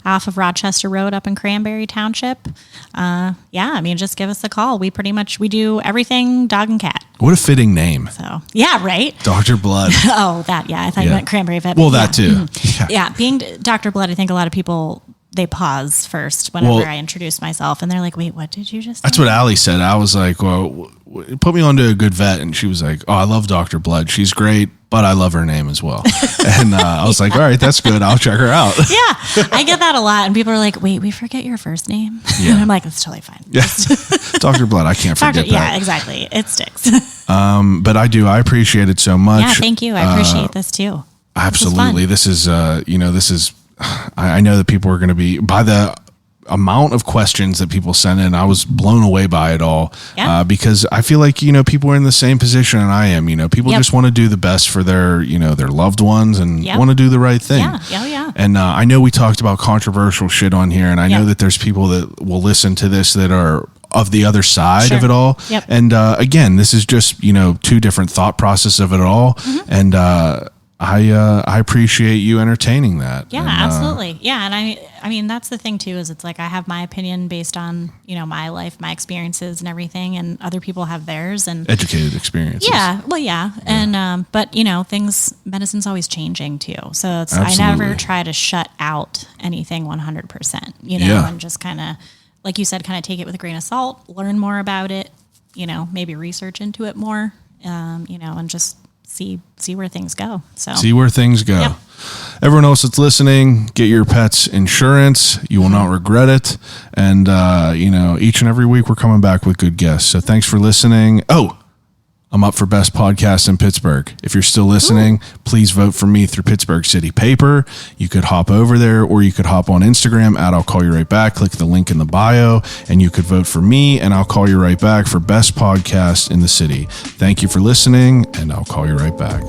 off of Rochester Road up in Cranberry Township. I mean, just give us a call. We do everything dog and cat. What a fitting name. So, yeah, right. Dr. Blood. Oh, that, yeah. I thought you Yeah. meant Cranberry Vet. Well, that too. Yeah, being Dr. Blood, I think a lot of people, they pause first whenever Well- I introduce myself, and they're like, wait, what did you just That's say? what Allie said. I was like, well, put me on to a good vet. And she was like, oh, I love Dr. Blood. She's great, but I love her name as well. And I was like, all right, that's good. I'll check her out. Yeah, I get that a lot, and people are like, wait, we forget your first name? Yeah. And I'm like, it's totally fine. Yeah. Dr. Blood, I can't forget that. Yeah, exactly. It sticks. But I appreciate it so much. Yeah, thank you. I appreciate this too. Absolutely. This is I know that people are going to be, by the amount of questions that people sent in, I was blown away by it all. Yeah. Because I feel like, people are in the same position and I am, people Yep. just want to do the best for their, their loved ones and Yep. want to do the right thing. Yeah. Oh, yeah. And I know we talked about controversial shit on here, and I know Yep. that there's people that will listen to this that are of the other side Sure. of it all. Yep. And again, this is just, two different thought process of it all. Mm-hmm. And I appreciate you entertaining that. Yeah, And, absolutely. Yeah, and I mean that's the thing too, is it's like I have my opinion based on, my life, my experiences and everything, and other people have theirs, and educated experiences. yeah, well, yeah. And but medicine's always changing too. So I Absolutely. never try to shut out anything 100%, Yeah. and just kind of, like you said, kind of take it with a grain of salt, learn more about it, maybe research into it more, and just see where things go. So See where things go. Yep. Everyone else that's listening, get your pet's insurance. You will not regret it. And, each and every week we're coming back with good guests. So thanks for listening. Oh, I'm up for Best Podcast in Pittsburgh. If you're still listening, please vote for me through Pittsburgh City Paper. You could hop over there, or you could hop on Instagram at I'll Call You Right Back. Click the link in the bio, and you could vote for me, and I'll call you right back for Best Podcast in the city. Thank you for listening, and I'll call you right back.